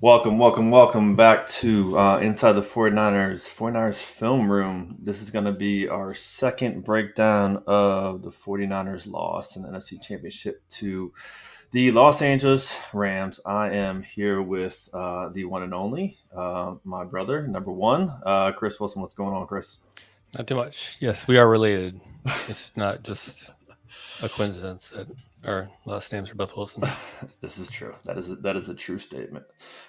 Welcome back to Inside the 49ers film room. This is going to be our second breakdown of the 49ers loss in the NFC Championship to the Los Angeles Rams. I am here with the one and only, my brother, number one, Chris Wilson. What's going on, Chris? Not too much. Yes, we are related. It's not just a coincidence that our last names are both Wilson. This is true. That is a true statement.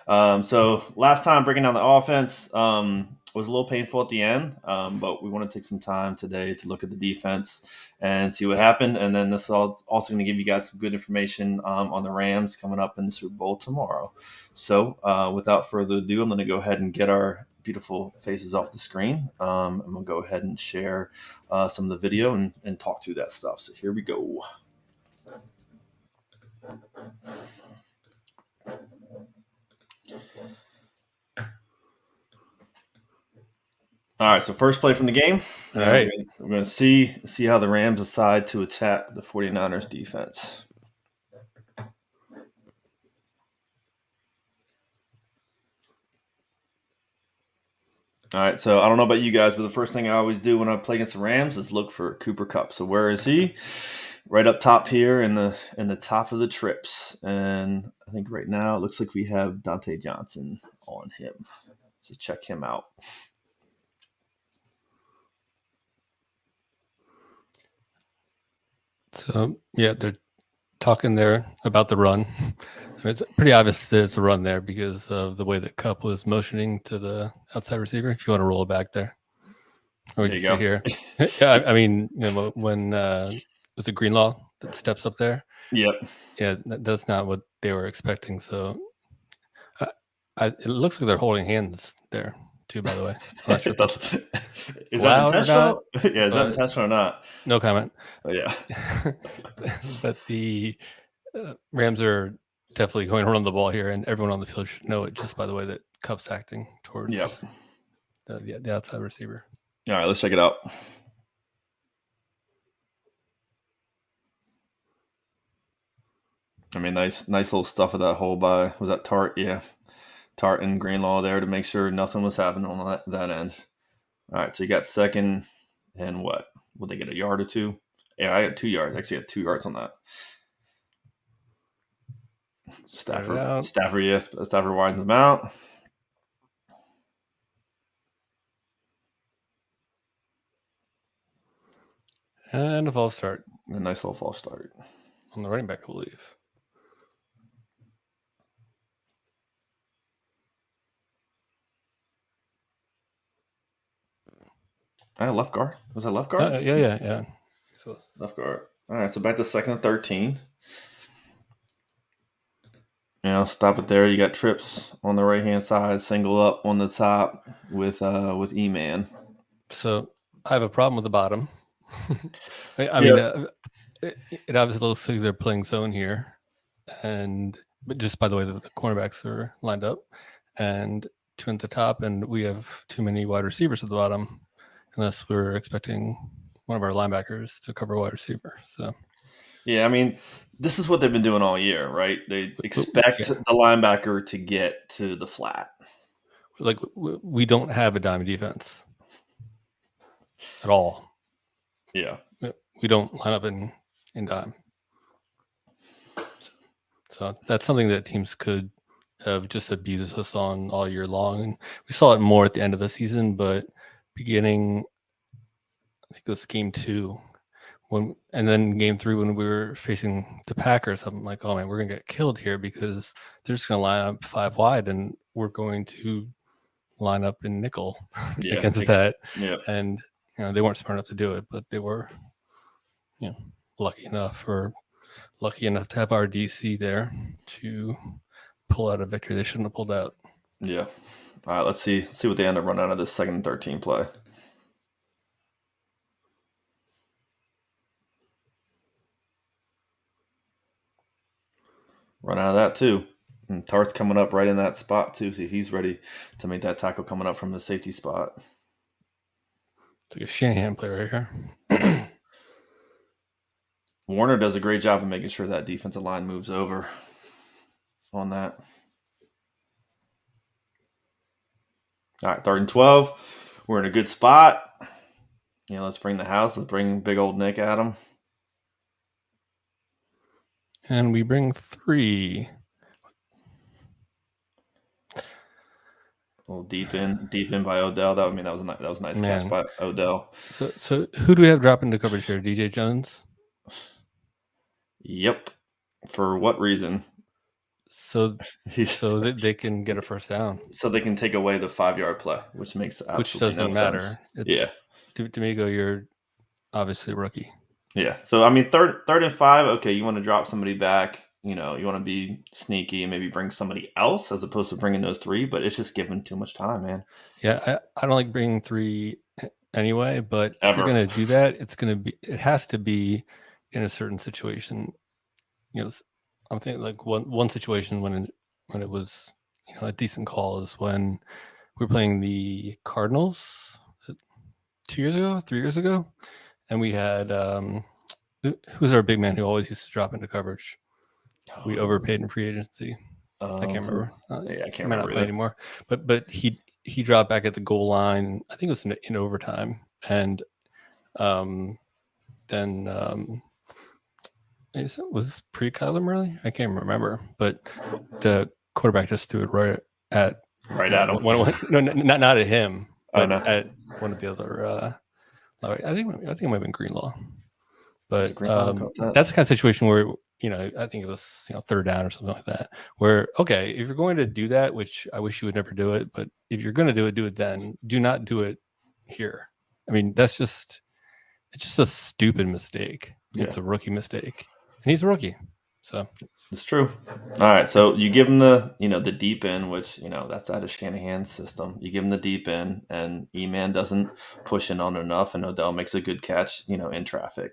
So last time breaking down the offense was a little painful at the end, but we want to take some time today to look at the defense and see what happened. And then this is also going to give you guys some good information on the Rams coming up in the Super Bowl tomorrow. So without further ado, I'm going to go ahead and get our beautiful faces off the screen. I'm going to go ahead and share some of the video and talk through that stuff. So here we go. All right, so first play from the game. All right. We're going to see how the Rams decide to attack the 49ers defense. All right, so I don't know about you guys, but the first thing I always do when I play against the Rams is look for Cooper Kupp. So where is he? Right up top here in the top of the trips. And I think right now it looks like we have Dante Johnson on him. So check him out. So, yeah, they're talking there about the run. It's pretty obvious that it's a run there because of the way that Kupp was motioning to the outside receiver. If you want to roll it back there. Or There you go. Here. Yeah, I mean, when was it Greenlaw that steps up there? Yep. Yeah, that's not what they were expecting. So it looks like they're holding hands there too, by the way. I'm not sure is that intentional? Yeah, is that intentional or not? No comment. Oh, yeah. But the Rams are definitely going to run the ball here, and everyone on the field should know it just by the way that Kupp's acting towards the outside receiver. All right, let's check it out. I mean, nice little stuff of that hole by, was that Tart? Yeah. Tart and Greenlaw there to make sure nothing was happening on that end. All right, so you got second and what? Will they get a yard or two? Yeah, I got 2 yards. Actually, I got 2 yards on that. Stafford widens them out. And a false start. A nice little false start. On the running back, I believe. Left guard. Was that left guard? Yeah. So, left guard. All right, so back to second and 13. Stop it there. You got trips on the right-hand side, single up on the top with E-Man. So I have a problem with the bottom. I mean, it obviously looks like they're playing zone here, but just by the way that the cornerbacks are lined up, and 2 at the top, and we have too many wide receivers at the bottom, unless we're expecting one of our linebackers to cover wide receiver. So, yeah, I mean, this is what they've been doing all year, right? They expect the linebacker to get to the flat. Like, we don't have a dime defense at all. Yeah. We don't line up in dime. So that's something that teams could have just abused us on all year long. And we saw it more at the end of the season, but beginning, I think it was game 2, and then game 3 when we were facing the Packers, I'm like, oh man, we're going to get killed here because they're just going to line up 5 wide and we're going to line up in nickel against that. Yeah. And they weren't smart enough to do it, but they were lucky enough to have our DC there to pull out a victory they shouldn't have pulled out. Yeah. All right, let's see what they end up running out of this second and 13 play. Run out of that too. And Tart's coming up right in that spot too. See, he's ready to make that tackle coming up from the safety spot. It's like a Shanahan play right here. Warner does a great job of making sure that defensive line moves over on that. All right, 3rd and 12. We're in a good spot. Let's bring the house. Let's bring big old Nick at him. And we bring 3. A little deep in by Odell. That was a nice catch by Odell. So who do we have drop into coverage here? DJ Jones? Yep. For what reason? So that they can get a first down. So they can take away the 5-yard play, which makes absolutely no sense. DeMeco, you're obviously a rookie. Yeah. So I mean, third and 5. Okay, you want to drop somebody back. You want to be sneaky and maybe bring somebody else as opposed to bringing those 3. But it's just giving too much time, man. Yeah, I don't like bringing 3 anyway. But if you're going to do that, it has to be in a certain situation. I'm thinking like one situation when it was a decent call is when we were playing the Cardinals. Was it 2 years ago, 3 years ago? And we had who's our big man who always used to drop into coverage? We overpaid in free agency. I can't remember. I can't remember. Not play anymore. But he dropped back at the goal line. I think it was in overtime, and then it was pre Kyler Murray. I can't remember, but the quarterback just threw it right at him. No, not at him, but at one of the other. I think it might have been Greenlaw, but that's the kind of situation where I think it was 3rd down or something like that. Where okay, if you're going to do that, which I wish you would never do it, but if you're going to do it then. Do not do it here. I mean, it's just a stupid mistake. Yeah. It's a rookie mistake, and he's a rookie, so it's true. All right, so you give him the the deep end, which that's out of Shanahan's system. You give him the deep end, and E-Man doesn't push in on enough, and Odell makes a good catch, in traffic.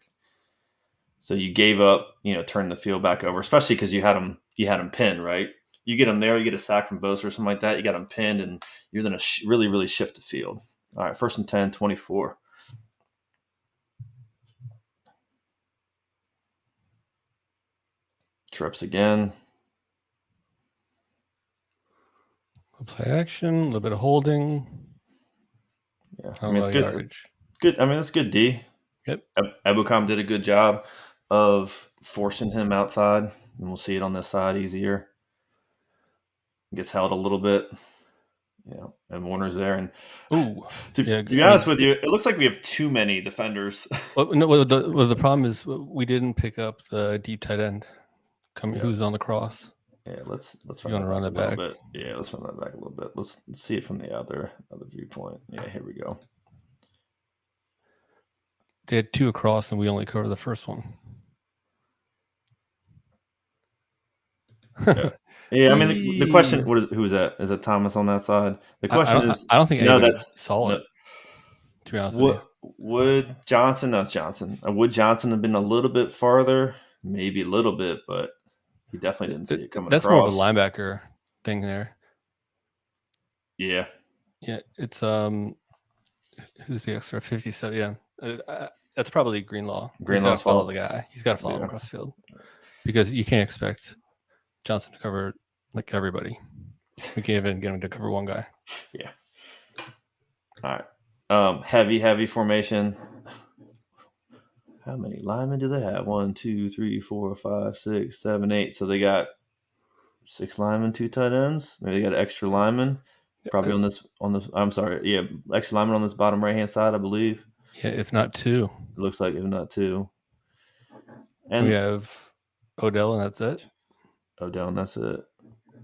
So you gave up, turning the field back over, especially because you had him pinned, right? You get him there, you get a sack from Bosa or something like that. You got him pinned, and you're going to really, really shift the field. All right, 1st and 10, 24. Trips again. Play action, a little bit of holding. Yeah, I mean it's good. Yardage. Good. I mean it's good D. Yep. Ebukam did a good job of forcing him outside, and we'll see it on this side easier. Gets held a little bit. And Warner's there. And to be honest with you, it looks like we have too many defenders. The problem is we didn't pick up the deep tight end. Who's on the cross? Yeah, let's run that back. Bit. Yeah, let's run that back a little bit. Let's see it from the other viewpoint. Yeah, here we go. They had 2 across, and we only covered the first one. Yeah, I mean the question. Who is that? Is it Thomas on that side? The question is. I don't think that's solid. No. To be honest with you, would Johnson? That's Johnson. Would Johnson have been a little bit farther? Maybe a little bit, but he definitely didn't see it coming. That's across. More of a linebacker thing there. Yeah. Yeah, it's who's the extra 57? Yeah, that's probably Greenlaw. Greenlaw's follow the guy. He's got to follow him across the field because you can't expect Johnson to cover like everybody. We can't even get him to cover one guy. Yeah. All right. Heavy formation. How many linemen do they have? 1, 2, 3, 4, 5, 6, 7, 8. So they got 6 linemen, 2 tight ends. Maybe they got an extra lineman. Probably on this. I'm sorry. Yeah, extra lineman on this bottom right hand side, I believe. Yeah, if not 2. It looks like if not 2. And we have Odell, and that's it. Odell, and that's it.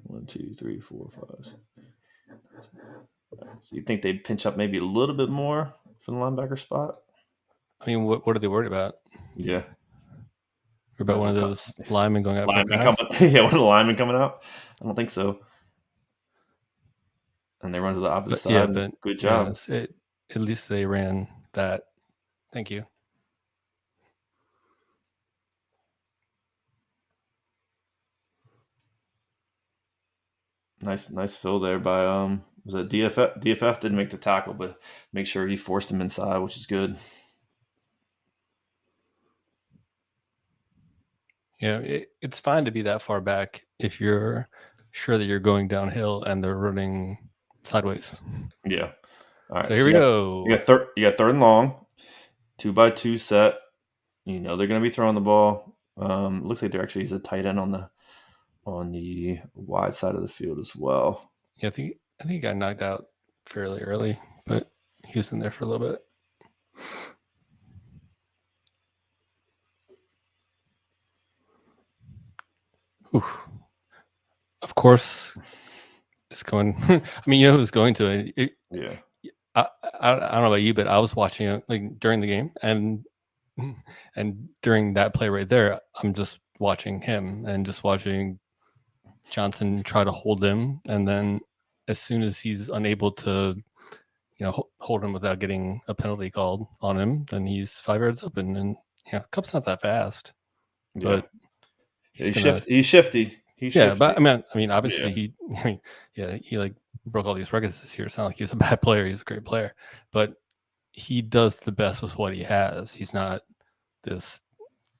1, 2, 3, 4, 5. So you think they'd pinch up maybe a little bit more for the linebacker spot? I mean, what are they worried about? Yeah. Or about one of those linemen going out one of the linemen coming out? I don't think so. And they run to the opposite side. Yeah, but good job. At least they ran that. Thank you. Nice fill there by was that DFF? DFF didn't make the tackle, but make sure he forced him inside, which is good. Yeah, it's fine to be that far back if you're sure that you're going downhill and they're running sideways. Yeah. All right. So here we go. You got third and long, 2x2 set. You know they're going to be throwing the ball. Looks like there actually is a tight end on the wide side of the field as well. Yeah, I think he got knocked out fairly early, but he was in there for a little bit. Oof. Of course, it's going. I mean, you know who's going to it. Yeah. I don't know about you, but I was watching it like during the game, and during that play right there, I'm just watching him and just watching Johnson try to hold him, and then as soon as he's unable to, hold him without getting a penalty called on him, then he's 5 yards open, and Kupp's not that fast, but he's shifty. He's yeah, shifty. but I mean, obviously he like broke all these records this year. It's not like he's a bad player; he's a great player, but he does the best with what he has. He's not this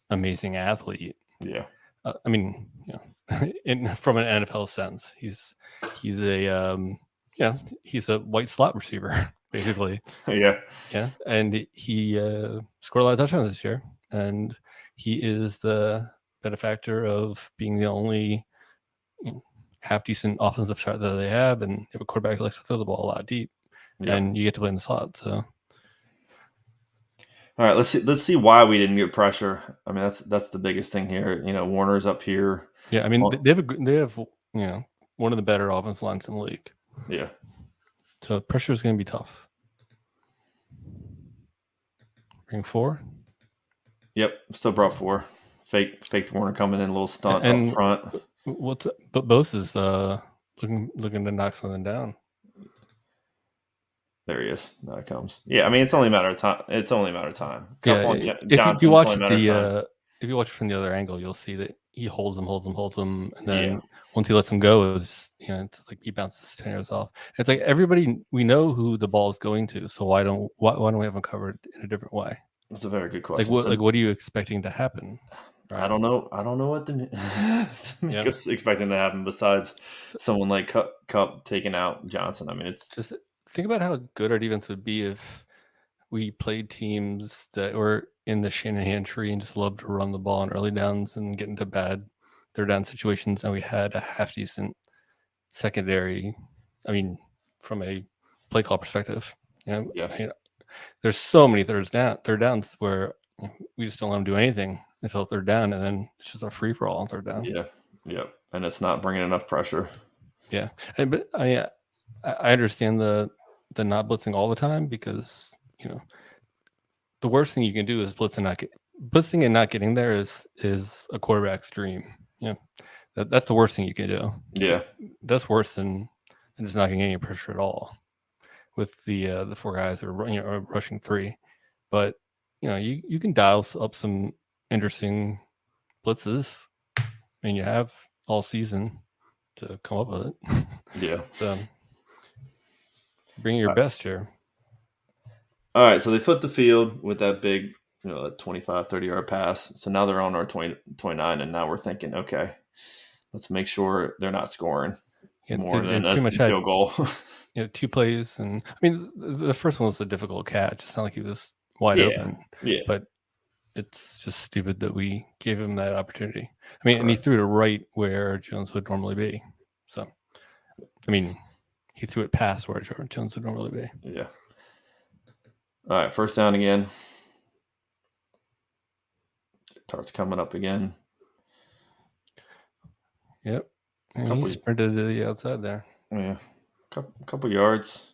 amazing athlete. Yeah. I mean, from an NFL sense, he's a he's a white slot receiver basically. Yeah. Yeah, and he scored a lot of touchdowns this year, and he is the benefactor of being the only half decent offensive start that they have, and have a quarterback who likes to throw the ball a lot deep, and you get to play in the slot. So, all right, let's see why we didn't get pressure. I mean, that's the biggest thing here. Warner's up here. Yeah, I mean they have one of the better offensive lines in the league. Yeah. So pressure is going to be tough. Bring 4. Yep, still brought 4. Faked Warner coming in, a little stunt up front. But Bose is looking to knock something down. There he is. Now it comes. Yeah, I mean it's only a matter of time. Yeah, if you watch it from the other angle, you'll see that he holds him, and then once he lets him go, it's like he bounces 10 yards off. It's like everybody, we know who the ball is going to, so why don't we have him covered in a different way? That's a very good question. What are you expecting to happen? Right? I don't know what DeMeco's expecting to happen besides someone like Kupp taking out Johnson. I mean, it's just think about how good our defense would be if we played teams that were in the Shanahan tree and just loved to run the ball on early downs and get into bad third down situations, and we had a half decent secondary. I mean, from a play call perspective, there's so many third downs where we just don't let them do anything until third down, and then it's just a free for all on third down. Yeah, and it's not bringing enough pressure. Yeah, but I understand the not blitzing all the time, because the worst thing you can do is blitzing and not getting there is a quarterback's dream. That's the worst thing you can do. Yeah, that's worse than just not getting any pressure at all with the 4 guys that are rushing 3. But you can dial up some interesting blitzes. I mean, you have all season to come up with it. Yeah. So bring your best here. All right, so they flip the field with that big, 25, 30-yard pass. So now they're on our 29, and now we're thinking, okay, let's make sure they're not scoring more than a field goal. 2 plays, and I mean, the first one was a difficult catch. It's not like he was wide open. Yeah. But it's just stupid that we gave him that opportunity. I mean, and he threw it right where Jones would normally be. So, I mean, he threw it past where Jones would normally be. Yeah. All right, first down again. Tart's coming up again. Yep. And he sprinted to the outside there. Yeah. Couple yards.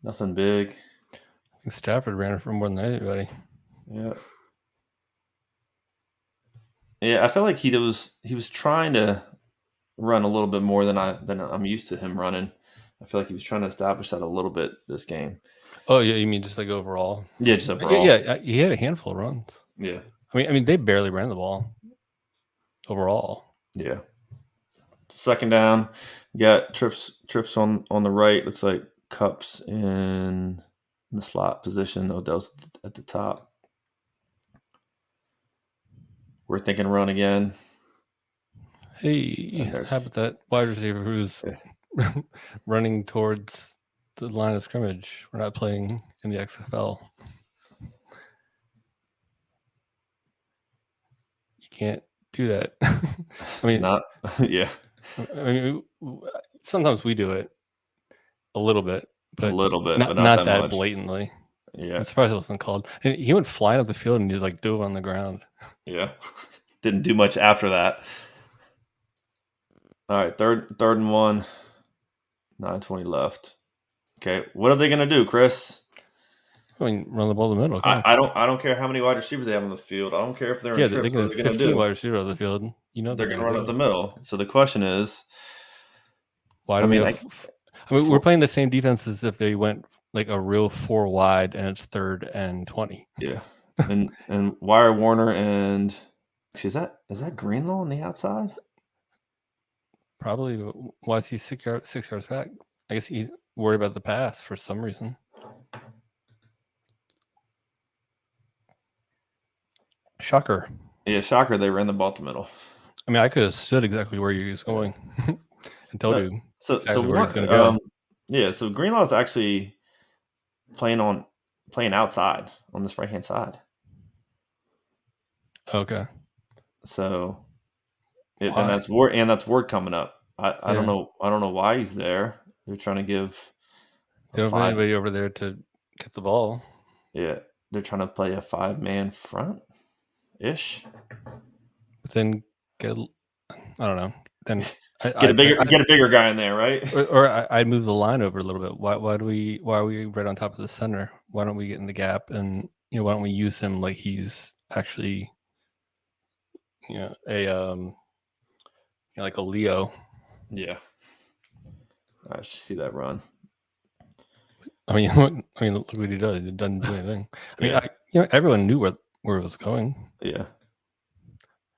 Nothing big. I think Stafford ran it for more than anybody. Yeah. Yeah, I feel like he was trying to run a little bit more than I'm used to him running. I feel like he was trying to establish that a little bit this game. Oh yeah, you mean just like overall? Yeah, just overall. Yeah, he had a handful of runs. Yeah. I mean they barely ran the ball overall. Yeah. Second down, you got trips on the right. Looks like Kupp's in the slot position. Odell's at the top. We're thinking run again. Hey, how about that wide receiver who's running towards the line of scrimmage. We're not playing in the XFL. You can't do that. I mean, yeah. I mean, sometimes we do it a little bit, but A little bit, but not that much. blatantly. Yeah. I'm surprised it wasn't called. And he went flying up the field and he just like dove on the ground. Yeah. Didn't do much after that. All right, third and 1. 9:20 left. Okay, what are they going to do, Chris? I mean, run the ball in the middle. I don't care how many wide receivers they have on the field. I don't care if they're in trips. They're What are they going to 15 do? wide receivers on the field. You know They're going to run up the middle. So the question is, why do we have? We're playing the same defense as if they went like a real 4 wide and it's 3rd and 20. Yeah, and why are Warner and is that Greenlaw on the outside? Probably. Why is he 6 yards back? I guess he's worried about the pass for some reason. Shocker. Yeah, shocker. They ran the ball to the middle. I mean, I could have stood exactly where he was going and told you exactly where he's going to go. Yeah, so Greenlaw's actually playing outside on this right hand side. Okay. So, and that's Ward coming up. I don't know why he's there. They're trying to give. They don't have anybody over there to get the ball. Yeah, they're trying to play a 5-man front ish. But then I don't know. Then get a bigger guy in there, right? Or I'd move the line over a little bit. Why are we right on top of the center? Why don't we get in the gap and why don't we use him like he's actually like a Leo? Yeah, I should see that run. I mean, look what he does. He doesn't do anything. I mean, everyone knew where it was going. Yeah,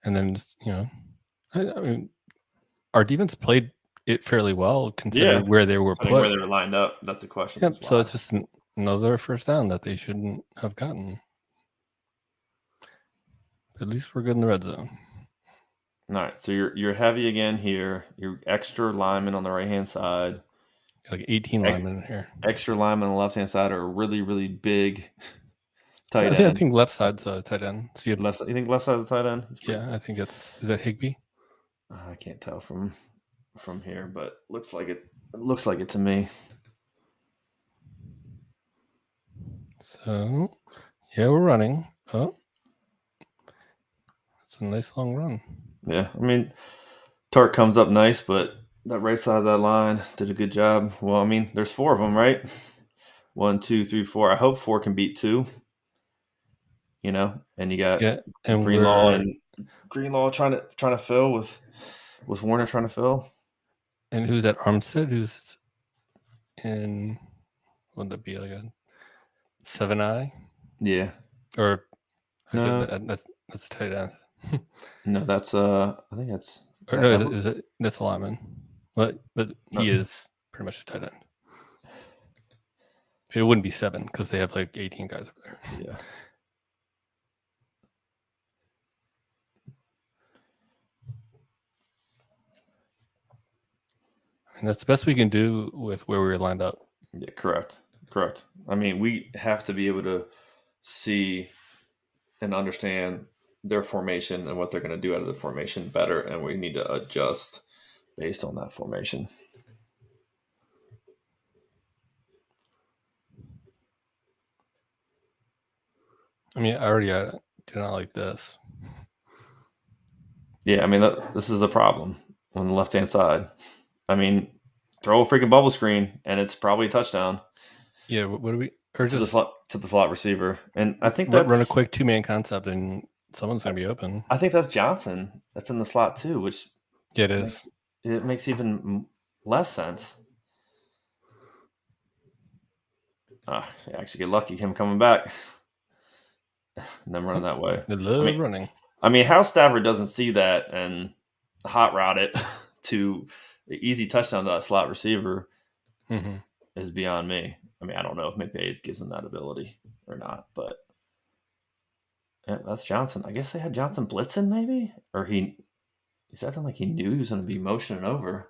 and then I mean, our defense played it fairly well considering where they were put. Where they were lined up. That's the question. Yep. So it's just another first down that they shouldn't have gotten. At least we're good in the red zone. All right, so you're heavy again here. Your extra lineman on the right hand side, like 18 linemen here. Extra lineman on the left hand side are really, really big tight end. I think left side's a tight end. So you think left side's a tight end? Yeah, I think is that Higbee? I can't tell from here, but looks like it. It looks like it to me. So yeah, we're running. Oh. It's a nice long run. Yeah, I mean, Tart comes up nice, but that right side of that line did a good job. Well, I mean, there's 4 of them, right? 1, 2, 3, 4. I hope 4 can beat 2. And you got and Greenlaw trying to fill with Warner trying to fill. And who's that? Armstead, who's in? Would that be like a 7-eye? Yeah. Or no, that's tight end. No, that's I think that's. Or no, that's a lineman. But he is pretty much a tight end. It wouldn't be 7 because they have like 18 guys over there. Yeah. And that's the best we can do with where we were lined up. Yeah, correct. I mean, we have to be able to see and understand their formation and what they're going to do out of the formation better, and we need to adjust based on that formation. I mean, I already do not like this. Yeah, I mean, this is the problem on the left-hand side. I mean, throw a freaking bubble screen, and it's probably a touchdown. Yeah, what do we? Or to the slot receiver, and I think that's run a quick 2-man concept, and someone's going to be open. I think that's Johnson. That's in the slot too, which it is. It makes even less sense. You actually get lucky him coming back and then running that way. I love running. I mean, how Stafford doesn't see that and hot route it to the easy touchdown to that slot receiver is beyond me. I mean, I don't know if McVay gives him that ability or not, but that's Johnson. I guess they had Johnson blitzing maybe, or he said something like he knew he was going to be motioning over.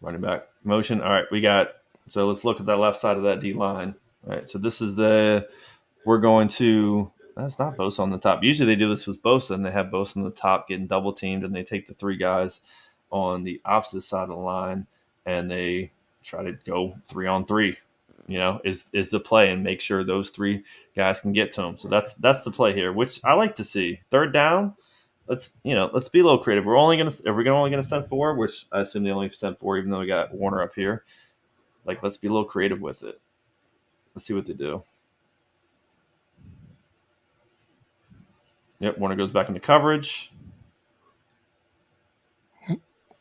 Running back motion. All right, so let's look at that left side of that D line. All right, so this is we're going to. That's not Bosa on the top. Usually they do this with Bosa, and they have Bosa on the top getting double teamed, and they take the 3 guys on the opposite side of the line, and they try to go 3-on-3. Is the play, and make sure those 3 guys can get to him. So that's the play here, which I like to see. Third down, let's be a little creative. We're only gonna send 4, which I assume they only sent 4, even though we got Warner up here. Like, let's be a little creative with it. Let's see what they do. Yep, Warner goes back into coverage.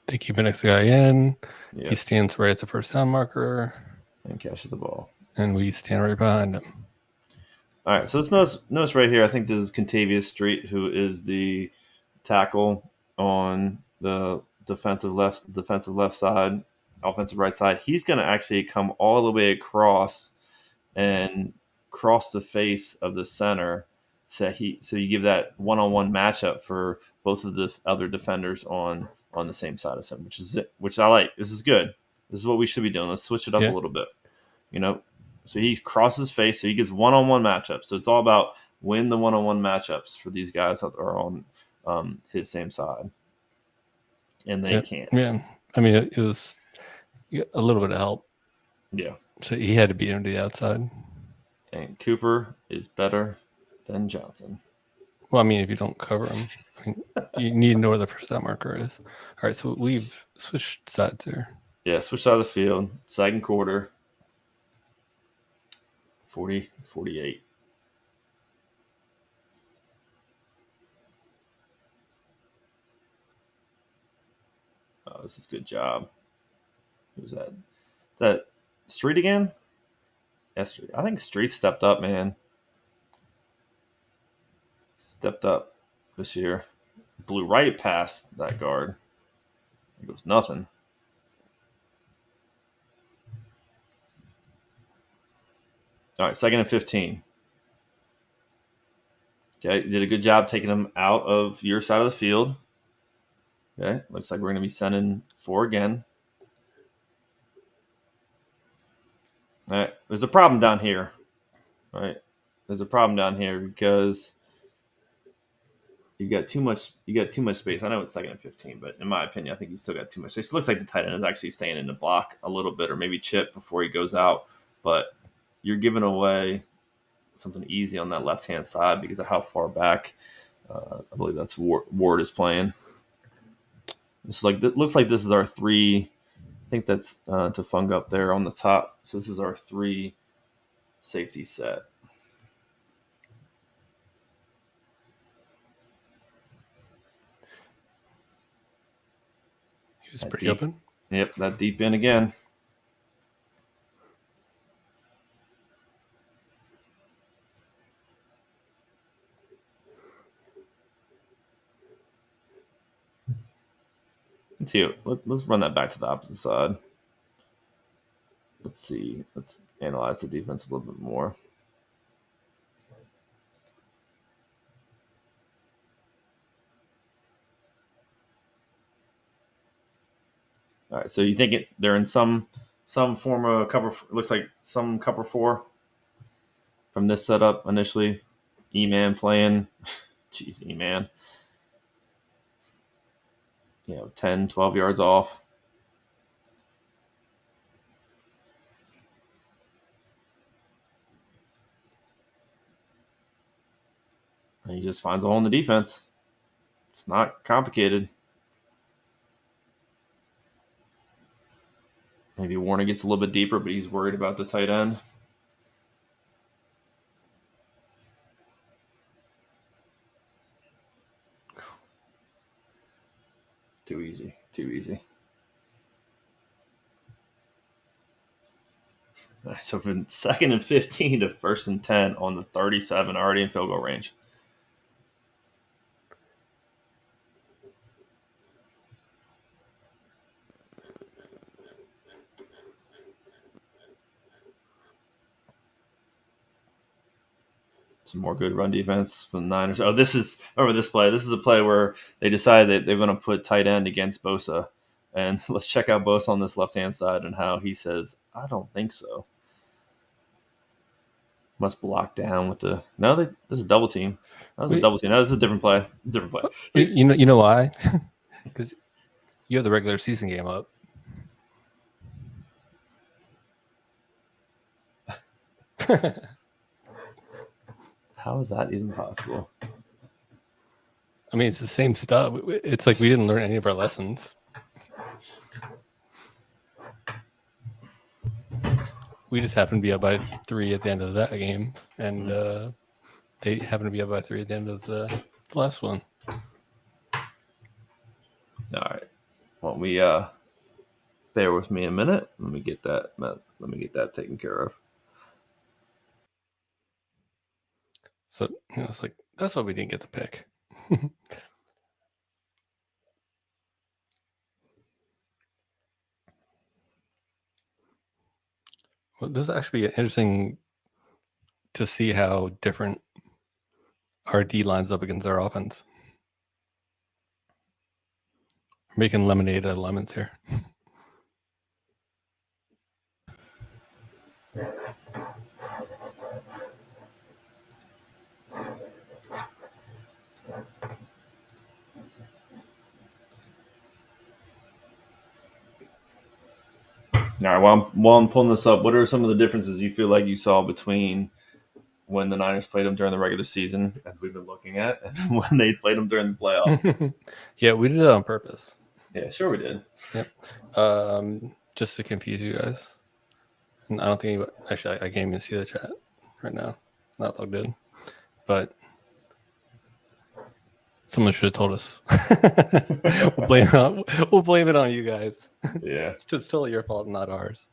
They keep an next guy in. Yep. He stands right at the first down marker and catches the ball. And we stand right behind him. All right, so let's notice right here, I think this is Contavious Street, who is the tackle on the defensive left side, offensive right side. He's going to actually come all the way across and cross the face of the center. So you give that one-on-one matchup for both of the other defenders on the same side of him, which I like. This is good. This is what we should be doing. Let's switch it up a little bit. So he crosses face, so he gets one-on-one matchups. So it's all about win the one-on-one matchups for these guys that are on his same side, and they can't. Yeah, I mean it was a little bit of help. Yeah. So he had to beat him to the outside. And Cooper is better than Johnson. Well, I mean, if you don't cover him, you need to know where the first down marker is. All right, so we've switched sides here. Yeah, switched side of the field. Second quarter. 40-48. Oh, this is a good job. Who's that? Is that Street again? Yeah, Street. I think Street stepped up, man. Stepped up this year. Blew right past that guard. It was nothing. All right, 2nd and 15. Okay, you did a good job taking them out of your side of the field. Okay, looks like we're going to be sending 4 again. All right, there's a problem down here. All right, there's a problem down here because you got too much space. I know it's 2nd and 15, but in my opinion, I think you still got too much space. It looks like the tight end is actually staying in the block a little bit, or maybe chip before he goes out. But you're giving away something easy on that left-hand side because of how far back I believe that's Ward is playing. It looks like this is our 3. I think that's to Fung up there on the top. So this is our 3 safety set. He was pretty open. Yep, that deep in again. Let's see. Let's run that back to the opposite side. Let's see. Let's analyze the defense a little bit more. All right. So you think they're in some form of cover? Looks like some cover 4 from this setup initially. E-man playing. Jeez, E-man. 10, 12 yards off. And he just finds a hole in the defense. It's not complicated. Maybe Warner gets a little bit deeper, but he's worried about the tight end. Too easy. So from 2nd and 15 to 1st and 10 on the 37, already in field goal range. Some more good run defense from the Niners. Remember this play. This is a play where they decided that they're going to put tight end against Bosa, And let's check out Bosa on this left-hand side and how he says, I don't think so. Must block down with the – no, this is a double team. That was a double team. No, this is a different play. Different play. You know why? Because you have the regular season game up. How is that even possible? I mean, it's the same stuff. It's like we didn't learn any of our lessons. We just happened to be up by 3 at the end of that game, and they happened to be up by 3 at the end of the last one. All right. Well, we bear with me a minute. Let me get that taken care of. So it's like that's why we didn't get the pick. Well, this is actually interesting to see how different our D lines up against our offense. We're making lemonade out of lemons here. All right, while I'm pulling this up, what are some of the differences you feel like you saw between when the Niners played them during the regular season, as we've been looking at, and when they played them during the playoff? Yeah, we did it on purpose. Yeah, sure we did. Yep. Just to confuse you guys. And I don't think anybody, actually, I can't even see the chat right now. Not logged in. But someone should have told us. We'll blame it on you guys. Yeah. It's just totally your fault, not ours.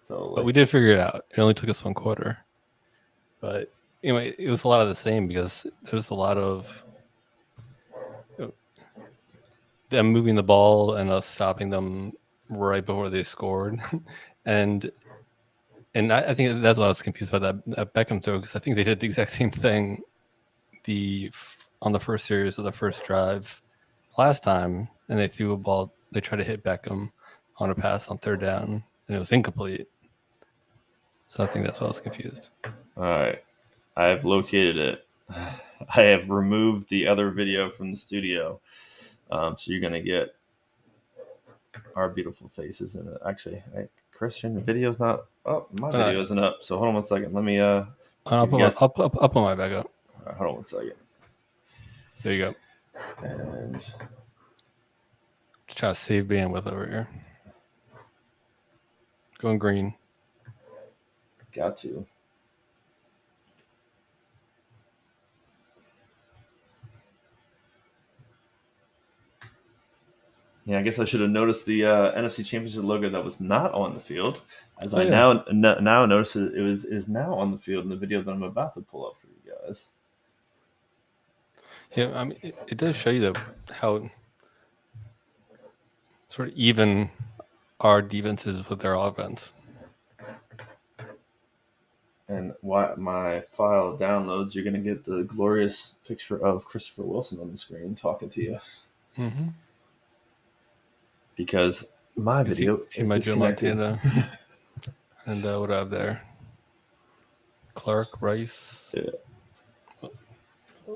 Totally. But we did figure it out. It only took us 1 quarter. But anyway, it was a lot of the same because there was a lot of them moving the ball and us stopping them right before they scored. and I think that's why I was confused about that Beckham throw, because I think they did the exact same thing on the first series of the first drive last time, and they threw a ball. They tried to hit Beckham on a pass on 3rd down, and it was incomplete. So I think that's why I was confused. All right. I have located it. I have removed the other video from the studio. So you're going to get our beautiful faces in it. Actually, Christian, the video's not up. My video isn't up. So hold on 1 second. Let me. I'll put my back up. Right, hold on 1 second. There you go. And just try to save bandwidth over here. Going green. Got to. Yeah, I guess I should have noticed the NFC Championship logo that was not on the field. I now notice it is now on the field in the video that I'm about to pull up for you guys. Yeah, I mean, it does show you how sort of even our defense is with their offense. And while my file downloads, you're going to get the glorious picture of Christopher Wilson on the screen talking to you. Mm-hmm. Because my video is my disconnected. And what do I have there? Clark Rice. Yeah.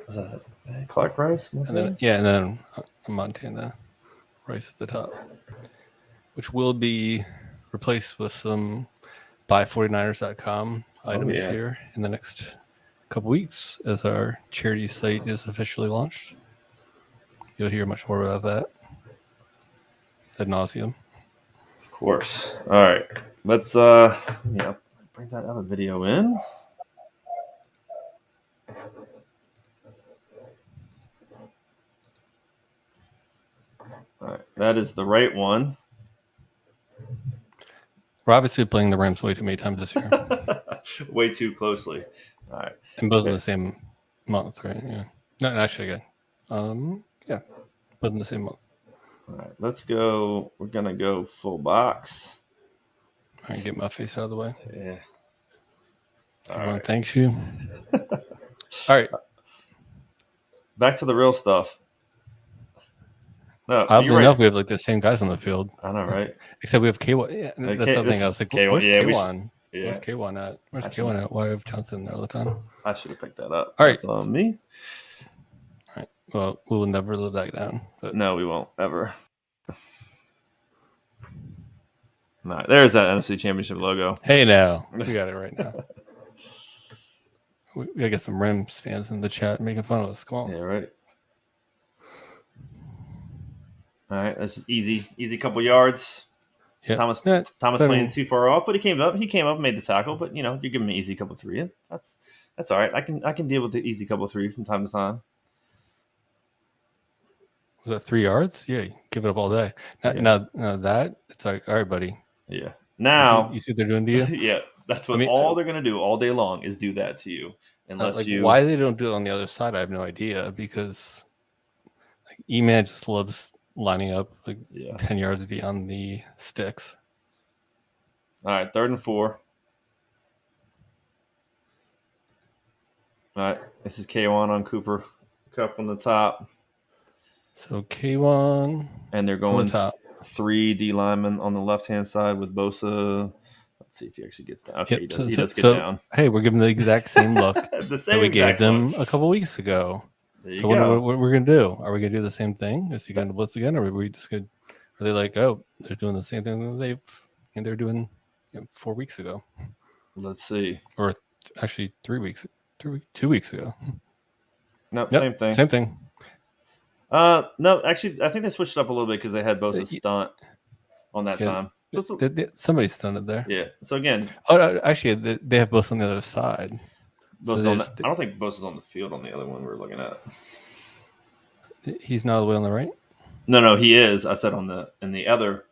Is that Clark Rice? And then Montana Rice at the top, which will be replaced with some buy49ers.com items here in the next couple weeks as our charity site is officially launched. You'll hear much more about that ad nauseum. Of course. All right. Let's bring that other video in. All right. That is the right one. We're obviously playing the Rams way too many times this year. Way too closely. All right. And both in the same month, right? Yeah. No, actually, again. Yeah. Both in the same month. All right. Let's go. We're going to go full box. All right. Get my face out of the way. Yeah. Everyone thanks you. All right. Back to the real stuff. No, Oddly you're right. enough, we have like the same guys on the field. I know, right? Except we have K1. Yeah, that's the other thing. I was like, K1. where's Yeah, K1? yeah. Where's K1 at? Where's K1 at? Why have Johnson in there all the time? I should have picked that up. All right. That's on me. All right. Well, we will never live that down. But... No, we won't ever. All right, there's that NFC Championship logo. Hey, now we got it right now. We gotta get some Rams fans in the chat making fun of us. Come on. Yeah, right. All right, that's easy couple yards. Yeah. Thomas playing too far off, but he came up, and made the tackle. But you're giving me easy couple three. That's all right. I can deal with the easy couple three from time to time. Was that 3 yards? Yeah, give it up all day. Now that it's like, all right, buddy. Yeah. Now you see what they're doing to you? Yeah, that's what all they're gonna do all day long is do that to you. Unless why they don't do it on the other side, I have no idea. Because E-Man just loves lining up 10 yards beyond the sticks. All right, 3rd and 4. All right, this is K1 on Cooper Kupp on the top. So K1, and they're going 3 D linemen on the left-hand side with Bosa. Let's see if he actually gets down. Okay, he does get down. Hey, we're giving the exact same look that we gave them a couple weeks ago. So what we're gonna do? Are we gonna do the same thing? Is he gonna blitz again, or are we just gonna? Are they like, oh, they're doing the same thing they're doing 4 weeks ago? Let's see. Or actually 2 weeks ago. Nope, same thing. Same thing. No, actually, I think they switched it up a little bit because they had Bosa stunt on that time. So somebody stunted there. Yeah. So again, actually, they have Bosa on the other side. I don't think Bosa's on the field on the other one we're looking at. He's not all the way on the right? No, he is. I said from the other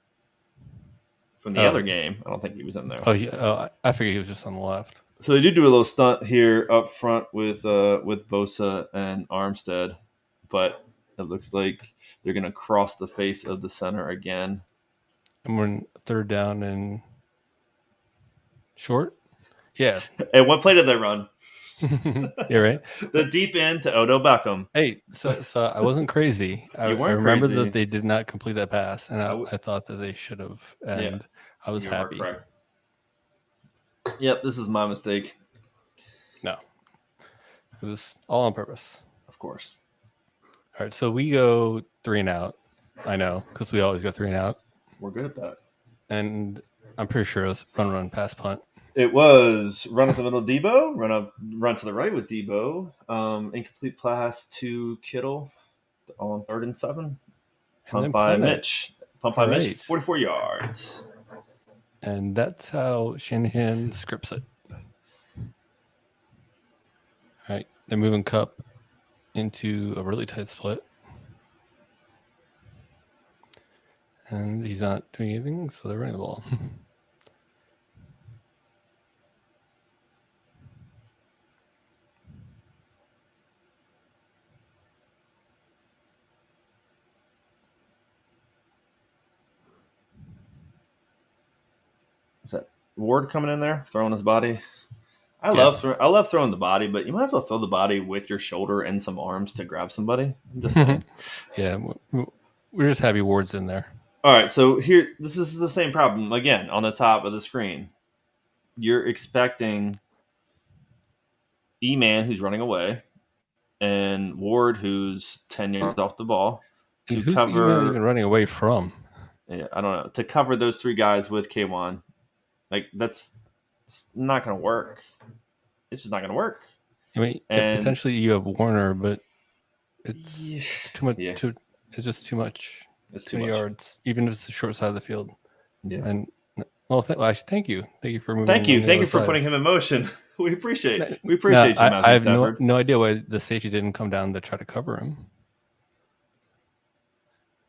game. I don't think he was in there. I figured he was just on the left. So they do a little stunt here up front with Bosa and Armstead, but it looks like they're going to cross the face of the center again. And we're in 3rd down and short? Yeah. And what play did they run? You're right. The deep end to Odell Beckham. Hey, so I wasn't crazy. I remember that they did not complete that pass, and I thought that they should have, and I was happy. Correct. Yep, this is my mistake. No. It was all on purpose. Of course. All right, so we go 3 and out. I know, because we always go 3 and out. We're good at that. And I'm pretty sure it was run, pass, punt. It was run up the middle, Debo. Run to the right with Debo. Incomplete pass to Kittle on 3rd and 7. Punt by Mitch. 44 yards. And that's how Shanahan scripts it. All right, they're moving Kupp into a really tight split. And he's not doing anything, so they're running the ball. Is that Ward coming in there, throwing his body? I love throwing the body, but you might as well throw the body with your shoulder and some arms to grab somebody. I'm just saying. Yeah, we're just happy Ward's in there. All right, so here, this is the same problem again on the top of the screen. You're expecting E-Man, who's running away, and Ward, who's 10 yards off the ball, to cover. Who's even running away from? Yeah, I don't know. To cover those 3 guys with K1, that's not going to work. It's just not going to work. I mean, potentially you have Warner, but it's too much. Yeah. It's just too much. It's too many yards, even if it's the short side of the field. Yeah. And actually, thank you for moving. Thank you for putting him in motion. We appreciate you, Matthew I have Stafford. no idea why the safety didn't come down to try to cover him.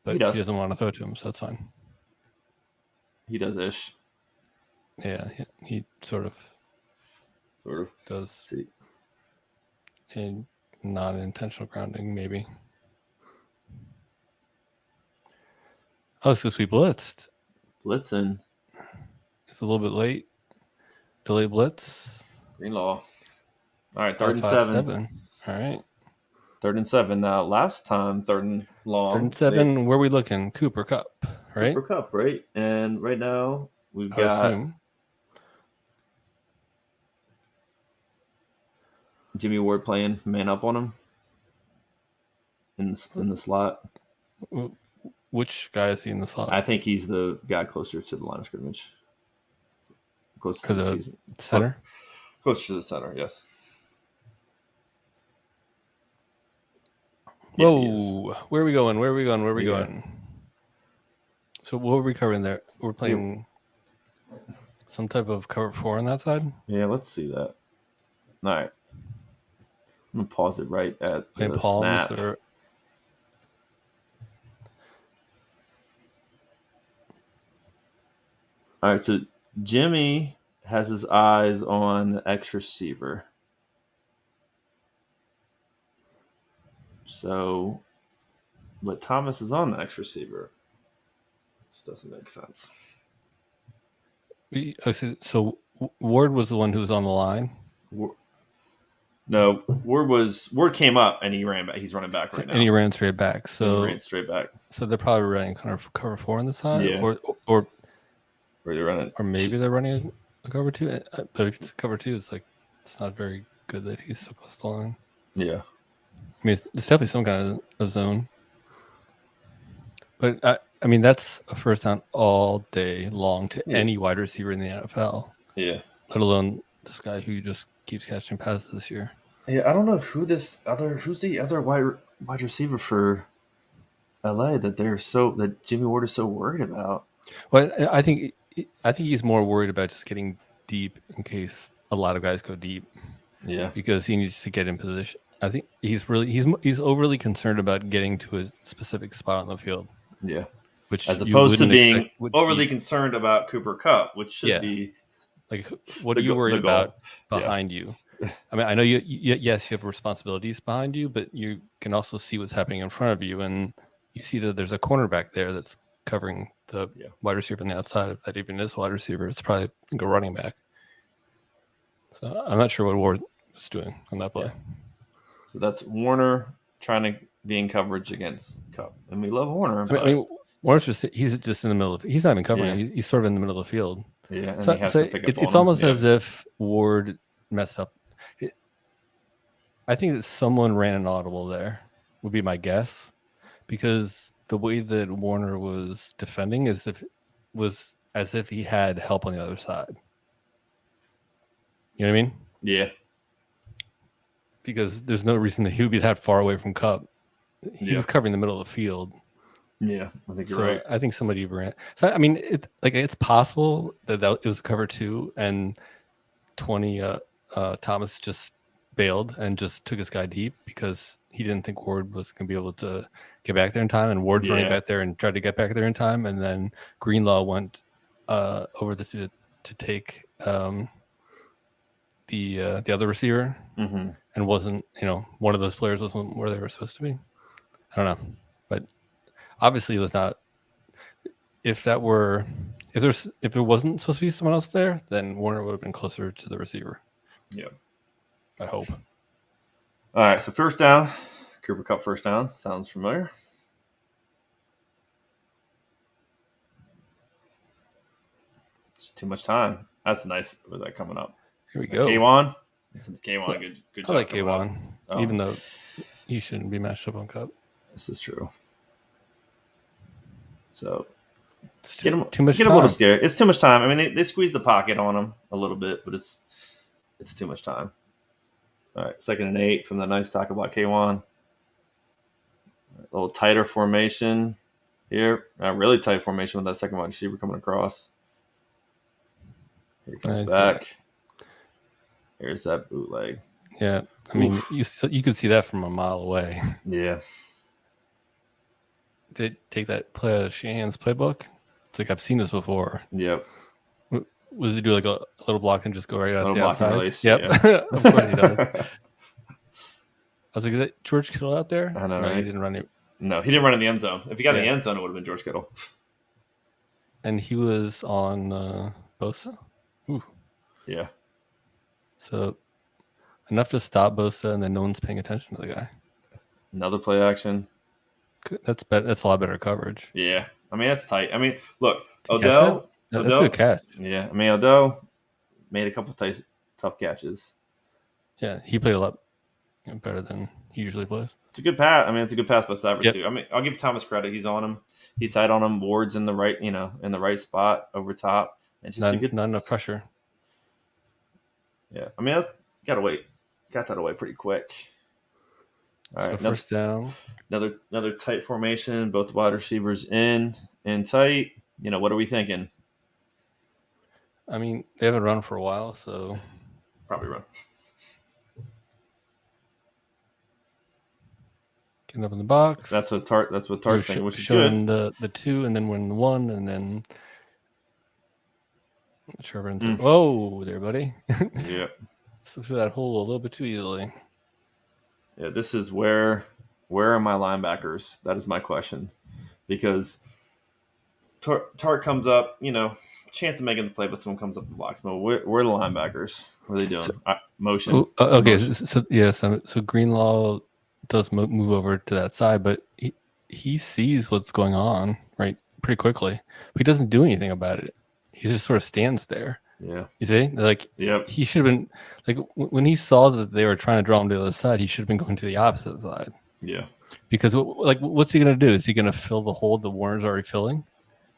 But he doesn't want to throw to him, so that's fine. He does ish. Yeah, he sort of does. See. And non-intentional grounding, maybe. Oh, it's because we blitzed. Blitzing. It's a little bit late. Delayed blitz. Green law. All right, 3rd and 7. All right. 3rd and 7. Now, last time, 3rd and long. 3rd and 7. Where are we looking? Cooper Kupp, right? Cooper Kupp, right? And right now we've I got assume. Jimmy Ward playing man up on him in the slot. Which guy is he in the slot? I think he's the guy closer to the line of scrimmage. Closer to the center? Closer to the center, yes. Whoa, where are we going? Where are we going? So what are we covering there? We're playing some type of cover 4 on that side? Yeah, let's see that. All right. I'm going to pause it right at the snap. All right, so Jimmy has his eyes on the X receiver. So, but Thomas is on the X receiver. This doesn't make sense. So Ward was the one who was on the line? No, Ward came up and he ran back. He's running back right now. And he ran straight back. So they're probably running kind of cover 4 on the side, yeah. or they're running, or maybe they're running a cover 2. But if it's cover 2, it's like it's not very good that he's so close to the line. Yeah, I mean it's definitely some kind of zone. But I mean that's a first down all day long to any wide receiver in the NFL. Yeah, let alone this guy who just keeps catching passes this year. Yeah, I don't know who's the other wide receiver for LA that Jimmy Ward is so worried about. Well, I think he's more worried about just getting deep in case a lot of guys go deep. Yeah, because he needs to get in position. I think he's overly concerned about getting to a specific spot on the field. Yeah, which as opposed to being overly concerned about Cooper Kupp, which should be like, what are you worried about behind you? I mean, I know yes, you have responsibilities behind you, but you can also see what's happening in front of you, and you see that there's a cornerback there that's covering the wide receiver on the outside. If that even is a wide receiver, it's probably a running back. So I'm not sure what Ward was doing on that play. Yeah. So that's Warner trying to be in coverage against Kupp, and we love Warner. I mean, Warner's he's just in the middle of. He's not even covering. Yeah. He's sort of in the middle of the field. Yeah, and so, he has to pick up it's almost as if Ward messed up. I think that someone ran an audible there, would be my guess, because the way that Warner was defending was as if he had help on the other side. You know what I mean? Yeah. Because there's no reason that he would be that far away from Kupp. He was covering the middle of the field. Yeah, I think you're right. I think somebody ran. So I mean, it's possible that it was cover 2 and 20 Thomas just bailed and just took his guy deep because he didn't think Ward was going to be able to get back there in time, and Ward's running back there and tried to get back there in time, and then Greenlaw went over to take the other receiver and wasn't, one of those players wasn't where they were supposed to be. I don't know, but obviously it was not. If it wasn't supposed to be someone else there, then Warner would have been closer to the receiver. Yeah, I hope. All right, so first down, Cooper Kupp first down. Sounds familiar. It's too much time. That's nice with that coming up. Here we go. K1. K1, good job. I like K1, even though he shouldn't be matched up on Kupp. This is true. So too much get time. A little scared. It's too much time. I mean, they squeeze the pocket on him a little bit, but it's too much time. All right, 2nd and 8 from the nice tackle by K1. A little tighter formation here. A really tight formation with that second wide receiver coming across. Here he comes back. Here's that bootleg. Yeah, I mean, you could see that from a mile away. Yeah. They take that play out of Shanahan's playbook. It's like I've seen this before. Yep. Was he do like a little block and just go right out the outside? Release. Yep. Yeah. Of course he does. I was like, is that George Kittle out there? I know, no, right? He didn't run it. No, he didn't run in the end zone. If he got in the end zone, it would have been George Kittle. And he was on Bosa? Ooh. Yeah. So enough to stop Bosa, and then no one's paying attention to the guy. Another play action. That's a lot better coverage. Yeah. I mean, that's tight. I mean, look, Did you catch that? That's a good catch. Yeah. I mean, Odell made a couple tough catches. Yeah, he played a lot better than he usually plays. It's a good pass. I mean, it's a good pass by Stafford too. I mean, I'll give Thomas credit. He's on him. He's tight on him. Ward's in the right, in the right spot over top. And just not enough pressure. Yeah. I mean, got that away pretty quick. All right, first down. Another tight formation. Both wide receivers in tight. What are we thinking? I mean, they haven't run for a while, so probably run. Getting up in the box. That's what Tart's thinking, which is showing the 2, and then we're in the 1, and then Trevor. Whoa, there, buddy. Yeah. Slips through that hole a little bit too easily. Yeah, this is where are my linebackers? That is my question, because Tart comes up, chance of making the play, but someone comes up the box. But where are the linebackers? What are they doing? Motion. Okay, motion. So Greenlaw does move over to that side, but he sees what's going on right pretty quickly. But he doesn't do anything about it. He just sort of stands there. Yeah. You see? Yep. He should have been, when he saw that they were trying to draw him to the other side, he should have been going to the opposite side. Yeah. Because, what's he going to do? Is he going to fill the hole that Warner's already filling?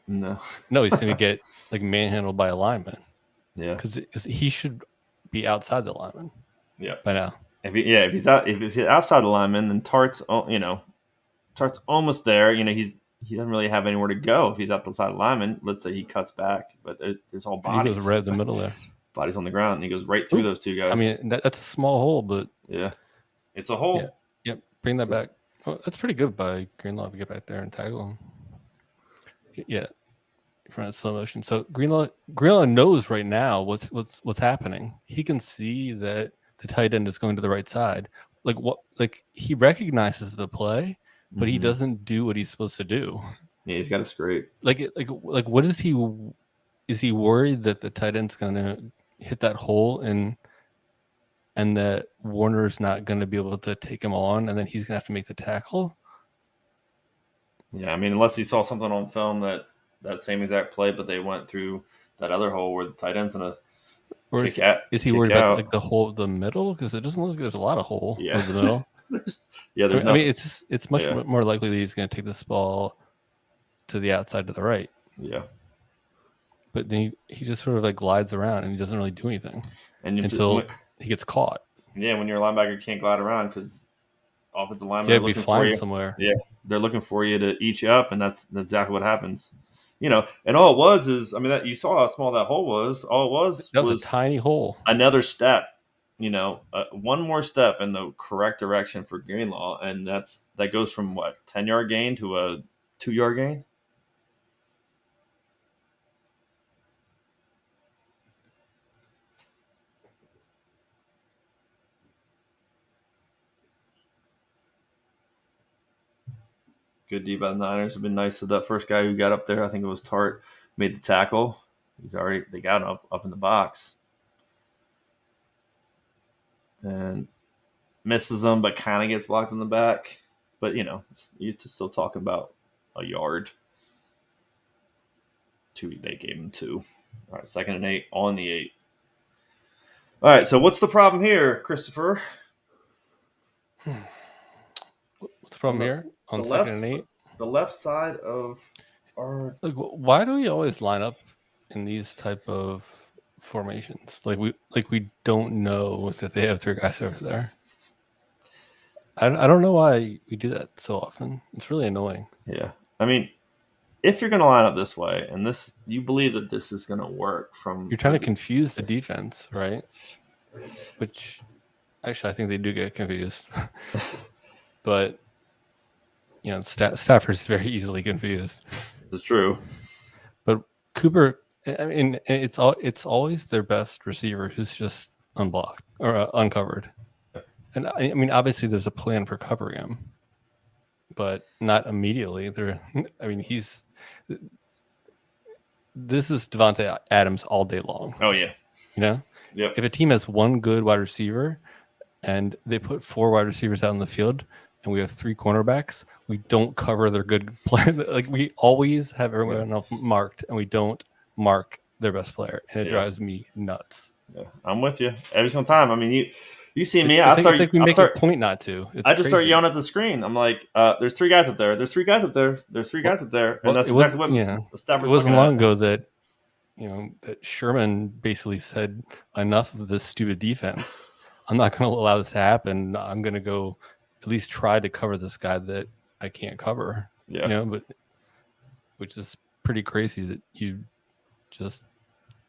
No. No, he's going to get, manhandled by a lineman. Yeah. Because he should be outside the lineman. Yeah. By now. If he's outside the lineman, then Tart's almost there. He doesn't really have anywhere to go if he's out the side of the lineman. Let's say he cuts back, but there's all bodies. He goes right in the middle there. Bodies on the ground, and he goes right through those two guys. I mean, that's a small hole, but yeah, it's a hole. Yeah. Yep, bring that back. Oh, that's pretty good by Greenlaw to get back there and tackle him. Yeah, in front of slow motion. So Greenlaw knows right now what's happening. He can see that the tight end is going to the right side. He recognizes the play, but he doesn't do what he's supposed to do. Yeah, he's got to scrape. What is he? Is he worried that the tight end's going to hit that hole and that Warner's not going to be able to take him on, and then he's going to have to make the tackle? Yeah, I mean, unless he saw something on film that same exact play, but they went through that other hole where the tight end's going to. Or is he worried about the hole of the middle? Because it doesn't look like there's a lot of hole in the middle. I mean, it's much more likely that he's going to take this ball to the outside to the right. Yeah. But then he just sort of glides around and he doesn't really do anything until he gets caught. Yeah, when you're a linebacker, you can't glide around because offensive linemen are looking for you somewhere. Yeah, they're looking for you to eat you up, and that's exactly what happens. And all it was is, I mean, that you saw how small that hole was. All it was a tiny hole. Another step, one more step in the correct direction for Greenlaw, and that goes from 10-yard gain to a 2-yard gain. Good D by the Niners. Have been nice to that first guy who got up there. I think it was Tart, made the tackle. They got him up in the box. And misses him, but kind of gets blocked in the back. But, you're still talking about a yard. They gave him 2. All right, 2nd and 8 on the 8. All right, so what's the problem here, Christopher? What's the problem here? On 2nd and 8? The left side of our... why do we always line up in these type of formations? We don't know that they have 3 guys over there. I don't know why we do that so often. It's really annoying. Yeah. I mean, if you're going to line up this way, and you believe that this is going to work You're trying to confuse the defense, right? Which, actually, I think they do get confused. But... Stafford's very easily confused. It's true. But Cooper, I mean, it's always their best receiver who's just unblocked or uncovered. And I mean, obviously there's a plan for covering him, but not immediately. This is Devontae Adams all day long. Oh yeah. Yep. If a team has one good wide receiver and they put 4 wide receivers out in the field, and we have 3 cornerbacks, we don't cover their good play. Like we always have everyone else marked, and we don't mark their best player, and it drives me nuts. Yeah, I'm with you every single time. I mean, you see me. It's like we make a point not to. I just start yelling at the screen. I'm like, "There's 3 guys up there. There's 3 guys up there. There's 3 guys up there." And that's exactly what the Stafford's. It wasn't long ago that that Sherman basically said, "Enough of this stupid defense. I'm not going to allow this to happen. I'm going to go at least try to cover this guy that I can't cover." Yeah. But which is pretty crazy that you just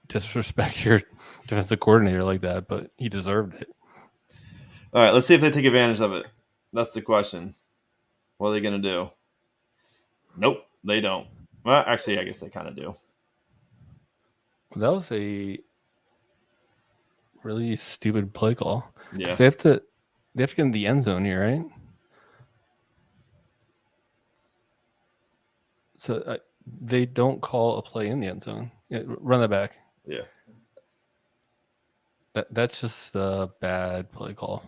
disrespect your defensive coordinator like that, but he deserved it. All right, let's see if they take advantage of it. That's the question. What are they going to do? Nope, they don't. Well, actually, I guess they kind of do. That was a really stupid play call. Yeah, they have to get in the end zone here, right? So they don't call a play in the end zone. Yeah, run that back. Yeah. That's just a bad play call.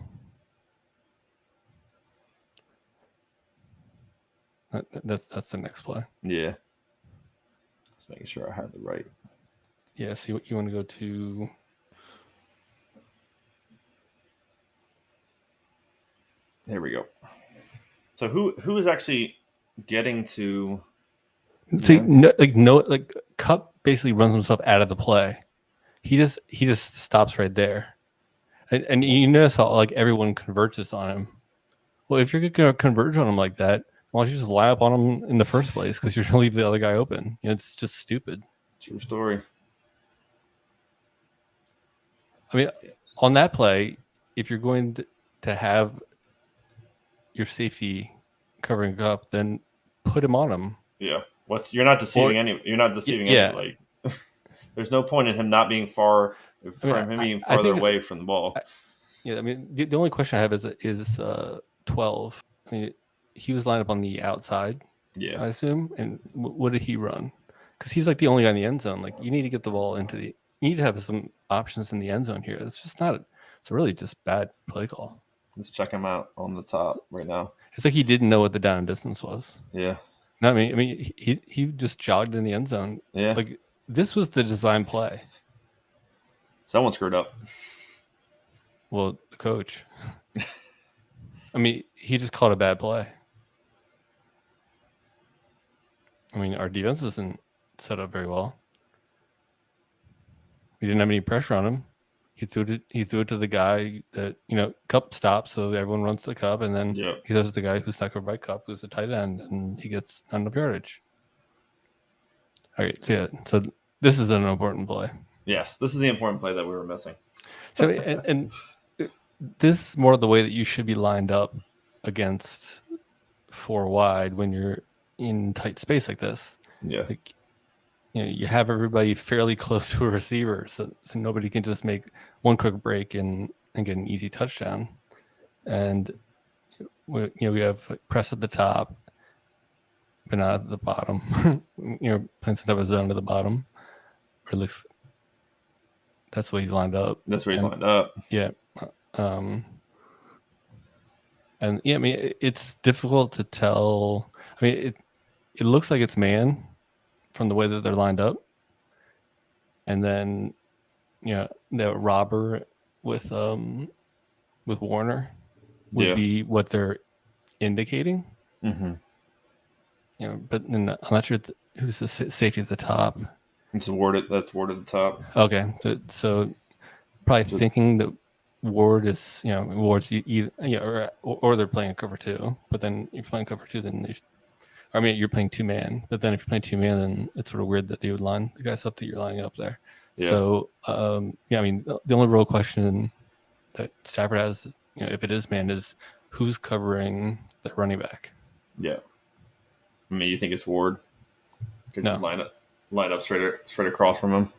That's the next play. Yeah. Just making sure I have the right. Yeah, so you want to go to... There we go. So who is actually getting to... See, Kupp basically runs himself out of the play. He just stops right there, and you notice how like everyone converges on him. Well, if you're going to converge on him like that, why don't you just line up on him in the first place? Because you're going to leave the other guy open. It's just stupid. True story. I mean, on that play, if you're going to have your safety covering Kupp, then put him on him. Yeah. You're not deceiving any. You're not deceiving any. Like, there's no point in him not being far from him being farther away from the ball. I mean, the only question I have is 12. I mean, he was lined up on the outside. Yeah, I assume. And what did he run? Because he's like the only guy in the end zone. Like, you need to get the ball into the. You need to have some options in the end zone here. It's just not. It's a really just bad play call. Let's check him out on the top right now. It's like he didn't know what the down and distance was. Yeah. No, I mean, he just jogged in the end zone. Yeah. Like, this was the design play. Someone screwed up. Well, the coach. I mean, he just called a bad play. I mean, our defense isn't set up very well. We didn't have any pressure on him. He threw it to the guy that, Kupp stops, so everyone runs to Kupp, and then he throws to the guy who's not covered by Kupp, who's a tight end, and he gets enough yardage. All right, so this is an important play. Yes, this is the important play that we were missing. So, and this is more the way that you should be lined up against 4 wide when you're in tight space like this. Yeah. Like, you have everybody fairly close to a receiver, so nobody can just make one quick break and get an easy touchdown. And we have press at the top, but not at the bottom. Playing some type of zone to the bottom, or at least that's where he's lined up. That's where he's lined up. Yeah. And I mean, it's difficult to tell. I mean, it looks like it's man from the way that they're lined up, and then the robber with Warner would be what they're indicating. Mm-hmm. But then I'm not sure who's the safety at the top. It's Ward. That's Ward at the top. Okay, so probably thinking that Ward is Ward's either or they're playing cover 2. But then if you're playing cover 2, then you're playing 2-man. But then if you're playing 2-man, then it's sort of weird that they would line the guys up that you're lining up there. Yeah. So I mean, the only real question that Stafford has, if it is man, is who's covering the running back. Yeah. I mean, you think it's Ward? Because no. Just line up straight across from him.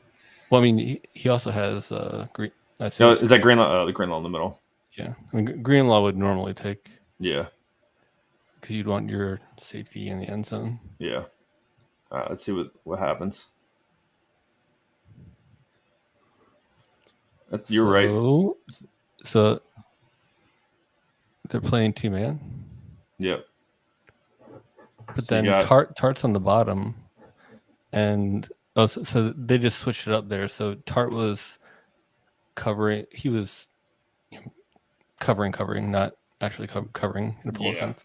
Well, I mean, he also has Green. No, is that Greenlaw? The Greenlaw in the middle. Yeah, I mean, Greenlaw would normally take. Yeah. Because you'd want your safety in the end zone. Yeah. All right, let's see what happens. You're right. So they're playing 2-man. Yep. But So you then got- Tart's on the bottom, and so they just switched it up there. So Tart was covering. He was covering, not actually covering in a full sense.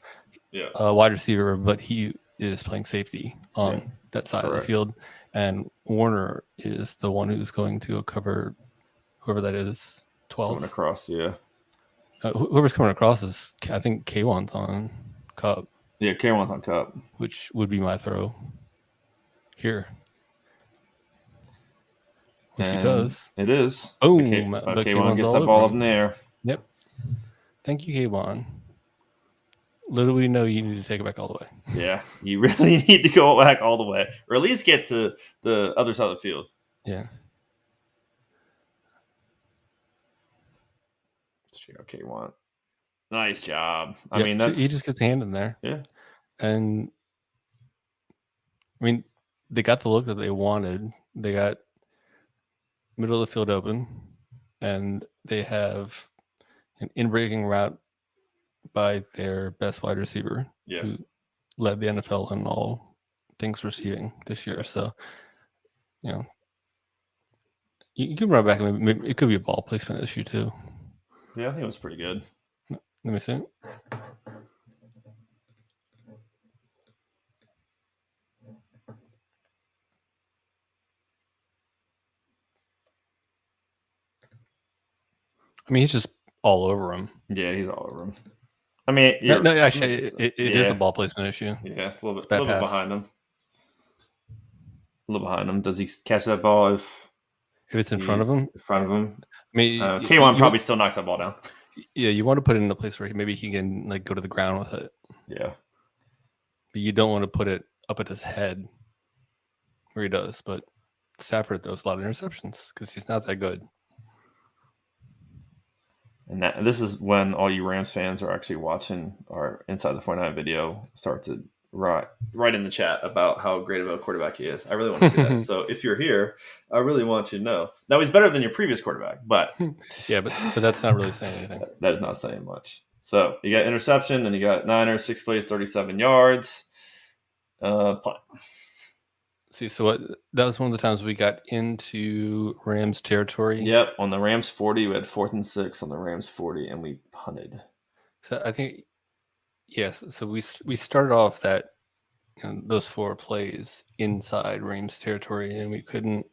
Yeah. Wide receiver, but he is playing safety on that side of the field, and Warner is the one who's going to cover whoever that is. 12 coming across. Yeah. Whoever's coming across is, I think, K1's on Kupp. Yeah, K1's on Kupp, which would be my throw here. Which he does. It is. Boom. But K1 gets that ball up in the air. Yep. Thank you, K1. Little we know you need to take it back all the way. Yeah, you really need to go back all the way, or at least get to the other side of the field. Yeah. K1. Nice job. I mean, so he just gets a hand in there. Yeah. And I mean, they got the look that they wanted. They got middle of the field open, and they have an in-breaking route by their best wide receiver, who led the NFL in all things receiving this year. So, you can run back. Maybe it could be a ball placement issue too. Yeah, I think it was pretty good. Let me see. I mean, he's just all over him. Yeah, he's all over him. I mean, no, actually, it is a ball placement issue. Yeah, it's a little bit behind him. A little behind him. Does he catch that ball if it's in front of him? In front of him. I mean, K1 probably still knocks that ball down. Yeah, you want to put it in a place where maybe he can go to the ground with it. Yeah. But you don't want to put it up at his head where he does. But Stafford throws a lot of interceptions because he's not that good. And this is when all you Rams fans are actually watching our Inside the 49 video start to write in the chat about how great of a quarterback he is. I really want to see that. So if you're here, I really want you to know. Now, he's better than your previous quarterback, but... yeah, but that's not really saying anything. That is not saying much. So you got interception, and you got Niners, 6 plays, 37 yards. Punt. See, so that was one of the times we got into Rams territory. Yep, on the Rams 40, we had 4th and 6 on the Rams 40, and we punted. So I think, yes. So we started off that those 4 plays inside Rams territory, and we couldn't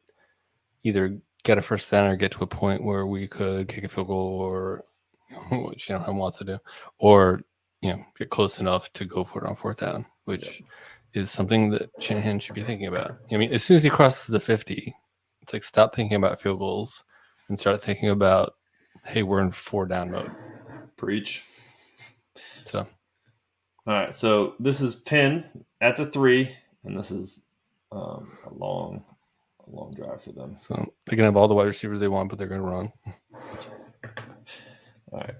either get a first down or get to a point where we could kick a field goal or what Shanahan wants to do, or get close enough to go for it on 4th down, which. Yep. Is something that Shanahan should be thinking about. I mean, as soon as he crosses the 50, it's like stop thinking about field goals and start thinking about, hey, we're in 4-down mode. Preach. So, all right. So this is pin at the 3, and this is a long drive for them. So they can have all the wide receivers they want, but they're going to run. All right.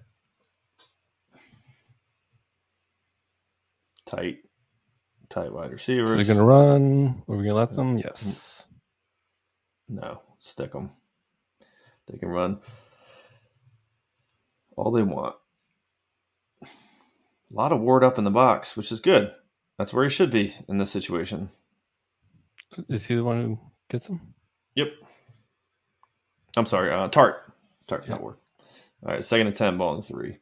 Tight wide receivers. So they're going to run. Are we going to let them? Yes. No. Stick them. They can run all they want. A lot of Ward up in the box, which is good. That's where he should be in this situation. Is he the one who gets them? Yep. I'm sorry. Tart, yeah. Not Ward. All right. 2nd and 10, ball and 3.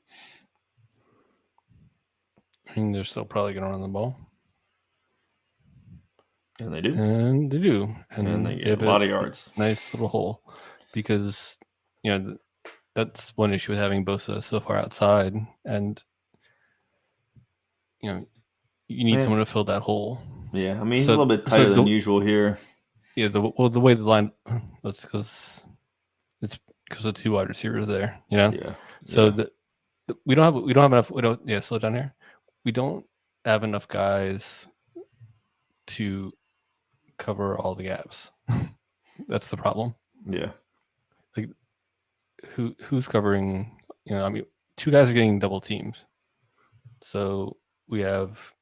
I mean, they're still probably going to run the ball. And they do. And they do. And they get a lot of yards. Nice little hole. Because, that's one issue with having Bosa so far outside. And, you need someone to fill that hole. Yeah. I mean, he's a little bit tighter than usual here. Yeah. The way the line, that's because it's because of 2 wide receivers there, Yeah. So we don't have enough. Slow down here. We don't have enough guys to cover all the gaps. That's the problem. Yeah. Like who's covering, 2 guys are getting double teams. So we have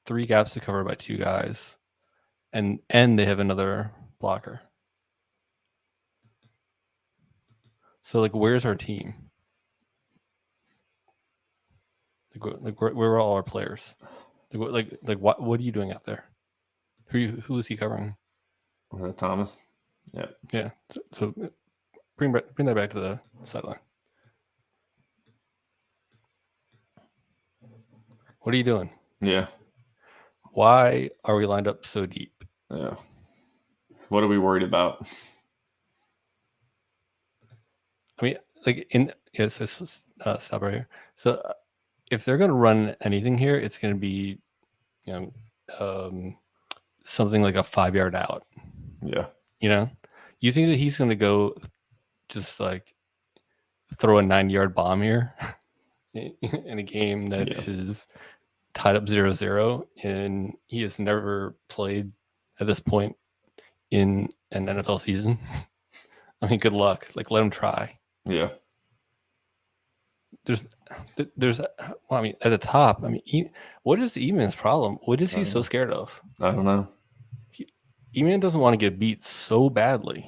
3 gaps to cover by 2 guys. And they have another blocker. So where's our team? Where are all our players? What are you doing out there? Who is he covering? Thomas. Yeah. Yeah. So bring that back to the sideline. What are you doing? Yeah. Why are we lined up so deep? Yeah. What are we worried about? I mean, stop right here. So if they're going to run anything here, it's going to be, something like a 5-yard out. Yeah. You think that he's going to go just like throw a 9-yard bomb here in a game that is tied up 0-0, and he has never played at this point in an NFL season? I mean, good luck. Let him try. Yeah. There's well, I mean, at the top, I mean, what is E-Man's problem? What is he so scared of? I don't know. E-Man doesn't want to get beat so badly.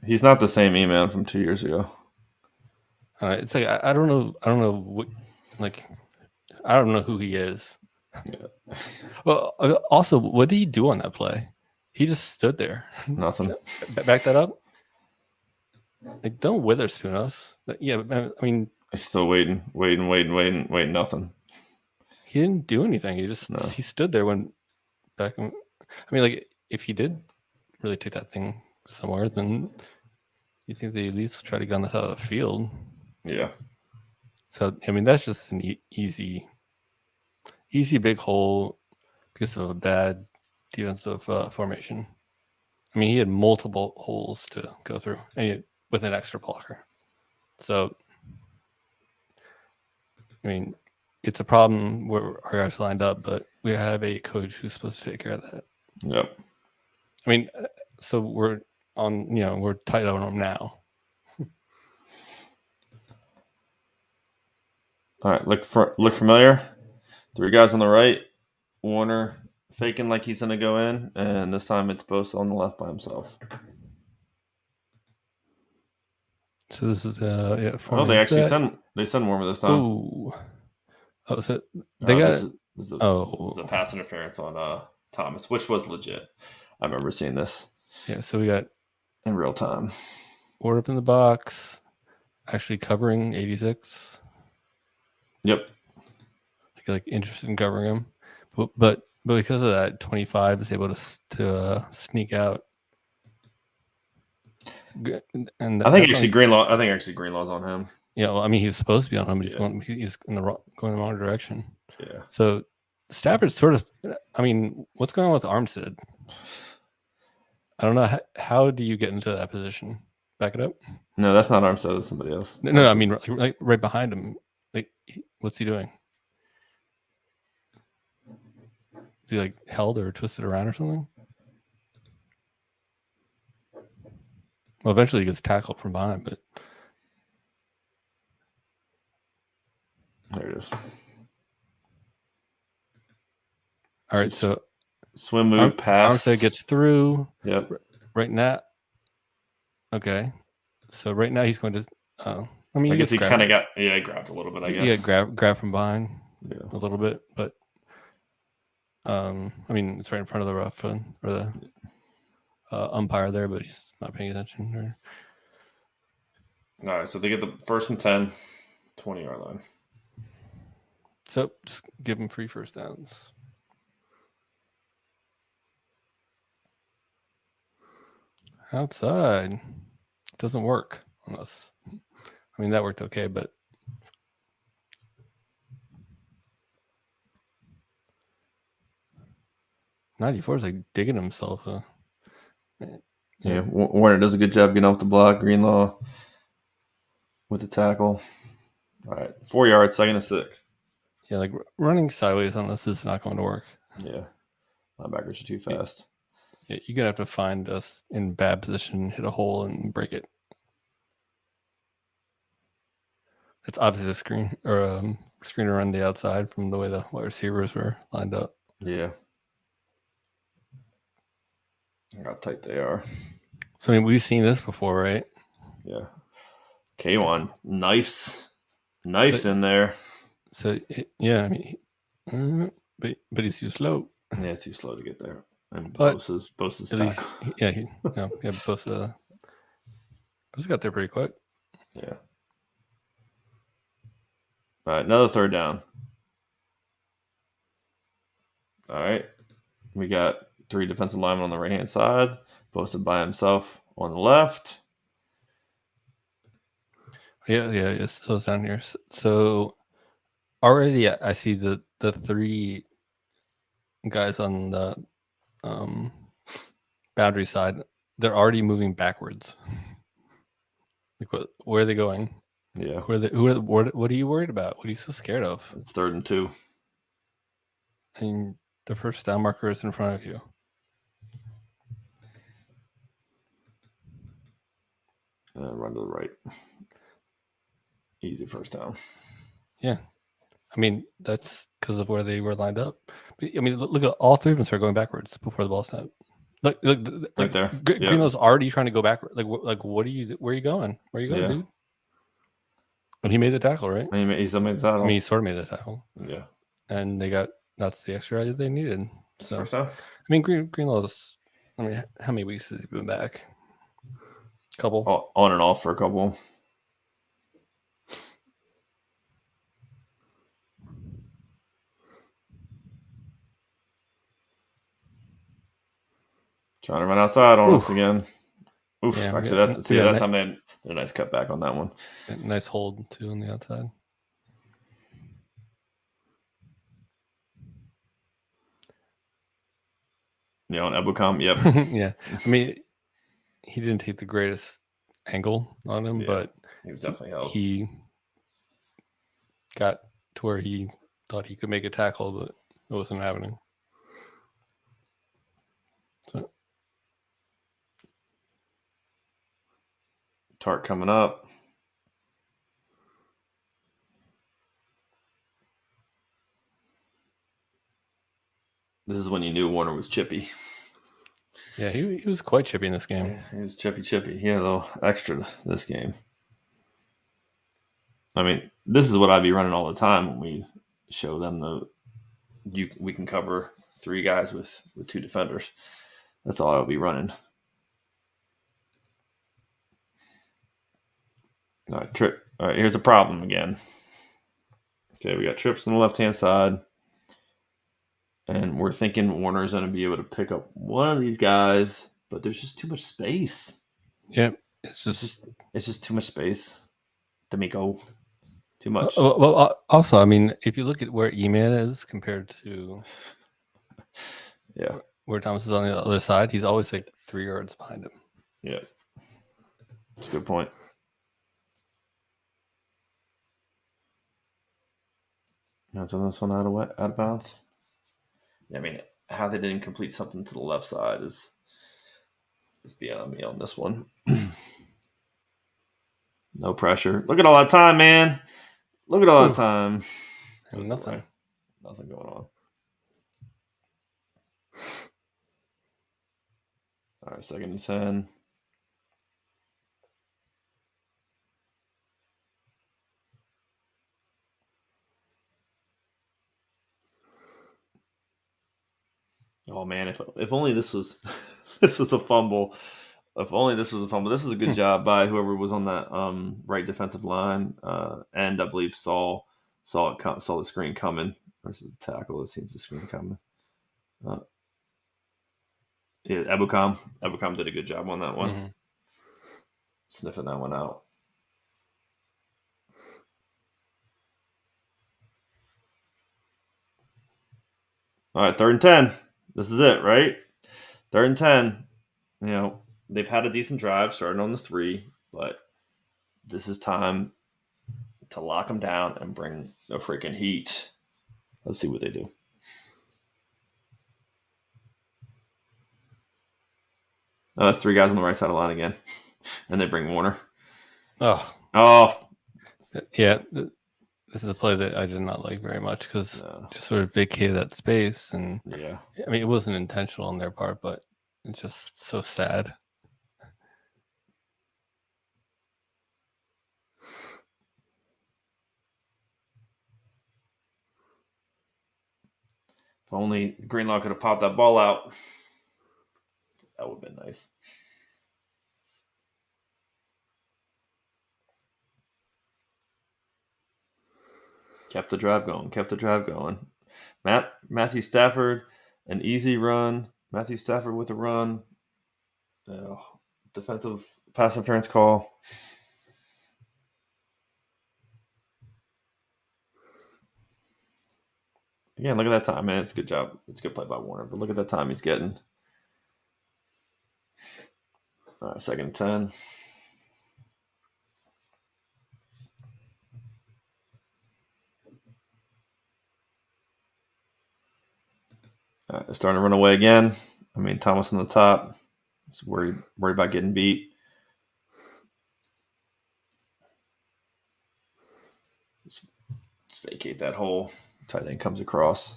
He's not the same E-Man from 2 years ago. It's like I don't know what, I don't know who he is. Yeah. Well, also, what did he do on that play? He just stood there. Nothing. Back that up. Don't Witherspoon us. Yeah, I mean, he's still waiting. Nothing. He didn't do anything. He stood there when back. I mean, if he did really take that thing somewhere, then you think they at least try to get on the side of the field. Yeah. So I mean, that's just an easy big hole because of a bad defensive formation. I mean, he had multiple holes to go through, and with an extra blocker. So, I mean, it's a problem where our guys lined up, but we have a coach who's supposed to take care of that. Yep. I mean, so we're tight on him now. All right, look familiar. 3 guys on the right. Warner faking like he's going to go in, and this time it's Bosa on the left by himself. So this is they actually send Warner this time. So they got this is a pass interference on Thomas, which was legit. I remember seeing this. Yeah, so we got in real time. Ward up in the box, actually covering 86. Yep. Interested in covering him, but because of that, 25 is able to sneak out. And I think actually Greenlaw's on him. Yeah, well, I mean, he's supposed to be on him, but he's going in the wrong direction. Yeah. So Stafford's sort of. I mean, what's going on with Armstead? I don't know. How do you get into that position? Back it up. No, that's not Armstead. That's somebody else. No, I mean, right behind him. What's he doing? Is he held or twisted around or something? Well, eventually he gets tackled from behind, but there it is. All right, so swim move pass. Armstead gets through. Yep. Right now. Okay. So right now he's going to. I guess he kind of got grabbed a little bit. I guess. Yeah, grab from behind. Yeah. A little bit, but I mean it's right in front of the ref or the umpire there, but he's not paying attention. All right, so they get the 1st and 10, 20-yard line. So just give them free first downs. Outside doesn't work on us. I mean, that worked okay, but 94 is digging himself. Yeah, Warner does a good job getting off the block. Greenlaw with the tackle. All right, 4 yards, 2nd and 6. Yeah, running sideways on us is not going to work. Yeah, linebackers are too fast. Yeah, you're going to have to find us in bad position, hit a hole, and break it. It's obviously a screen or screen around the outside from the way the wide receivers were lined up. Yeah. How tight they are. So, I mean, we've seen this before, right? Yeah. K1, knifes in there. So yeah, I mean, but he's too slow. Yeah, it's too slow to get there. And But Bosa's at least, tackle. yeah, Bosa got there pretty quick. Yeah. All right, another third down. All right, we got 3 defensive linemen on the right hand side. Bosa by himself on the left. Yeah, it's so it's down here. So already I see the 3 guys on the boundary side. They're already moving backwards. Like, where are they going? Yeah. What are you worried about? What are you so scared of? It's 3rd and 2. I mean, the first down marker is in front of you. Run to the right. Easy first down. Yeah. I mean, that's because of where they were lined up. But, I mean, look at all 3 of them start going backwards before the ball snap. Look right there. Greenlow's already trying to go backward. Where are you going? Where are you going, dude? And he made the tackle, right? He still made the tackle. I mean, he sort of made the tackle. Yeah. And that's the extra that they needed. So, first down. I mean, Greenlow's, I mean, how many weeks has he been back? Couple. On and off for a couple. Trying to run outside on us again. Oof. Yeah, actually, that time they had a nice cut back on that one. Nice hold, too, on the outside. Yeah, on Ebukam, yep. Yeah. I mean, he didn't take the greatest angle on him, but he was definitely held. He got to where he thought he could make a tackle, but it wasn't happening. So. Tart coming up. This is when you knew Warner was chippy. Yeah, he was quite chippy in this game. Yeah, he was chippy. He had a little extra this game. I mean, this is what I'd be running all the time when we show them we can cover 3 guys with 2 defenders. That's all I'll be running. All right, trip. All right, here's a problem again. Okay, we got trips on the left-hand side. And we're thinking Warner's going to be able to pick up one of these guys, but there's just too much space. Yep, it's just too much space. DeMeco, too much. Well, also, I mean, if you look at where E-Man is compared to where Thomas is on the other side, he's always like 3 yards behind him. Yeah, that's a good point. That's on this one out of bounds. I mean, how they didn't complete something to the left side is beyond me on this one. No pressure. Look at all that time, man. Look at all that time. Nothing going on. All right, 2nd and 10. Oh man, if only this was a fumble. If only this was a fumble. This is a good job by whoever was on that right defensive line, and I believe saw the screen coming. Or is it the tackle that sees the screen coming? Yeah, Ebukam did a good job on that one, sniffing that one out. All right, 3rd and 10. This is it, right? 3rd and 10. You know, they've had a decent drive starting on the 3, but this is time to lock them down and bring the freaking heat. Let's see what they do. That's 3 guys on the right side of the line again. And they bring Warner. Oh. Yeah. This is a play that I did not like very much because just sort of vacated that space. And I mean, it wasn't intentional on their part, but it's just so sad. If only Greenlaw could have popped that ball out. That would have been nice. Kept the drive going. Matthew Stafford, an easy run. Matthew Stafford with a run. Defensive pass interference call. Again, look at that time, man. It's a good job. It's a good play by Warner, but look at that time he's getting. All right, 2nd and 10. All right, they're starting to run away again. I mean, Thomas on the top. He's worried about getting beat. Let's vacate that hole. Tight end comes across.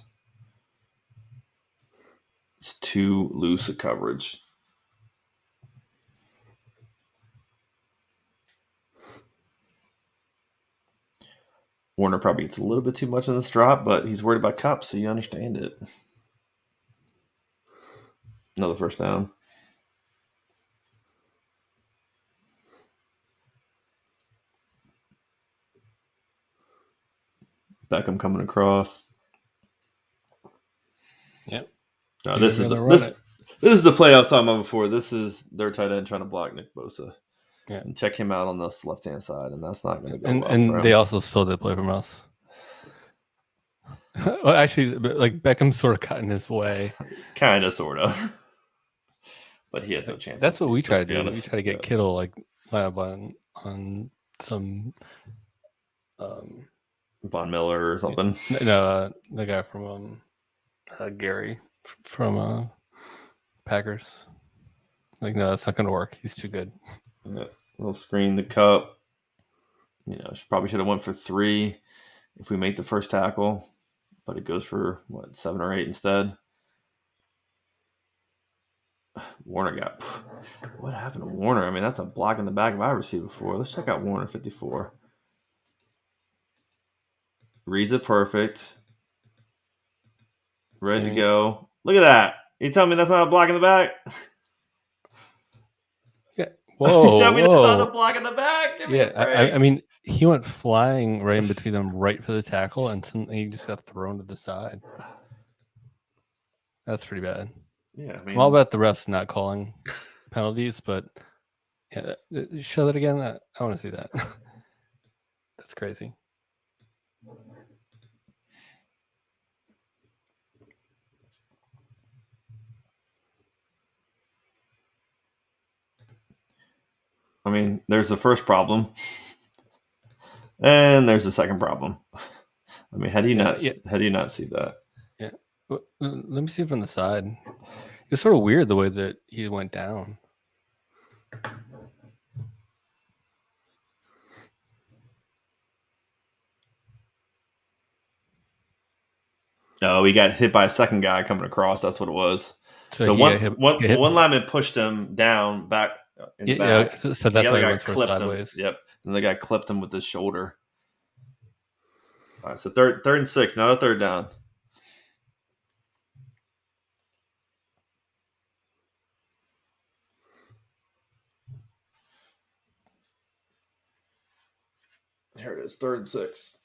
It's too loose a coverage. Warner probably gets a little bit too much in this drop, but he's worried about Kupp, so you understand it. Another first down. Beckham coming across. Yep. No, this is the play I was talking about before. This is their tight end trying to block Nick Bosa. Yeah. And check him out on this left-hand side, and that's not going to go well and for him. They also stole the play from us. Well, actually, like Beckham sort of got in his way. Kind of, sort of. But he has no chance. That's what we try to do. We try to get Kittle like line up on some Von Miller or something. No, the guy from Gary from Packers. Like, no, that's not going to work. He's too good. Yeah. We'll screen the Kupp. Probably should have went for 3 if we make the first tackle, but it goes for 7 or 8 instead. Warner got. What happened to Warner? I mean, that's a block in the back if I ever seen before. Let's check out Warner 54. Reads it perfect. Ready to go. Look at that. You tell me that's not a block in the back? Yeah. Whoa. You tell me that's not a block in the back? I mean, he went flying right in between them, right for the tackle, and he just got thrown to the side. That's pretty bad. Yeah, I mean, I'm all about the refs not calling penalties, but yeah, show that again. I want to see that. That's crazy. I mean, there's the first problem, and there's the second problem. I mean, how do you not see that? Yeah, let me see from the side. It's sort of weird the way that he went down. No, he got hit by a second guy coming across. That's what it was. So one lineman pushed him down back. Yeah, so that's why he went sideways. Yep, and the guy clipped him with his shoulder. All right, so third and 6. Now a third down. Here it is, 3rd and 6.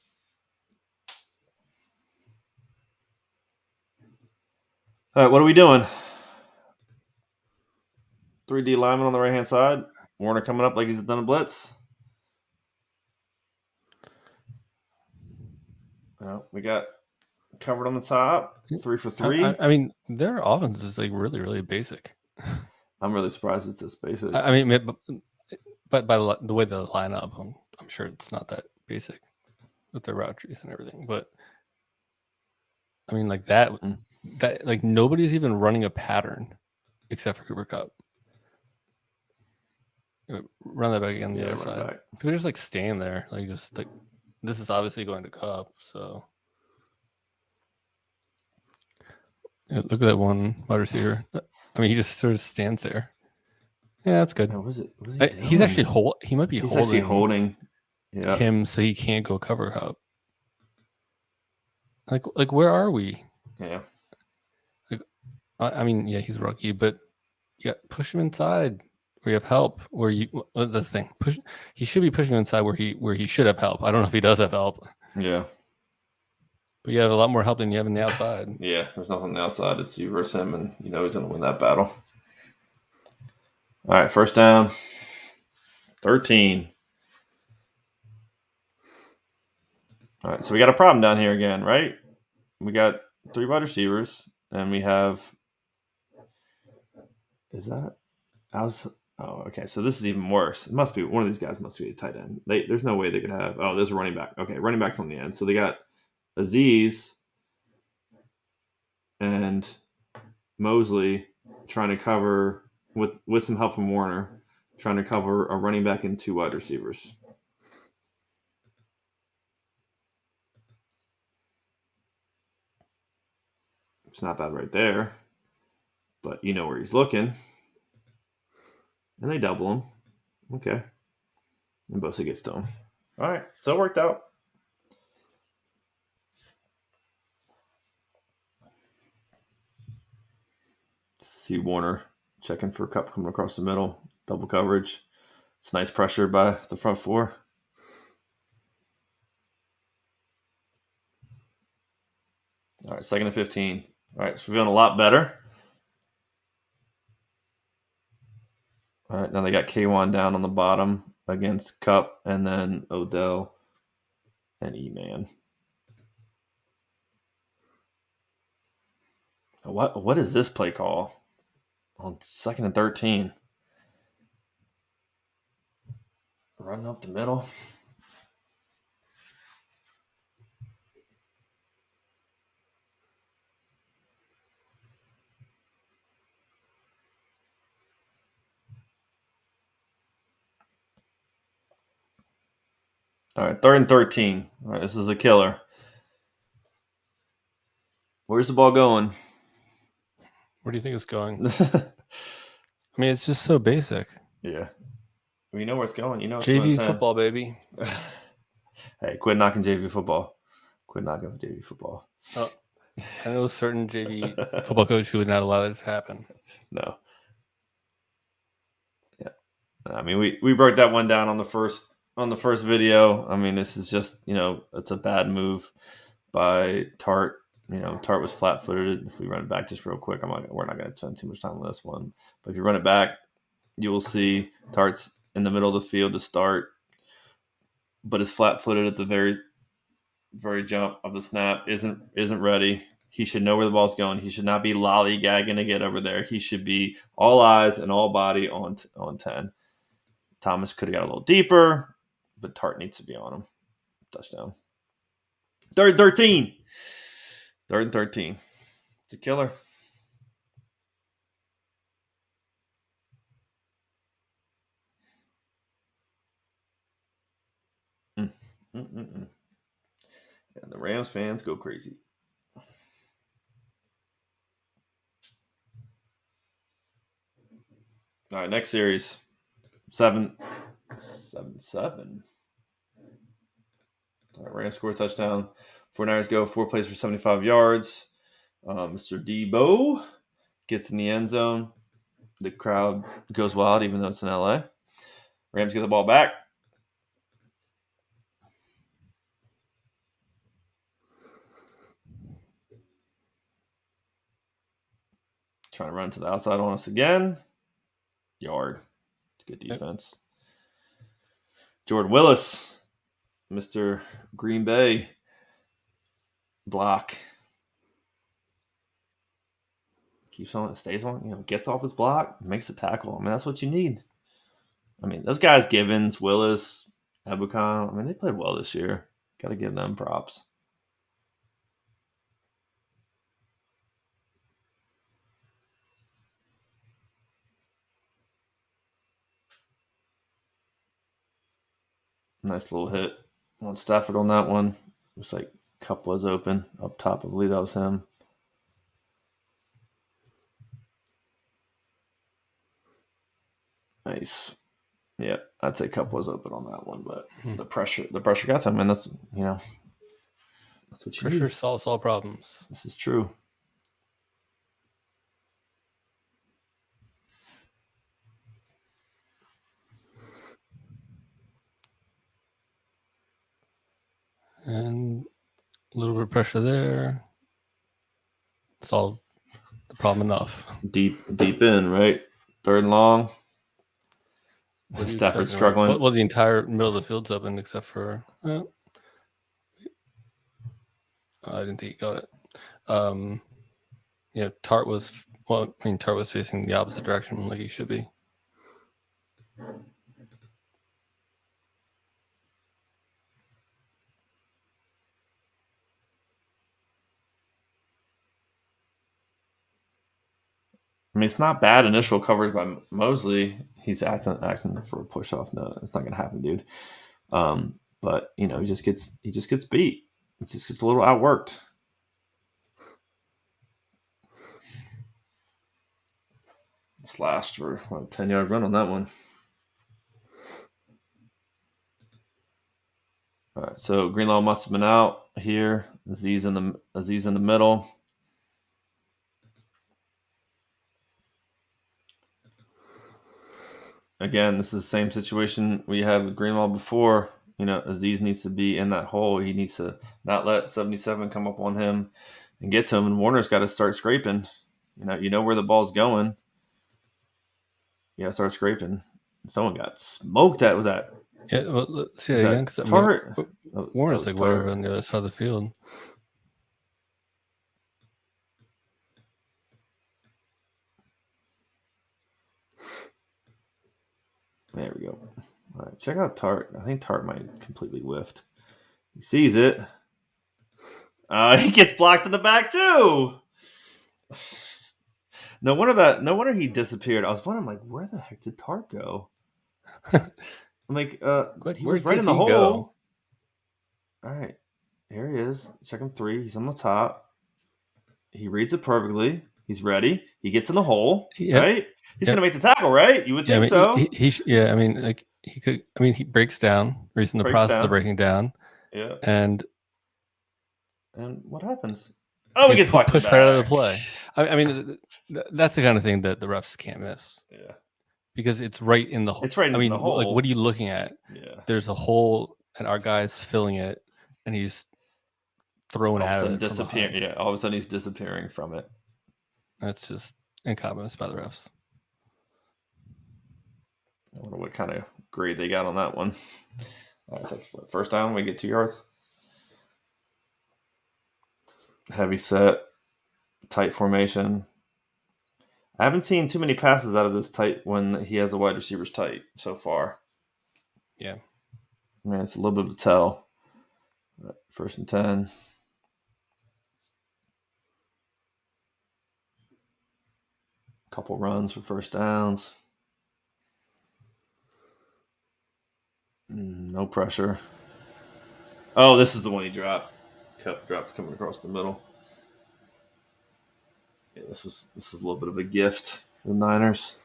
All right, what are we doing? 3D lineman on the right-hand side. Warner coming up like he's done a blitz. We got covered on the top. 3 for 3. I mean, their offense is like really, really basic. I'm really surprised it's this basic. I mean, but by the way they line up, I'm sure it's not that basic with their route trees and everything. But I mean, like that like nobody's even running a pattern except for Cooper Kupp. Run that back again the other side. People just like stand there, like just like this is obviously going to Kupp. So yeah, look at that one wide receiver. I mean, he just sort of stands there. Yeah, that's good. He's actually he might be holding him so he can't go cover Kupp. Like where are we? Yeah. I mean, yeah, he's a rookie, but you got push him inside where you have help. Where you that's the thing. He should be pushing him inside where he should have help. I don't know if he does have help. Yeah. But you have a lot more help than you have on the outside. Yeah, there's nothing on the outside. It's you versus him, and you know he's going to win that battle. All right, first down, 13. All right, so we got a problem down here again, right? We got 3 wide receivers, and we have – is that – oh, okay, so this is even worse. It must be – one of these guys must be a tight end. There's no way they could have – oh, there's a running back. Okay, running back's on the end. So they got Aziz and Mosley trying to cover with some help from Warner, trying to cover a running back and 2 wide receivers. It's not bad right there, but you know where he's looking. And they double him. Okay. And Bosa gets to him. All right, so it worked out. See Warner checking for Kupp coming across the middle. Double coverage. It's nice pressure by the front 4. All right, 2nd and 15. All right, so we're feeling a lot better. All right, now they got K1 down on the bottom against Kupp, and then Odell and E-Man. What is this play call on 2nd and 13? Running up the middle. All right, 3rd and 13. All right, this is a killer. Where's the ball going? Where do you think it's going? I mean, it's just so basic. Yeah. Well, you know where it's going. You know it's JV going football, baby. Hey, quit knocking JV football. Quit knocking JV football. Oh, I know a certain JV football coach who would not allow it to happen. No. Yeah. I mean, we broke that one down on the first video. I mean, this is just, it's a bad move by Tart. Tart was flat-footed. If we run it back just real quick, we're not going to spend too much time on this one. But if you run it back, you will see Tart's in the middle of the field to start, but is flat-footed at the very, very jump of the snap. Isn't ready. He should know where the ball's going. He should not be lollygagging to get over there. He should be all eyes and all body on 10. Thomas could have got a little deeper, but Tart needs to be on him. Touchdown. 3rd and 13. 3rd and 13. It's a killer. And the Rams fans go crazy. All right, next series. 7-7. All right, Rams score a touchdown. 49ers go 4 plays for 75 yards. Mr. Debo gets in the end zone. The crowd goes wild, even though it's in LA. Rams get the ball back. Trying to run to the outside on us again. Yard. It's good defense. Yep. Jordan Willis, Mr. Green Bay. Block. Keeps on, stays on, gets off his block, makes the tackle. I mean, that's what you need. I mean, those guys, Givens, Willis, Ebukam, I mean, they played well this year. Got to give them props. Nice little hit on Stafford on that one. Looks like Kupp was open up top. I believe that was him. Nice. Yeah, I'd say Kupp was open on that one, but the pressure got to him, and that's what you pressure need. Solves all problems. This is true. little bit of pressure there. Solve the problem enough. Deep in, right? 3rd and long. Stafford's struggling. Right? Well, the entire middle of the field's open except for. I didn't think he got it. Tart was facing the opposite direction like he should be. I mean, it's not bad initial coverage by Mosley. He's acting for a push off. No, it's not going to happen, dude. But he just gets beat. He just gets a little outworked. Slashed for a 10-yard run on that one. All right, so Greenlaw must have been out here. Aziz in the middle. Again, this is the same situation we had with Greenlaw before. Aziz needs to be in that hole. He needs to not let 77 come up on him and get to him. And Warner's got to start scraping. You know where the ball's going. Yeah, start scraping. Someone got smoked. Was that? Yeah, well, let's see that again. Tart? Warner's like whatever on the other side of the field. There we go. All right, check out Tart. I think Tart might completely whiffed. He sees it. He gets blocked in the back too. No wonder he disappeared. I was wondering, like, where the heck did Tart go? I'm like, he was right in the hole. Go? All right, here he is. Check him 3. He's on the top. He reads it perfectly. He's ready. He gets in the hole. Yep. Right? He's going to make the tackle, right? You would think so. He could. I mean, he breaks down. Or he's in the process of breaking down. Yeah. And what happens? Oh, he gets pushed right out of the play. I mean, that's the kind of thing that the refs can't miss. Yeah. Because it's right in the hole. It's right in the hole. Like, what are you looking at? Yeah. There's a hole, and our guy's filling it, and he's thrown out of it. Disappearing. Yeah. All of a sudden, he's disappearing from it. That's just incompetence by the refs. I wonder what kind of grade they got on that one. All right, so that's what, first down. We get 2 yards. Heavy set, tight formation. I haven't seen too many passes out of this tight when he has the wide receivers tight so far. Yeah. I mean, it's a little bit of a tell. First and 10. Couple runs for first downs. No pressure. Oh, this is the one he dropped. Kupp dropped coming across the middle. Yeah, this is a little bit of a gift for the Niners.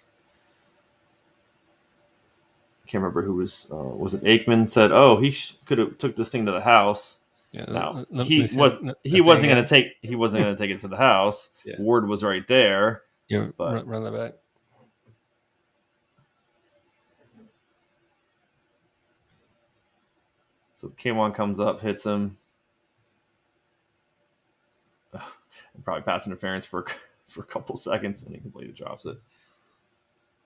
I can't remember who was it Aikman said, "Oh, he could have took this thing to the house." Yeah, no, he wasn't going to take it to the house. Yeah. Ward was right there. Yeah, run that back. So K1 comes up, hits him. And probably pass interference for a couple seconds, and he completely drops it.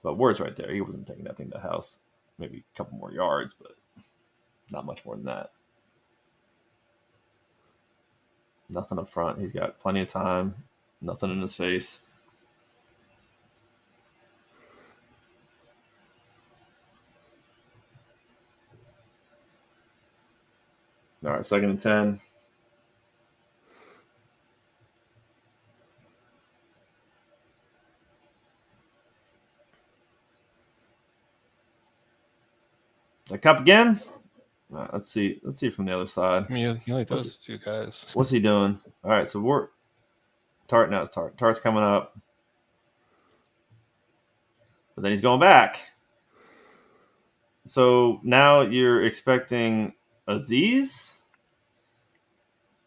But Ward's right there. He wasn't taking that thing to the house. Maybe a couple more yards, but not much more than that. Nothing up front. He's got plenty of time. Nothing in his face. All right, 2nd and 10. The Kupp again. Let's see from the other side. I mean, you like those 2 guys. What's he doing? All right, so Tart now. It's Tart. Tart's coming up, but then he's going back. So now you're expecting Aziz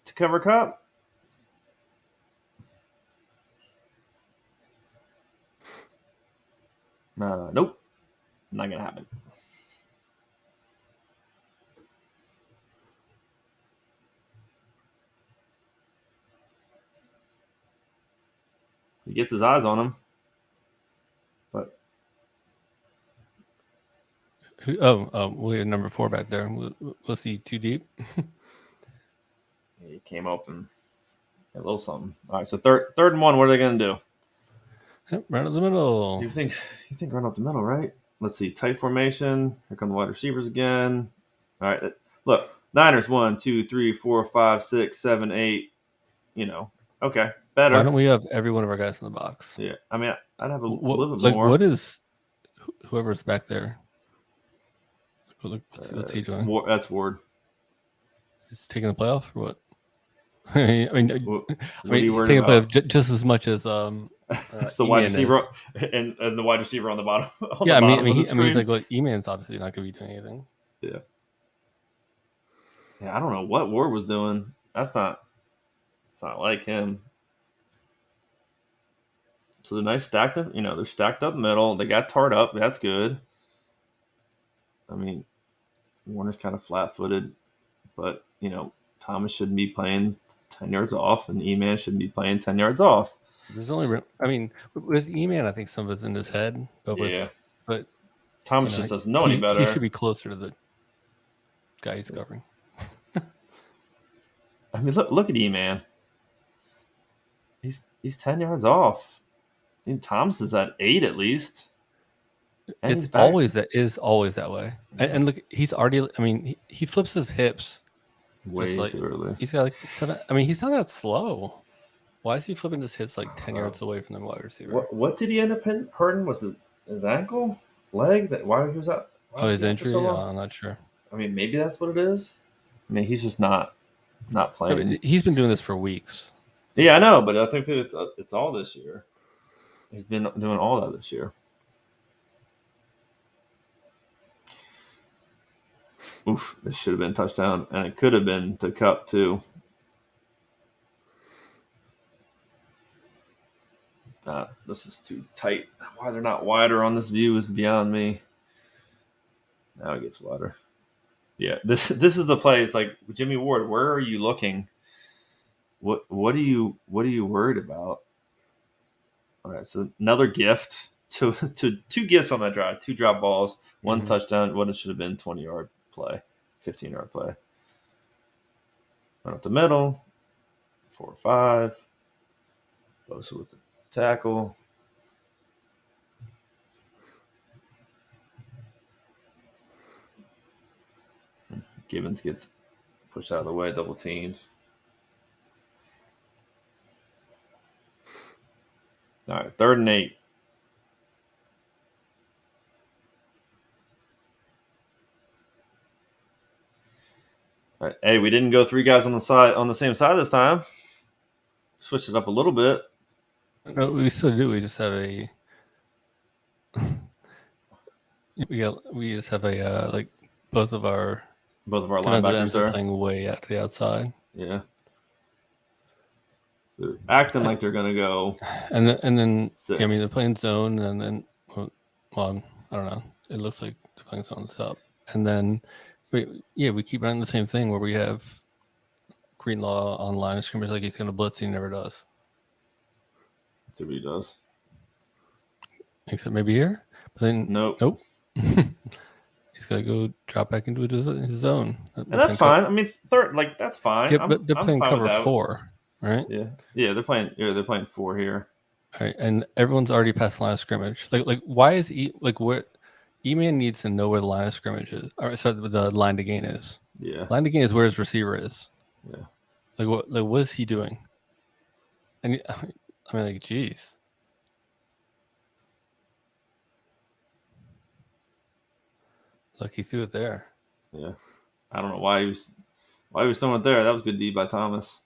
to cover Kupp? Nope. Not going to happen. he gets his eyes on him. But we have number 4 back there. Was he too deep? he came up and a little something. All right, so third and 1. What are they going to do? Yep, right up the middle. You think run up the middle, right? Let's see. Tight formation. Here come the wide receivers again. All right. Look, Niners 1, 2, 3, 4, 5, 6, 7, 8. Okay, better. Why don't we have every one of our guys in the box? Yeah, I mean, I'd have a little bit more. What is whoever's back there? What's he doing? That's Ward. He's taking the playoff or what? I mean, he's taking the playoff just as much as it's the wide receiver and the wide receiver on the bottom. He's like, well, E-Man's obviously not going to be doing anything. Yeah. Yeah, I don't know what Ward was doing. It's not like him. So the nice stacked up, they're stacked up middle. They got tarred up. That's good. I mean, Warner's kind of flat-footed, but Thomas shouldn't be playing 10 yards off, and E-Man shouldn't be playing 10 yards off. There's only, with E-Man, I think some of it's in his head. But Thomas just doesn't know any better. He should be closer to the guy he's covering. I mean, look at E-Man. He's 10 yards off. I think Thomas is at 8 at least. And it's always that way. And look, he's already. I mean, he flips his hips way too early. He's got 7. I mean, he's not that slow. Why is he flipping his hips 10 yards away from the wide receiver? What did he end up hurting? Was it his ankle, leg? Why he was out? His injury? So I'm not sure. I mean, maybe that's what it is. I mean, he's just not playing. I mean, he's been doing this for weeks. Yeah, I know, but I think it's all this year. He's been doing all that this year. Oof, this should have been a touchdown, and it could have been to Kupp too. This is too tight. Why they're not wider on this view is beyond me. Now it gets wider. Yeah, this is the play. It's like, Jimmy Ward, where are you looking? What are you worried about? All right, so another gift. To 2 gifts on that drive, 2 drop balls, 1 touchdown, what it should have been 20-yard play, 15-yard play. Run up the middle, 4 or 5. Bosa with the tackle. Gibbons gets pushed out of the way, double teamed. All right, 3rd and 8. All right, hey, we didn't go 3 guys on the same side this time. Switched it up a little bit. No, we still do. We just have a. We just have a both of our linebackers are playing way out to the outside. Yeah. They're acting like they're gonna go. And then 6. I mean, they're playing zone, and then I don't know. It looks like they're playing zone on the top, and then we keep running the same thing where we have Greenlaw on line of scrimmage like he's gonna blitz. He never does. That's what he does. Except maybe here, but then nope. He's got to go drop back into his zone. And that's fine. I mean, that's fine. Yeah, but they're playing cover 4, right? Yeah, they're playing 4 here. All right, and everyone's already past the line of scrimmage. Like why is where E-Man needs to know where the line of scrimmage is. All right, so the line to gain is. Yeah. Line to gain is where his receiver is. Yeah. What is he doing? And I mean, geez. Look, he threw it there. Yeah. I don't know why he was throwing it there. That was good D by Thomas.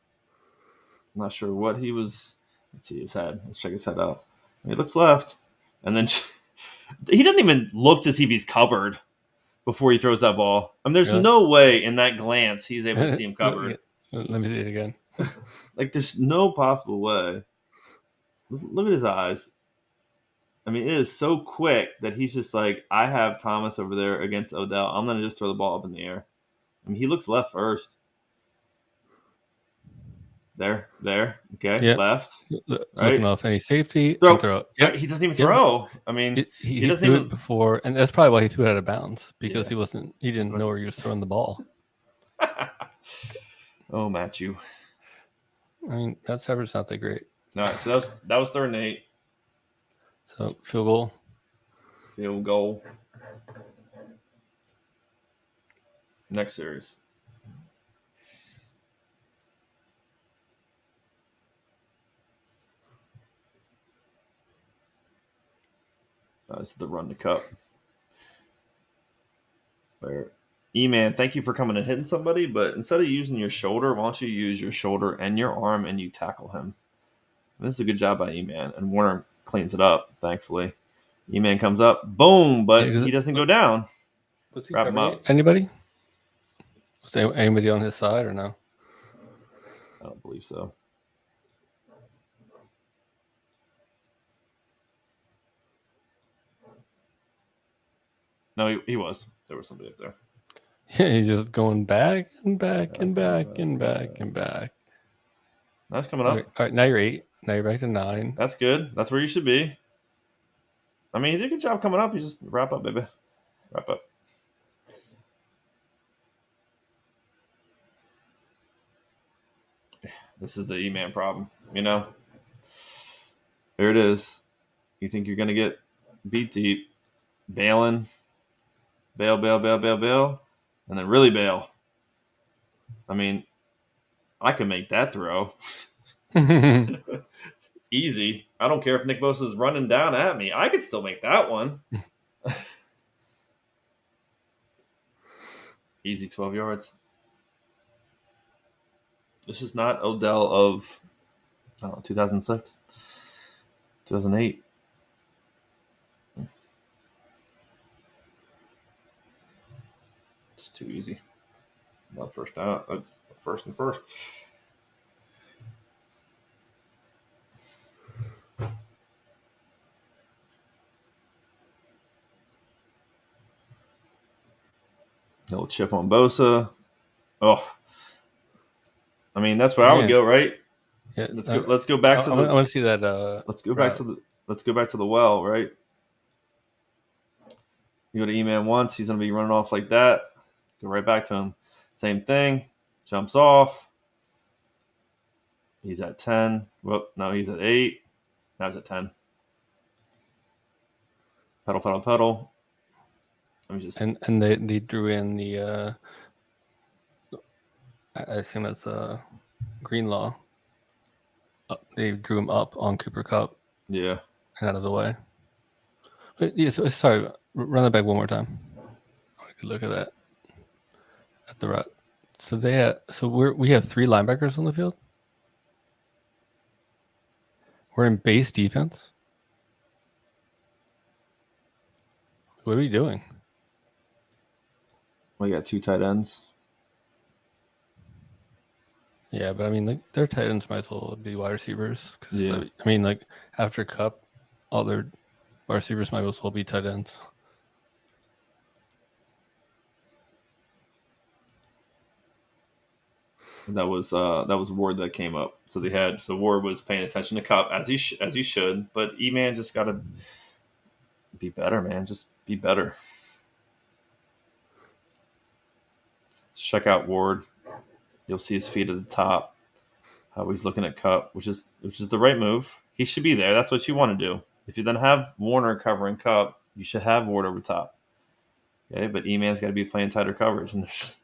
I'm not sure what he was. Let's see his head. Let's check his head out. He looks left. And then he doesn't even look to see if he's covered before he throws that ball. I mean, there's no way in that glance he's able to see him covered. Let me see it again. There's no possible way. Look at his eyes. I mean, it is so quick that he's just like, I have Thomas over there against Odell. I'm going to just throw the ball up in the air. I mean, he looks left first. There. Okay, Yep. left. Looking Right. off any safety Throw. and throw it. Yep. He doesn't even Yep. throw. I mean, He doesn't threw it even. before, and that's probably why he threw it out of bounds because Yeah. he didn't know where he was throwing the ball. Oh, Matthew. I mean, that average not that great. All right, so that was 3rd and 8. So field goal. Field goal. Next series. This is the run to Kupp. Where E-Man, thank you for coming and hitting somebody, but instead of using your shoulder, why don't you use your shoulder and your arm and you tackle him? This is a good job by E-Man, and Warner cleans it up, thankfully. E-Man comes up, boom, but he doesn't go down. Was he Wrap him up. Anybody? Was there anybody on his side or no? I don't believe so. No, he was. There was somebody up there. Yeah, he's just going back and back and back and back and back. That's coming up. All right, now you're 8. Now you're back to 9. That's good. That's where you should be. I mean, you did a good job coming up. You just wrap up, baby. Wrap up. This is the E-Man problem, you know? There it is. You think you're going to get beat deep, bailing, bail, and then really bail. I mean, I can make that throw. Easy. I don't care if Nick Bosa's running down at me. I could still make that one. Easy 12 yards. This is not Odell of 2006, 2008. It's too easy. Not first down. First and first. Little chip on Bosa. Oh, I mean that's where I would go, right? Yeah. Let's go back to the. I want to see that. Let's go back to the well, right? You go to E-Man once, he's gonna be running off like that. Go right back to him. Same thing. Jumps off. He's at 10. Whoop, no, he's at 8. Now he's at 10. Pedal. Let me just. And they drew in the. I assume that's Greenlaw. They drew him up on Cooper Kupp. Yeah. And out of the way. But yeah, sorry. Run that back one more time. I could look at that. At the right. So we have 3 linebackers on the field. We're in base defense. What are we doing? We got 2 tight ends. Yeah, but I mean, like their tight ends might as well be wide receivers. Yeah. I mean, like after Kupp, all their wide receivers might as well be tight ends. That was Ward that came up. So Ward was paying attention to Kupp as he should, but E-Man just got to be better, man. Just be better. Let's check out Ward. You'll see his feet at the top. How he's looking at Kupp, which is the right move. He should be there. That's what you want to do. If you then have Warner covering Kupp, you should have Ward over top. Okay, but E-Man's got to be playing tighter coverage, and there's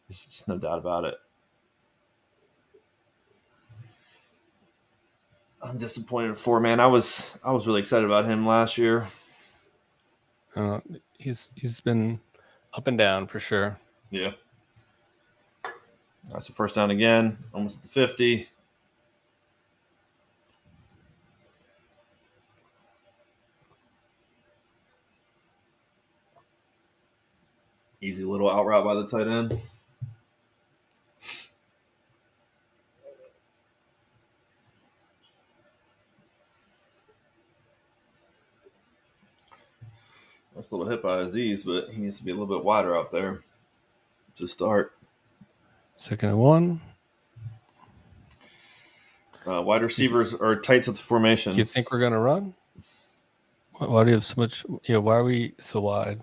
just no doubt about it. I'm disappointed in 4-man. I was really excited about him last year. He's been up and down for sure. Yeah. That's a first down again, almost at the 50. Easy little out route by the tight end. Nice little hit by Aziz, but he needs to be a little bit wider out there to start. 2nd and 1. Wide receivers are tight to the formation. You think we're gonna run? Why do you have so much? Yeah, why are we so wide?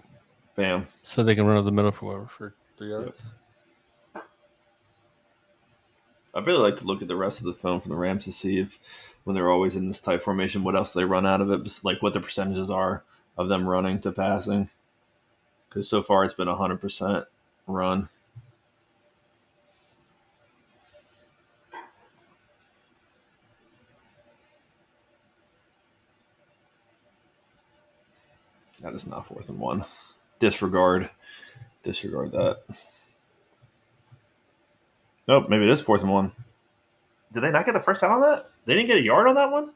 Bam. So they can run up the middle for 3 yards. Yep. I'd really like to look at the rest of the film from the Rams to see if, when they're always in this tight formation, what else they run out of it, like what the percentages are of them running to passing. Because so far it's been 100% run. That is not 4th and 1. Disregard that. Nope, maybe it is 4th and 1. Did they not get the first down on that? They didn't get a yard on that one?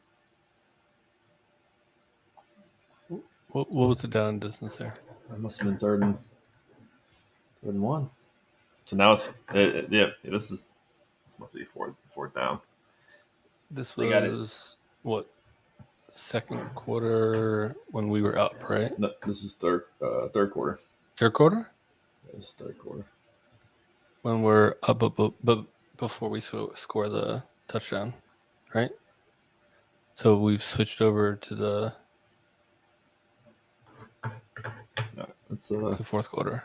What was the down distance there? That must have been 3rd and 1. So now it's this must be fourth down. This was what, second quarter when we were up, right? No, this is third quarter. Third quarter? Yeah, this is third quarter. When we're up, but before we score the touchdown, right? So we've switched over to the fourth quarter.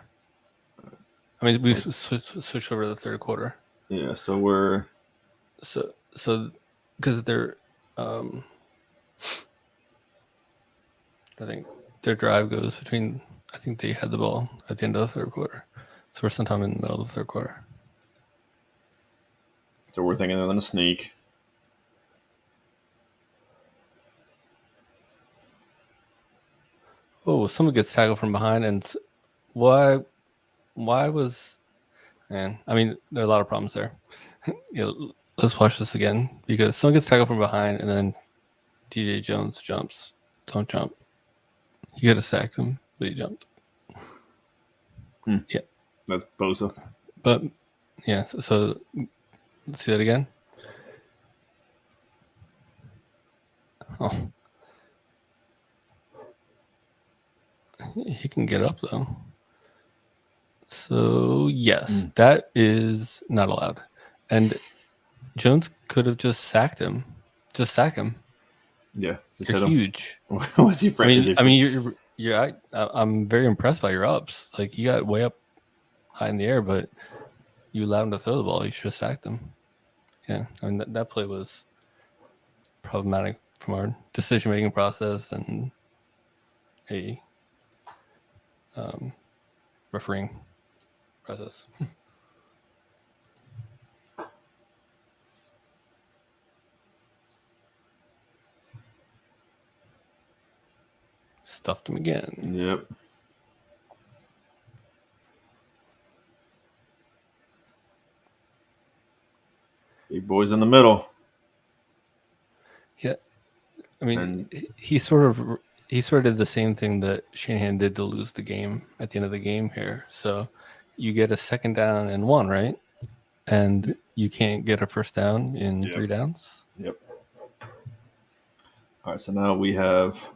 I mean, we've switched over to the third quarter. Yeah, so we're so because they're I think their drive goes between. I think they had the ball at the end of the third quarter, so we're sometime in the middle of the third quarter. So we're thinking they're going to sneak. Oh, someone gets tackled from behind, and why was, man? I mean, there are a lot of problems there. Let's watch this again because someone gets tackled from behind, and then DJ Jones jumps. Don't jump. You gotta sack him, but he jumped. Yeah, that's Bosa. But yeah, so let's see that again. Oh, he can get up though. So yes, that is not allowed. And Jones could have just sacked him. Just sack him. Yeah, you're huge. What's he friend? I mean, I'm very impressed by your ups. Like you got way up high in the air, but you allowed him to throw the ball. You should have sacked him. Yeah, I mean that play was problematic from our decision-making process and a refereeing process. Stuffed him again. Yep. Big boys in the middle. Yeah, I mean, he sort of did the same thing that Shanahan did to lose the game at the end of the game here. So you get a 2nd down and 1, right? And you can't get a first down in 3 downs. Yep. All right, so now we have.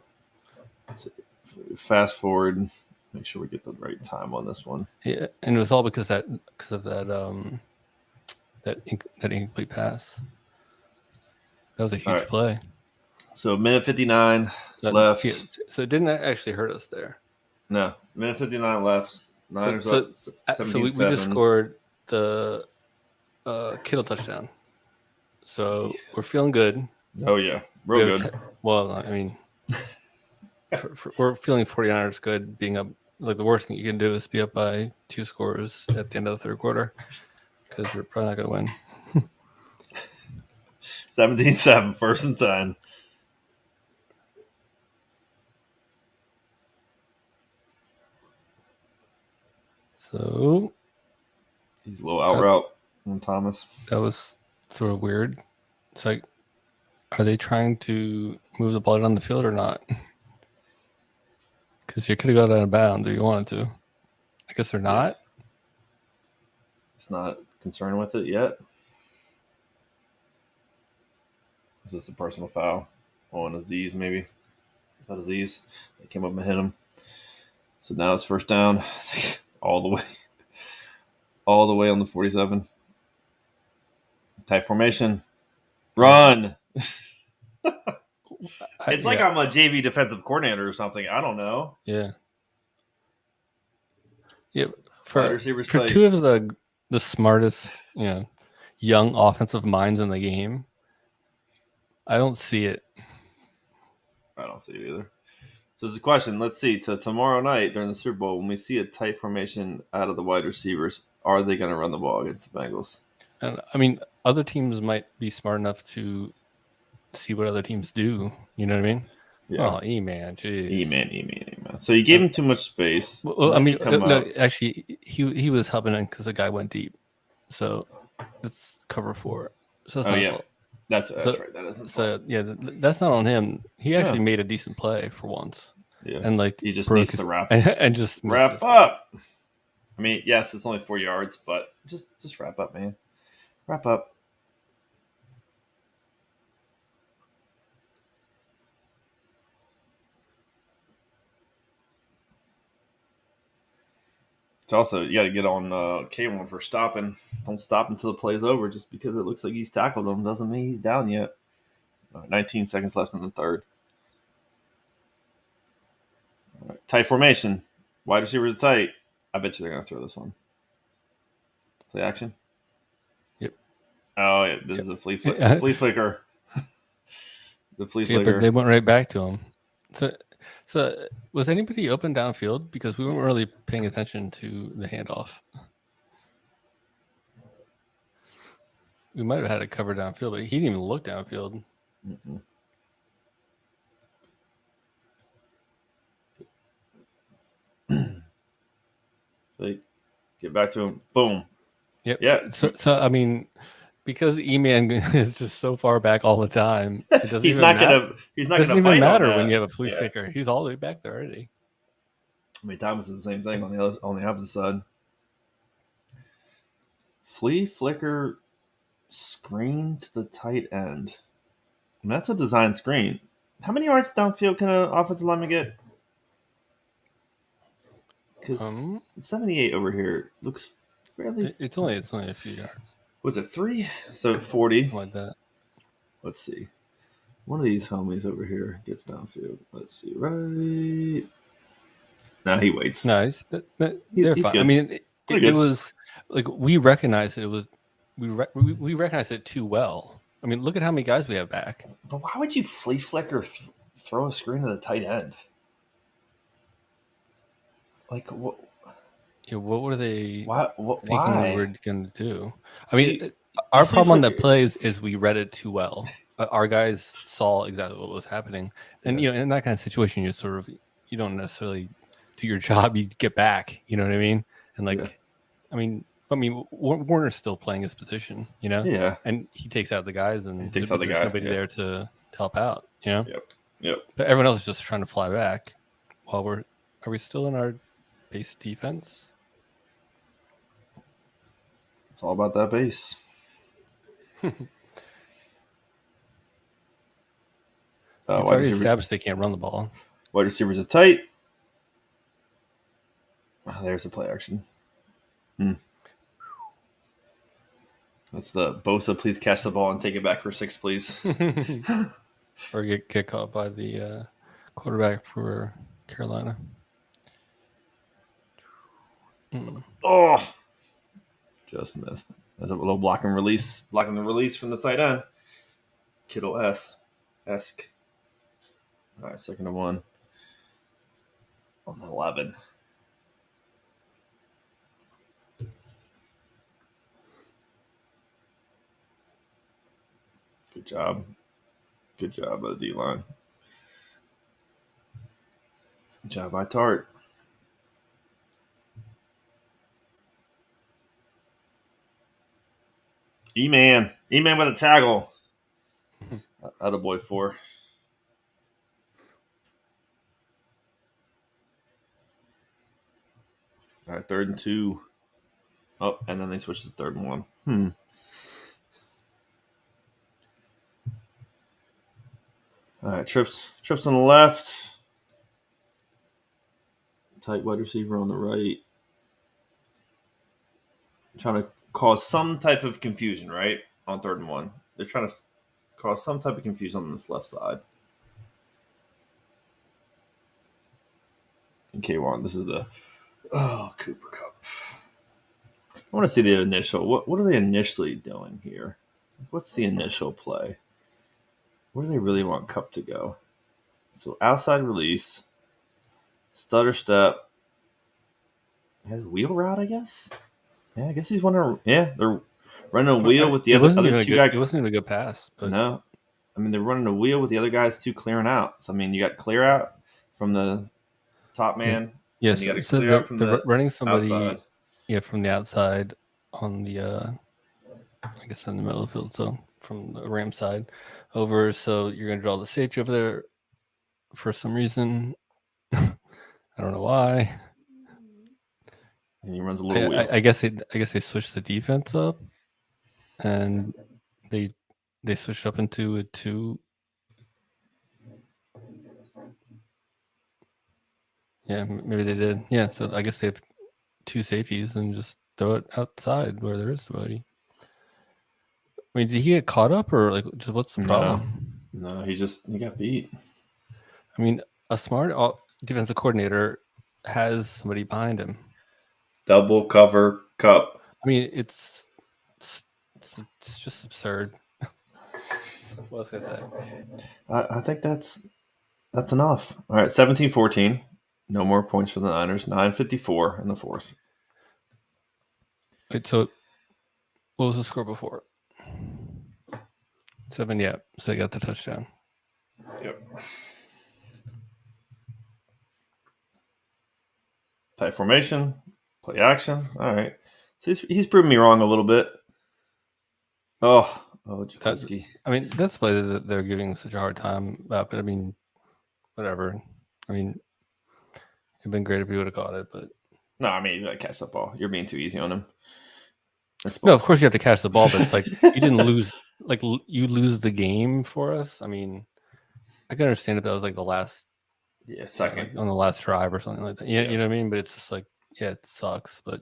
Fast forward. Make sure we get the right time on this one. Yeah, and it was all because of that incomplete pass. That was a huge play. So minute 59 left. So it didn't actually hurt us there. No, minute 59 left. Niners so up 17-7. We just scored the Kittle touchdown. So we're feeling good. Oh yeah, real good. Well, I mean, we're feeling 49ers good. Being up, like the worst thing you can do is be up by 2 scores at the end of the third quarter because you're probably not going to win. 17-7, 1st and 10. So he's a little out route on Thomas. That was sort of weird. It's like, are they trying to move the ball down the field or not? Because you could have got out of bounds if you wanted to. I guess they're not. He's not concerned with it yet. Is this a personal foul on Aziz, maybe? Is that Aziz? They came up and hit him. So now it's 1st down all the way on the 47. Tight formation. Run. I, It's like yeah, I'm a JV defensive coordinator or something. I don't know. yeah, yeah. Wide For receivers for tight. two of the smartest, young offensive minds in the game, I don't see it. I don't see it either. So it's a question. Let's see. To tomorrow night during the Super Bowl, when we see a tight formation out of the wide receivers, are they going to run the ball against the Bengals? And I mean, other teams might be smart enough to see what other teams do. You know what I mean? Yeah. Oh, E-man, jeez. E-man. So you gave him too much space. Well, I Then mean, you come no, up. actually, he was helping in because the guy went deep, so it's cover 4. So that's Oh not his yeah, fault. that's So, right. That isn't so fault. yeah, that's not on him. He actually Yeah. made a decent play for once, Yeah. and like He just broke needs his to wrap and just missed wrap this guy. up. I mean, yes, it's only 4 yards, but just wrap up, man. Wrap up. It's also you got to get on K1 for stopping. Don't stop until the play's over. Just because it looks like he's tackled him doesn't mean he's down yet. 19 seconds left in the third. All right. Tight formation. Wide receivers are tight. I bet you they're going to throw this one. Play action. Yep. Oh, yeah. This is a flea flicker. The flea Yeah, flicker. but they went right back to him. So was anybody open downfield? Because we weren't really paying attention to the handoff. We might have had it covered downfield, but he didn't even look downfield. Mm-mm. Get back to him. Boom. Yep. Yeah. So I mean, because E-man is just so far back all the time, it doesn't he's even not matter. gonna. He's It not doesn't gonna even bite on matter that. when you have a flea Yeah. flicker. He's all the way back there already. I mean, Thomas is the same thing on the opposite side. Flea flicker screen to the tight end. And that's a design screen. How many yards downfield can an offensive lineman get? Because 78 over here looks fairly. It's only a few yards. Was it 3? So 40. Something like that. Let's see. One of these homies over here gets downfield. Let's see. Right. No, he waits. No, they're He's fine. good. I mean, it was like we recognized it. It was we recognized it too well. I mean, look at how many guys we have back. But why would you flea flicker throw a screen to the tight end? Like what? Yeah, what were they Why? thinking we were going to do? I See, mean, our flea problem on that flicker- play is we read it too well. Our guys saw exactly what was happening, and Yeah. in that kind of situation, you don't necessarily do your job. You get back. You know what I mean? And Yeah. I mean, Warner's still playing his position. Yeah. and he takes out the guys, and He takes out the there's guy, nobody yeah. there to help out. Yep. But everyone else is just trying to fly back. While are we still in our base defense? It's all about that base. It's already established they can't run the ball. Wide receivers are tight. Oh, there's the play action. That's the Bosa. Please catch the ball and take it back for 6, please. Or get caught by the quarterback for Carolina. Oh, just missed. That's a little blocking the release from the tight end. Kittle-esque. All right, 2nd and 1 on the 11. Good job. Good job of the D-line. Good job by Tart. E-Man with a tackle. Attaboy 4. All right, 3rd and 2. Oh, and then they switched to 3rd and 1. All right, trips on the left. Tight wide receiver on the right. Trying to cause some type of confusion, right? On 3rd and 1. They're trying to cause some type of confusion on this left side. And K1, this is the Cooper Kupp. I want to see the initial. What are they initially doing here? What's the initial play? Where do they really want Kupp to go? So outside release, stutter step. He has a wheel route, I guess. Yeah, I guess he's wondering. Yeah, they're running a wheel with the other two guys. It wasn't even a good pass. But... No, I mean they're running a wheel with the other guys too, clearing out. So I mean you got clear out from the top man. Yes, you got to so clear out from they're the running somebody. outside. Yeah, from the outside on the, I guess in the middle of the field. So from the Ram side over. So you're going to draw the safety over there for some reason. I don't know why. And he runs a little wheel. I guess they switched the defense up, and they switched up into a 2. Yeah, maybe they did. Yeah, so I guess they have 2 safeties and just throw it outside where there is somebody. I mean, did he get caught up or like just what's the problem? No, he got beat. I mean, a smart defensive coordinator has somebody behind him. Double cover Kupp. I mean, it's just absurd. What else can I say? I think that's enough. All right, 17-14. No more points for the Niners. 9:54 in the fourth. Wait, so what was the score before? 7, yeah. So they got the touchdown. Yep. Tight formation, play action. All right. So he's proven me wrong a little bit. Oh, Jacoby. I mean, that's why they're giving such a hard time about. But I mean, whatever. I mean, it'd been great if he would have caught it, but no. I mean, you gotta catch the ball. You're being too easy on him. No, of course you have to catch the ball, but it's like you didn't lose. Like you lose the game for us. I mean, I can understand if that was like the last, second like on the last drive or something like that. Yeah, you know what I mean. But it's just like, yeah, it sucks. But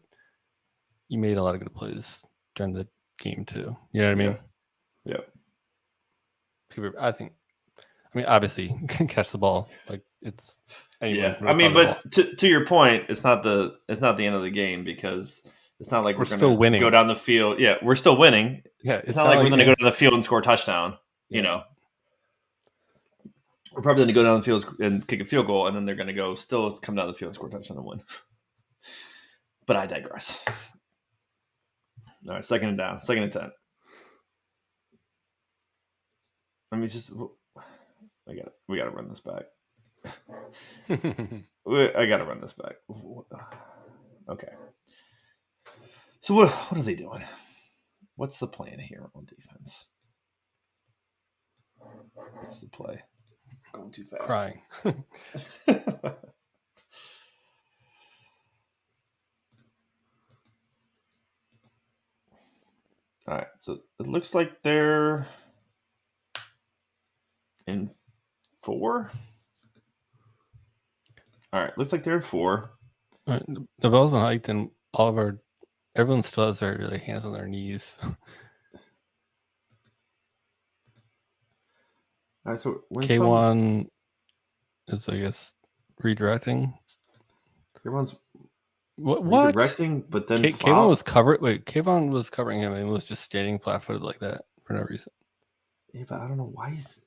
you made a lot of good plays during the game too. You know what I mean? Yeah. I mean, obviously, catch the ball. Like it's. Yeah, I mean, but to your point, it's not the end of the game because it's not like we're still winning. Go down the field. Yeah, we're still winning. Yeah, it's not like we're going to go down the field and score a touchdown. Yeah. You know, we're probably going to go down the field and kick a field goal, and then they're going to go still come down the field and score a touchdown and win. But I digress. All right, second and down, 2nd and 10. Let me just. We got to run this back. I got to run this back. Okay. So what are they doing? What's the plan here on defense? What's the play? Going too fast. Crying. All right. So it looks like they're in 4. All right. Looks like they're in 4. All right, the ball's been hiked, and everyone still has their hands on their knees. All right, so K1 is, I guess, redirecting. K1's redirecting, but then K1 was covered. Wait, K1 was covering him and was just standing flat-footed like that for no reason. Yeah, but I don't know why he's.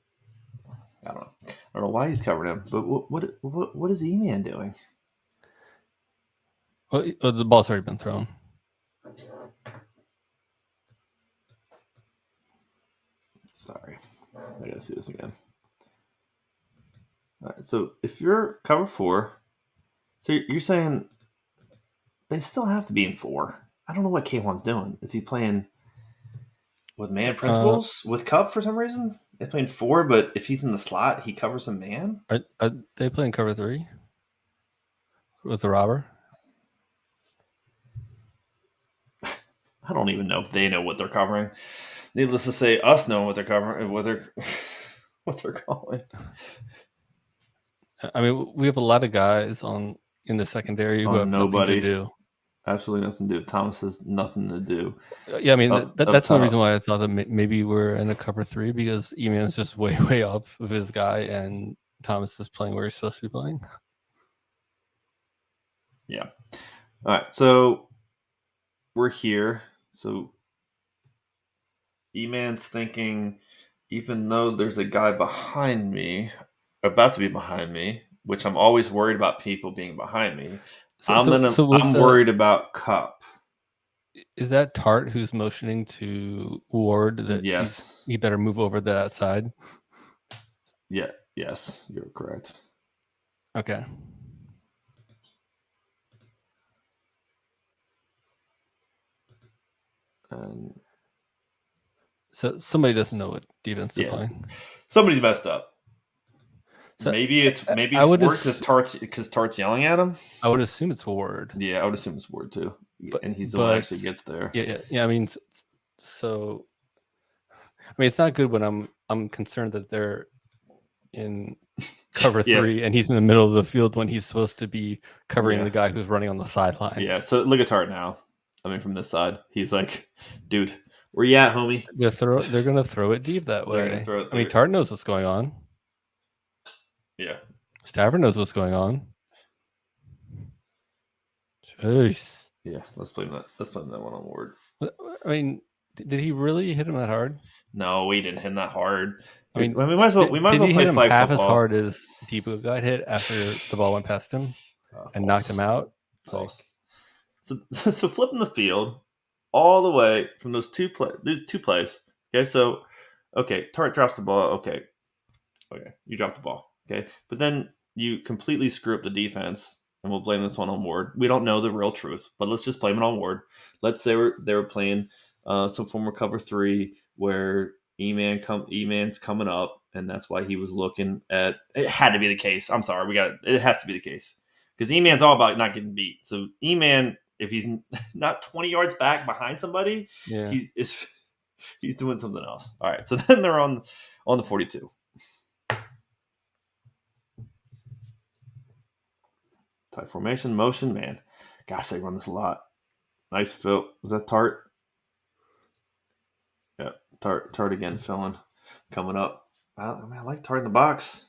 I don't know why he's covering him. But what is E-Man doing? Well, the ball's already been thrown. Sorry. I gotta see this again. All right, so if you're cover 4, so you're saying they still have to be in 4. I don't know what K1's doing. Is he playing with man principles with Kupp for some reason? He's playing 4, but if he's in the slot, he covers a man? Are they playing cover 3 with the robber? I don't even know if they know what they're covering. Needless to say, us knowing what they're covering, what they're calling. I mean, we have a lot of guys in the secondary who have nothing to do. Absolutely nothing to do. Thomas has nothing to do. Yeah, I mean Up that's the top. reason why I thought that maybe we're in a cover 3 because E-Man's just way off of his guy, and Thomas is playing where he's supposed to be playing. Yeah. All right. So we're here. So E-Man's thinking, even though there's a guy behind me, about to be behind me, which I'm always worried about people being behind me. I'm worried about Kupp. Is that Tart who's motioning to Ward that Yes. he better move over to that side? Yeah. Yes, you're correct. Okay. And so somebody doesn't know what defense they're playing. Somebody's messed up. So maybe it's Ward because Tart's yelling at him. I would assume it's Ward. Yeah, I would assume it's Ward too. And he's the one that actually gets there. Yeah. I mean, so I mean, it's not good when I'm concerned that they're in cover 3 and he's in the middle of the field when he's supposed to be covering the guy who's running on the sideline. Yeah. So look at Tart now. I mean, from this side, he's like, dude, where you at, homie? They're gonna throw it deep that way. I mean, Tart knows what's going on. Yeah. Stafford knows what's going on. Jeez. Yeah, let's blame that one on Ward. I mean, did he really hit him that hard? No, we didn't hit him that hard. I mean, we might as well. Did he hit him half as hard as DeMeco got hit after the ball went past him and knocked him out? False. So flipping the field all the way from those two plays. Okay, so Tart drops the ball. Okay, you drop the ball. Okay, but then you completely screw up the defense, and we'll blame this one on Ward. We don't know the real truth, but let's just blame it on Ward. Let's say they were playing some form of cover 3 where E-Man's coming up, and that's why he was looking at. It had to be the case. I'm sorry, it has to be the case because E-Man's all about not getting beat. So E-Man, if he's not 20 yards back behind somebody, he's doing something else. All right, so then they're on the 42. Tight formation, motion, man. Gosh, they run this a lot. Nice fill. Was that Tart? Yeah, Tart again filling. Coming up. I like Tart in the box.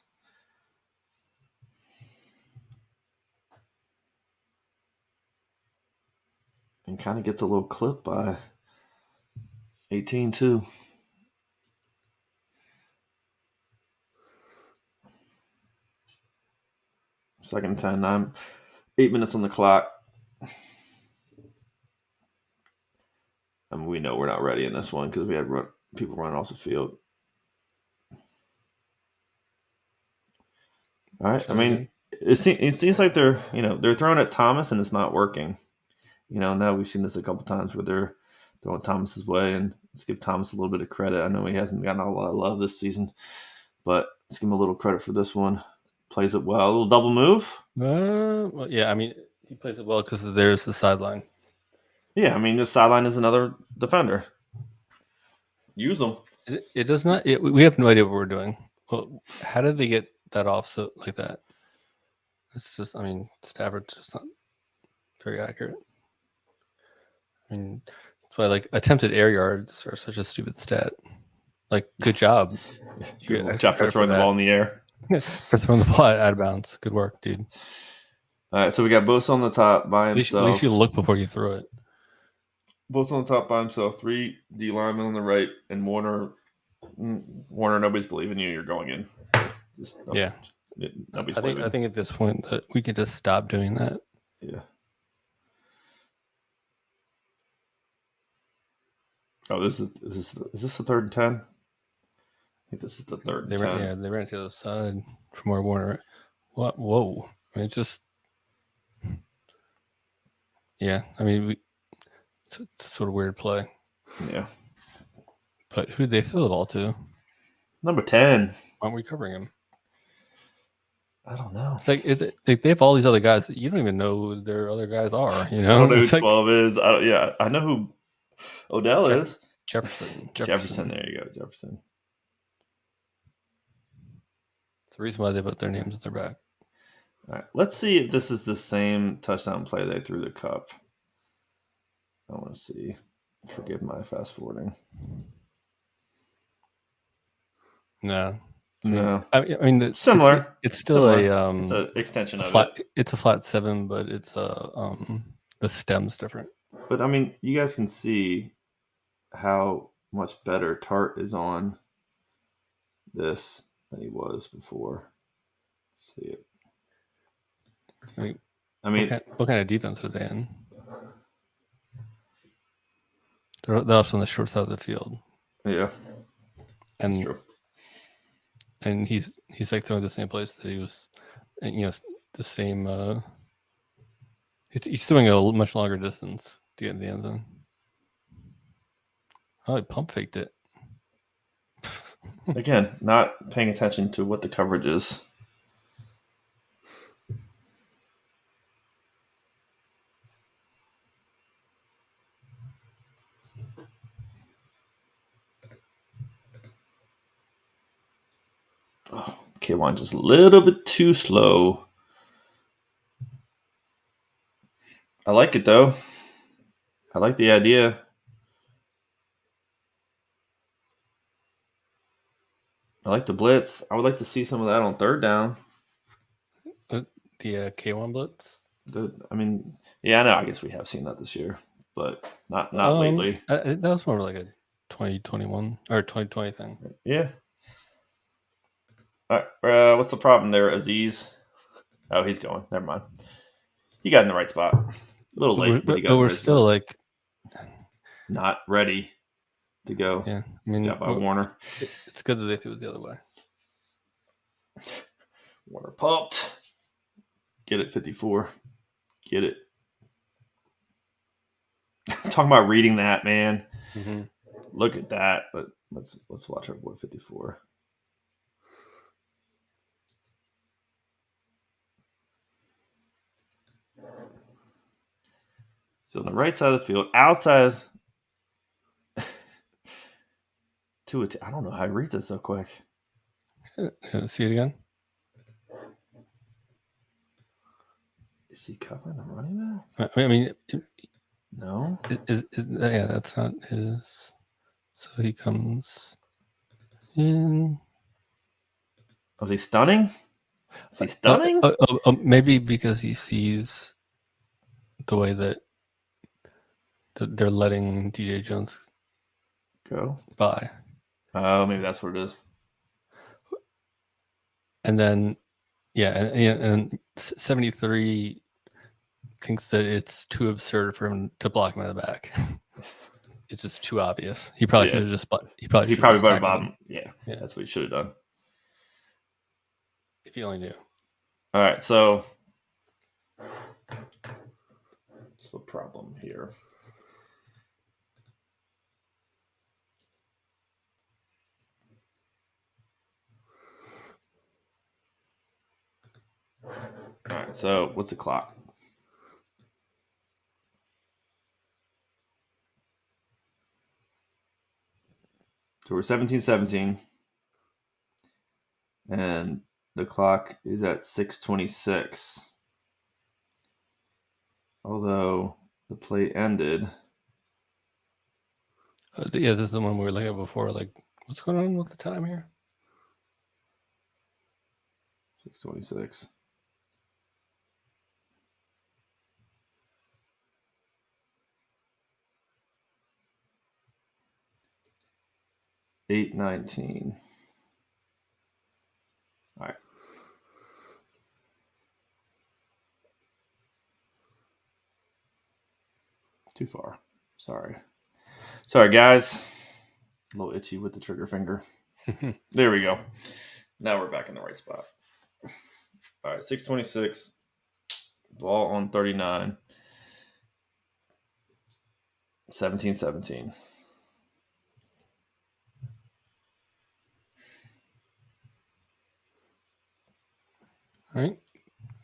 And kind of gets a little clip by 18 too. Second 10, 8 minutes on the clock. I mean, we know we're not ready in this one because we had people running off the field. All right. I mean, it seems like they're throwing at Thomas and it's not working. Now we've seen this a couple times where they're throwing Thomas's way, and let's give Thomas a little bit of credit. I know he hasn't gotten a lot of love this season, but let's give him a little credit for this one. Plays it well. A little double move. Well, yeah, I mean, he plays it well because there's the sideline. Yeah, I mean, the sideline is another defender. Use them. It does not. We have no idea what we're doing. Well, how did they get that off like that? It's just, I mean, Stafford's just not very accurate. I mean, that's why attempted air yards are such a stupid stat. Good job. Good job for throwing the ball in the air. For throwing the ball out of bounds. Good work, dude. All right, so we got Bosa on the top by himself. At least you look before you throw it. Bosa on the top by himself, 3 D linemen on the right, and Warner, nobody's believing you. You're going in. I think at this point that we could just stop doing that. Yeah. Oh, is this the 3rd and 10? I think this is the 3rd and 10. They ran to the side from where Warner. What? Whoa! I mean, it's just. Yeah, I mean, it's a sort of weird play. Yeah. But who did they throw the ball to? Number 10. Why aren't we covering him? I don't know. It's they have all these other guys that you don't even know who their other guys are. I don't know who 12 is. I know who Odell is. Jefferson. There you go. Jefferson. It's the reason why they put their names at their back. All right. Let's see if this is the same touchdown play they threw to Kupp. I want to see. Forgive my fast forwarding. No. No. I mean Similar. It's still Similar. It's an extension of it. It's a flat 7, but it's the stem's different. But I mean, you guys can see how much better Tart is on this than he was before. Let's see it. I mean, what kind of defense are they in? They're also on the short side of the field. Yeah, and that's true. And he's like throwing the same place that he was, the same. He's throwing a much longer distance to get in the end zone. Oh, he pump faked it. Again, not paying attention to what the coverage is. Oh, K1 just a little bit too slow. I like it though. I like the idea. I like the blitz. I would like to see some of that on third down. The K1 blitz? I know. I guess we have seen that this year, but not lately. That was more like a 2021 or 2020 thing. Yeah. All right. What's the problem there, Aziz? Oh, he's going. Never mind. He got in the right spot. A little late, but we're still like not ready to go. Yeah, I mean, by Warner. It's good that they threw it the other way. Warner pumped. Get it, 54. Get it. Talking about reading that, man. Mm-hmm. Look at that. But let's watch our boy 54. So on the right side of the field, outside to it. I don't know how he reads it so quick. See it again. Is he covering the running back? I mean, no. Yeah, that's not his. So he comes in. Was he stunning? Is he stunning? Maybe because he sees the way that they're letting DJ Jones go by. Oh, maybe that's what it is. And then, and 73 thinks that it's too absurd for him to block him in the back. It's just too obvious. He probably should have just. He probably butted bottom. Yeah, that's what he should have done. If he only knew. All right, so what's the problem here? All right, so what's the clock? So we're 17-17. And the clock is at 6:26. Although the play ended. This is the one we were looking at before. Like, what's going on with the time here? 6:26. $8:19. All right. Too far. Sorry, guys. A little itchy with the trigger finger. There we go. Now we're back in the right spot. All right, 6:26. Ball on 39. 17-17. All right.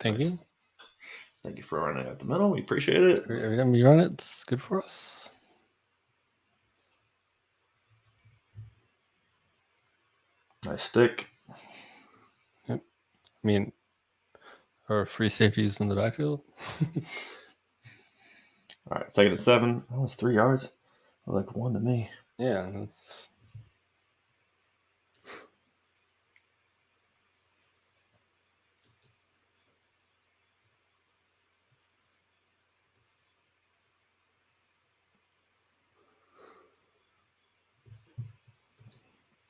Thank you. Thank you for running at the middle. We appreciate it. Every time you run it, it's good for us. Nice stick. Yep. I mean, are free safeties in the backfield? All right, 2nd and 7. That was 3 yards. Like 1 to me. Yeah. That's...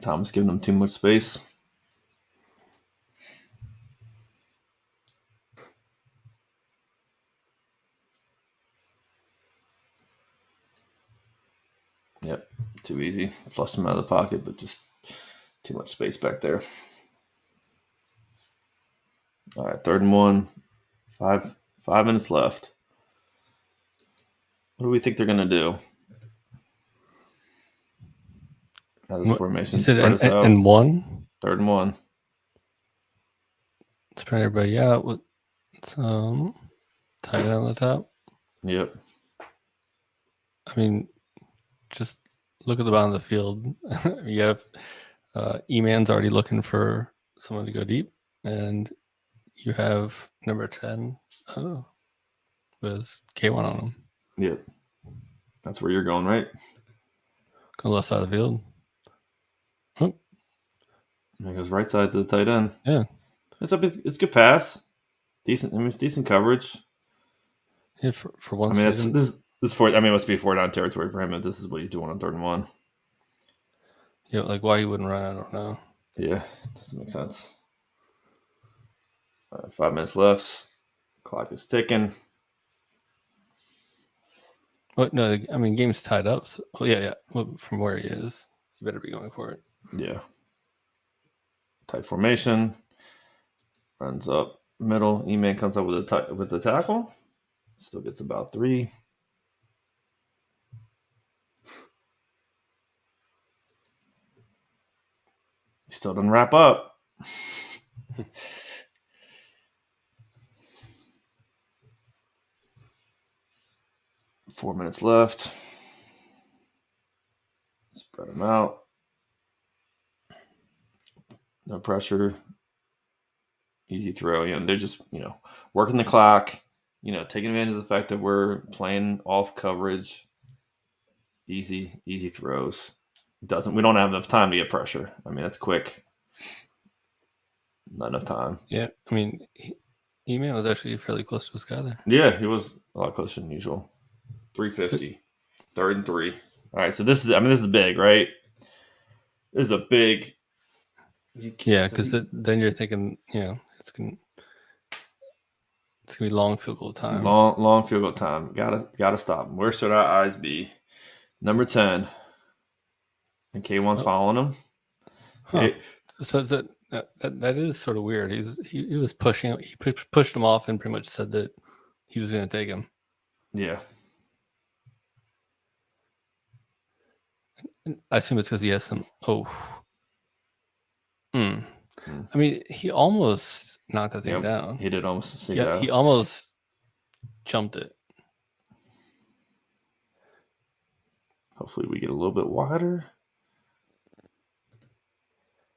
Tom's giving them too much space. Yep, too easy. Flushed him out of the pocket, but just too much space back there. All right, 3rd and 1. 5 minutes left. What do we think they're going to do? That is formation. You said and 1? 3rd and 1. Spread everybody out with some tight end on the top. Yep. I mean, just look at the bottom of the field. You have E-Man's already looking for someone to go deep, and you have number 10 with K1 on him. Yep. That's where you're going, right? Going left side of the field. Oh. There goes right side to the tight end. Yeah. It's good pass. Decent. I mean, it's decent coverage. Yeah, for one. I mean, this is for. I mean, it must be 4-down territory for him if this is what he's doing on 3rd and 1. Yeah, like why he wouldn't run, I don't know. Yeah, doesn't make sense. 5 minutes left. Clock is ticking. What? No, I mean, game's tied up. So, yeah. Well, from where he is, you better be going for it. Yeah. Tight formation. Runs up middle. E-Man comes up with the tackle. Still gets about 3. He still doesn't wrap up. 4 minutes left. Spread them out. No pressure. Easy throw. They're just, working the clock, taking advantage of the fact that we're playing off coverage. Easy throws. We don't have enough time to get pressure. I mean, that's quick. Not enough time. Yeah, I mean, E-Man was actually fairly close to his guy there. Yeah, he was a lot closer than usual. 350. 3rd and 3. All right, so this is big, right? This is a big. Yeah, because then you're thinking, it's gonna be long field goal time. Long field goal time. Gotta stop him. Where should our eyes be? Number 10. And K1's following him. Huh. So that is sort of weird. He was pushing. He pushed him off and pretty much said that he was going to take him. Yeah. I assume it's because he has some. I mean, he almost knocked that thing down. He did almost. Yeah, he almost jumped it. Hopefully, we get a little bit wider.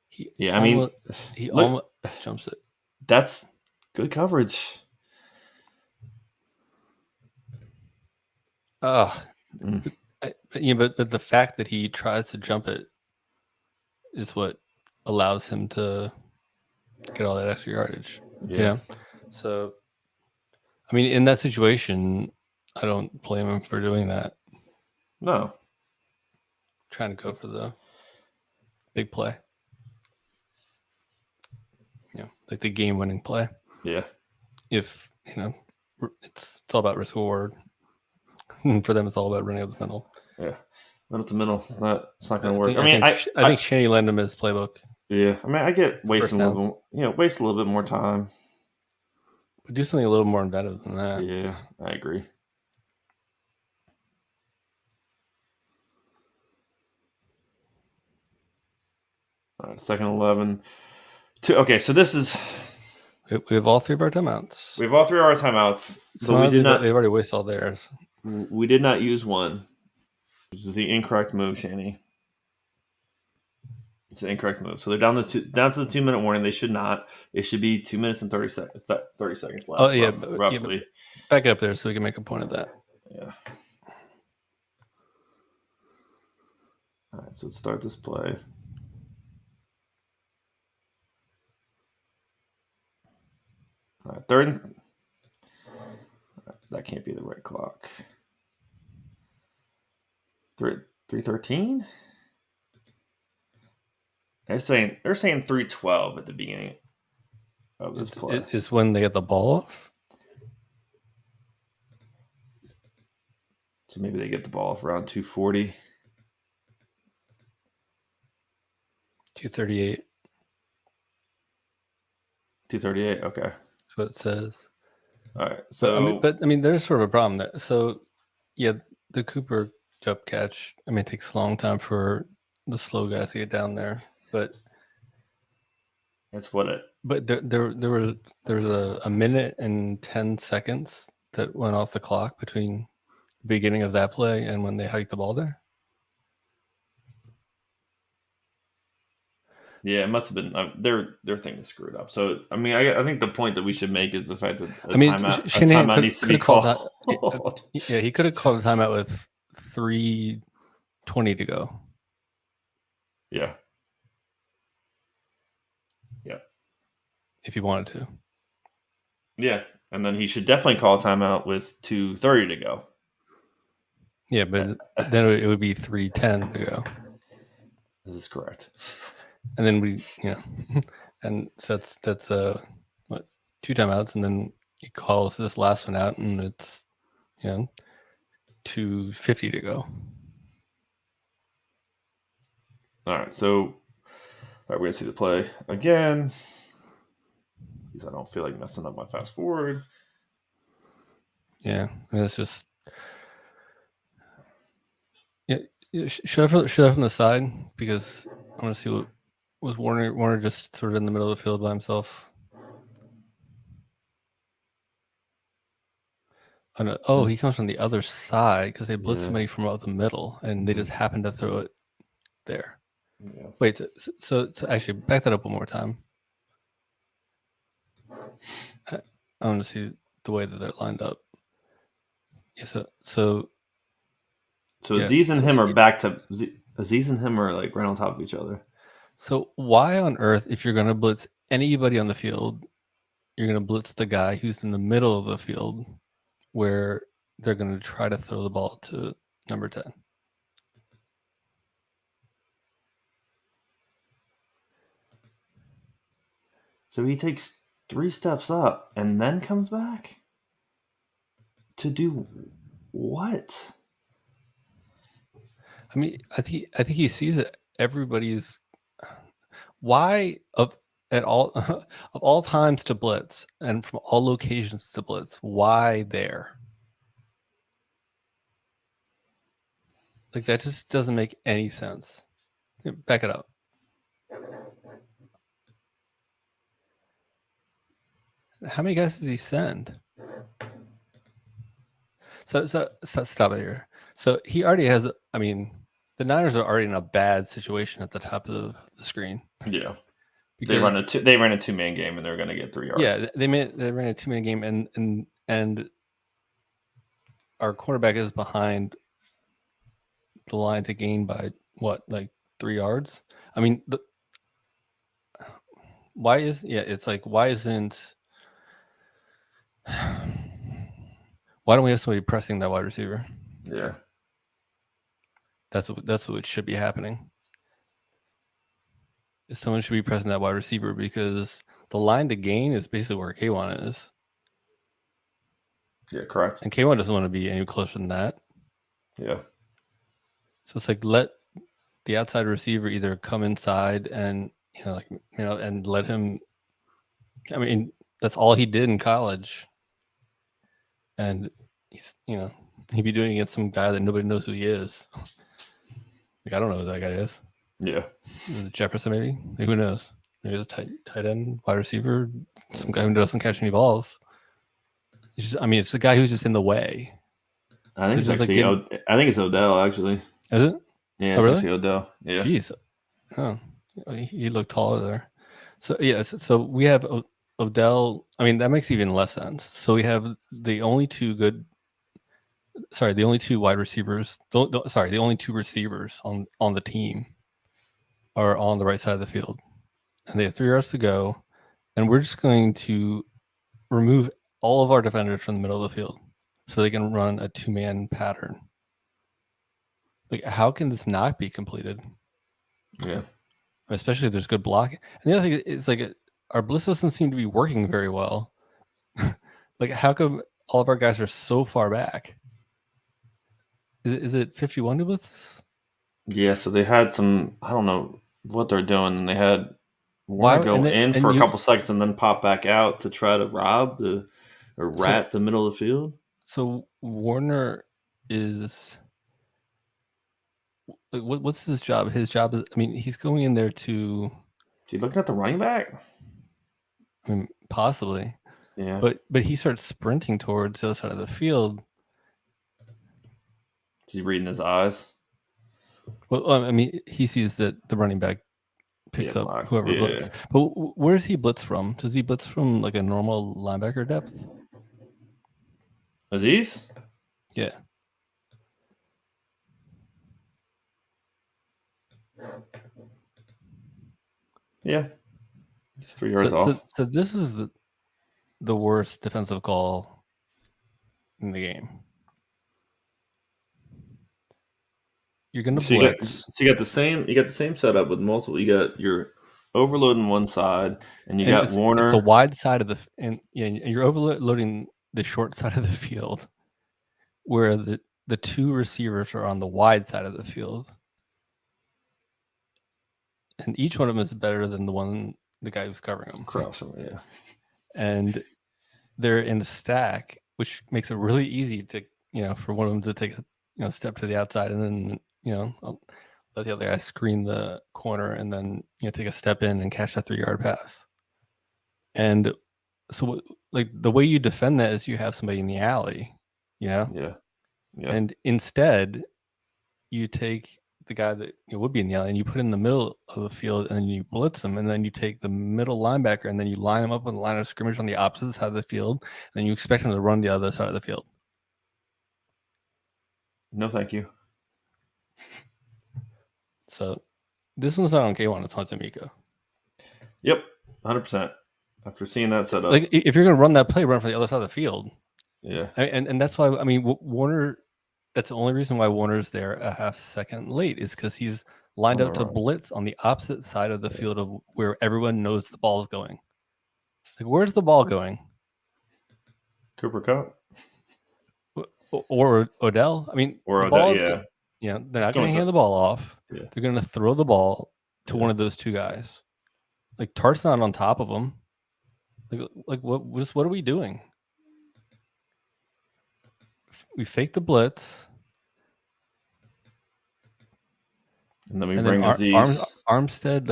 He almost jumps it. That's good coverage. But the fact that he tries to jump it is what allows him to get all that extra yardage. Yeah. So, I mean, in that situation, I don't blame him for doing that. No. Trying to go for the big play. Like the game-winning play. Yeah. If, it's all about risk reward. For them, it's all about running up the middle. Yeah. Middle to middle. It's not going to work. I think Shanny lent him his playbook. Yeah. I mean, I get wasting a little bit more time. But do something a little more inventive than that. Yeah, I agree. All right, 2nd 11. Okay, so this is. We have all 3 of our timeouts. We have all 3 of our timeouts. So we did not. They've already wasted all theirs. We did not use one. This is the incorrect move, Shanny. It's an incorrect move. So they're down to the 2-minute warning. They should not. It should be 2 minutes and 30 seconds left. Oh yeah, roughly. Back it up there so we can make a point of that. Yeah. All right, so let's start this play. All right, third. That can't be the right clock. 3:13. They're saying 3:12 at the beginning of this play. Is when they get the ball off. So maybe they get the ball off around 2:40. 2:38. 2:38. Okay. That's what it says. All right. So, but there's sort of a problem there. So, yeah, the Cooper Kupp catch. It takes a long time for the slow guys to get down there, but that's what it. But there was a minute and 10 seconds that went off the clock between the beginning of that play and when they hiked the ball there. Yeah, it must have been their thing is screwed up. So I think the point that we should make is the fact that Shanahan needs to be called. Yeah, he could have called a timeout with 3:20 to go. Yeah. If he wanted to. Yeah, and then he should definitely call a timeout with 2:30 to go. Yeah, but then it would be 3:10 to go. This is correct. And then and so that's 2 timeouts, and then he calls this last one out, and it's 2:50 to go. All right, so we're gonna see the play again because I don't feel like messing up my fast forward. Yeah, it's just should I from the side because I want to see what was Warner just sort of in the middle of the field by himself. Oh, he comes from the other side because they blitz somebody from out the middle, and they just happen to throw it there. Yeah. Wait, so actually back that up one more time. I want to see the way that they're lined up. Yeah, so Aziz and him are back to Aziz and him are like right on top of each other. So why on earth, if you're going to blitz anybody on the field, you're going to blitz the guy who's in the middle of the field where they're going to try to throw the ball to number 10? So he takes 3 steps up and then comes back to do what? I think he sees it. Everybody's why of all times to blitz and from all locations to blitz. Why there? Like that just doesn't make any sense. Back it up. How many guys does he send? So stop it here. So he already has. The Niners are already in a bad situation at the top of the screen. Yeah, they ran a 2-man game and they're going to get 3 yards. Yeah, they ran a 2-man game and our quarterback is behind the line to gain by what, like 3 yards? Why isn't why don't we have somebody pressing that wide receiver? Yeah. That's what should be happening. Someone should be pressing that wide receiver because the line to gain is basically where K1 is. Yeah, correct. And K1 doesn't want to be any closer than that. Yeah. So it's like let the outside receiver either come inside and and let him. That's all he did in college. And he's he'd be doing it against some guy that nobody knows who he is. Like I don't know who that guy is. Yeah. Is it Jefferson maybe? Who knows? Maybe it's a tight end, wide receiver, some guy who doesn't catch any balls. It's the guy who's just in the way. I think it's Odell actually. Is it? Yeah, it's actually Odell. Yeah. Jeez. Oh, he looked taller there. So yeah, so we have Odell. That makes even less sense. So we have the only 2 good sorry, the only two wide receivers. The only two receivers on the team are on the right side of the field, and they have 3 yards to go, and we're just going to remove all of our defenders from the middle of the field so they can run a 2-man pattern. Like, how can this not be completed? Yeah. Especially if there's good blocking. And the other thing is, like, our blitz doesn't seem to be working very well. Like, how come all of our guys are so far back? Is it 51 to blitz? Yeah, so they had some, I don't know what they're doing, and they had Warner go in for a couple seconds and then pop back out to try to rob the middle of the field. So Warner is like, what's his job? His job is, I mean, he's going in there to. Is he looking at the running back? I mean, possibly. Yeah. But he starts sprinting towards the other side of the field. Is he reading his eyes? Well, I mean, he sees that the running back picks up blocks. whoever blitz. But where does he blitz from? Does he blitz from like a normal linebacker depth? Aziz? Yeah. Yeah. He's 3 yards off. So this is the worst defensive call in the game. You're gonna blitz. You got the same setup with multiple. You got your overloading one side, and you got Warner. It's the wide side of and you're overloading the short side of the field, where the two receivers are on the wide side of the field, and each one of them is better than the guy who's covering them. Cross them, yeah. And they're in a stack, which makes it really easy to for one of them to take a step to the outside, and then let the other guy screen the corner, and then take a step in and catch a 3-yard pass. And so, like, the way you defend that is you have somebody in the alley, Yeah. And instead, you take the guy that would be in the alley and you put in the middle of the field, and then you blitz him, and then you take the middle linebacker and then you line him up on the line of scrimmage on the opposite side of the field, and then you expect him to run the other side of the field. No, thank you. So this one's not on K1, it's on DeMeco. Yep, 100%. After seeing that setup, like, if you're going to run that play, run for the other side of the field. Yeah, and that's why, I mean, Warner. That's the only reason why Warner's there a half second late, is because he's lined up to blitz on the opposite side of the field of where everyone knows the ball is going. Like, where's the ball going? Cooper Kupp or Odell. I mean, or Odell. They're not going to hand the ball off. Yeah. They're going to throw the ball to one of those two guys. Like, Tart's not on top of them. Like what are we doing? We fake the blitz, and then we bring Aziz. Armstead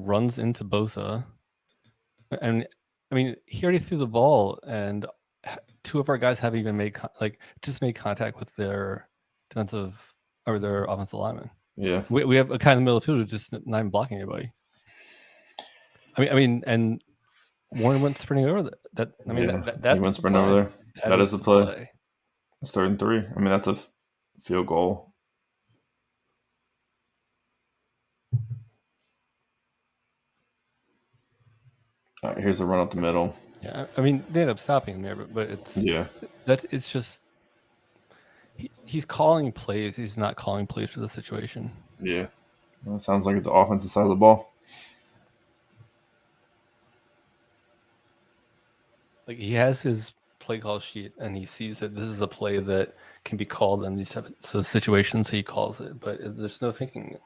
runs into Bosa, and I mean, he already threw the ball, and two of our guys haven't even made contact with their defensive or their offensive lineman. Yeah, we have a guy in the middle of the field who's just not even blocking anybody. I mean, and Warren went sprinting over that. I mean, that's he went sprinting over there. That is the play. It's 3rd and 3. I mean, that's a field goal. All right, here's the run up the middle. Yeah, I mean, they end up stopping him there, but it's just he's calling plays. He's not calling plays for the situation. Yeah, well, it sounds like it's the offensive side of the ball. Like, he has his play call sheet, and he sees that this is a play that can be called in these type of situations, so he calls it. But there's no thinking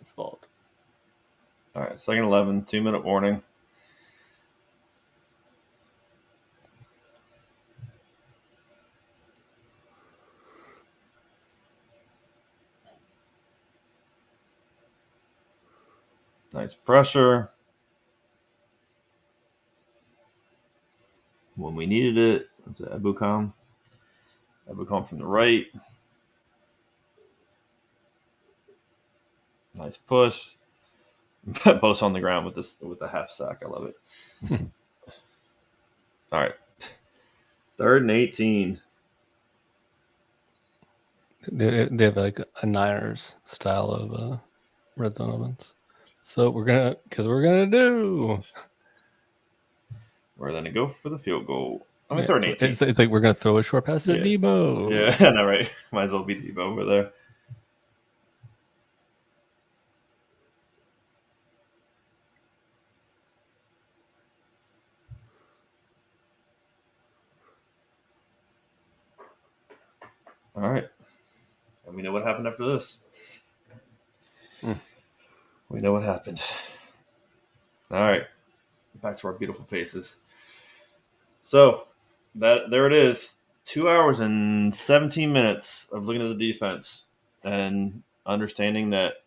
involved. All right, 2nd 11, 2-minute warning. Nice pressure. When we needed it, it's Ebukam. Ebukam from the right. Nice push. Both on the ground with the half sack. I love it. All right. 3rd and 18. They have like a Niners style of red zone offense. So we're gonna do. We're going to go for the field goal. I mean, 3rd and 18. It's like we're gonna throw a short pass to Debo. Yeah, I know, right? Might as well be Debo over there. All right. And we know what happened after this. We know what happened. All right. Back to our beautiful faces. So, there it is. 2 hours and 17 minutes of looking at the defense and understanding that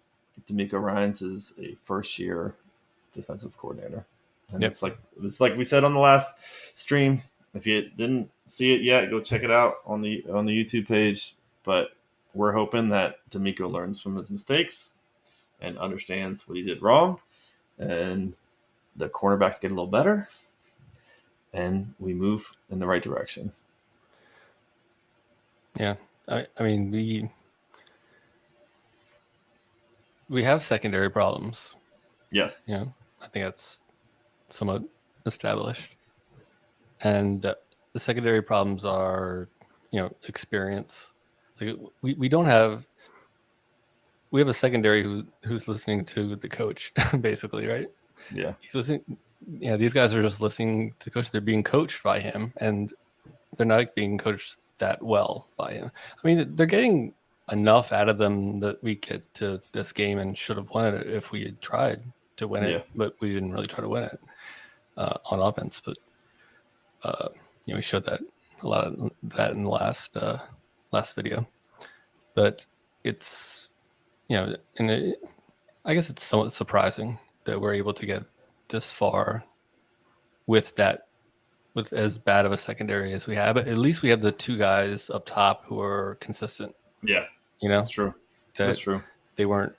DeMeco Ryans is a first-year defensive coordinator. And it's like we said on the last stream. If you didn't see it yet, go check it out on the YouTube page. But we're hoping that DeMeco learns from his mistakes and understands what he did wrong, and the cornerbacks get a little better, and we move in the right direction. Yeah, I mean we have secondary problems. Yes. Yeah, I think that's somewhat established. And the secondary problems are, experience. Like we don't have. We have a secondary who's listening to the coach, basically, right? Yeah. He's listening. Yeah, these guys are just listening to the coach. They're being coached by him, and they're not being coached that well by him. I mean, they're getting enough out of them that we get to this game and should have won it if we had tried to win it, but we didn't really try to win it on offense. But we showed that a lot of that in the last video. But it's I guess it's somewhat surprising that we're able to get this far with as bad of a secondary as we have. But at least we have the two guys up top who are consistent. Yeah, that's true. That's true. They weren't.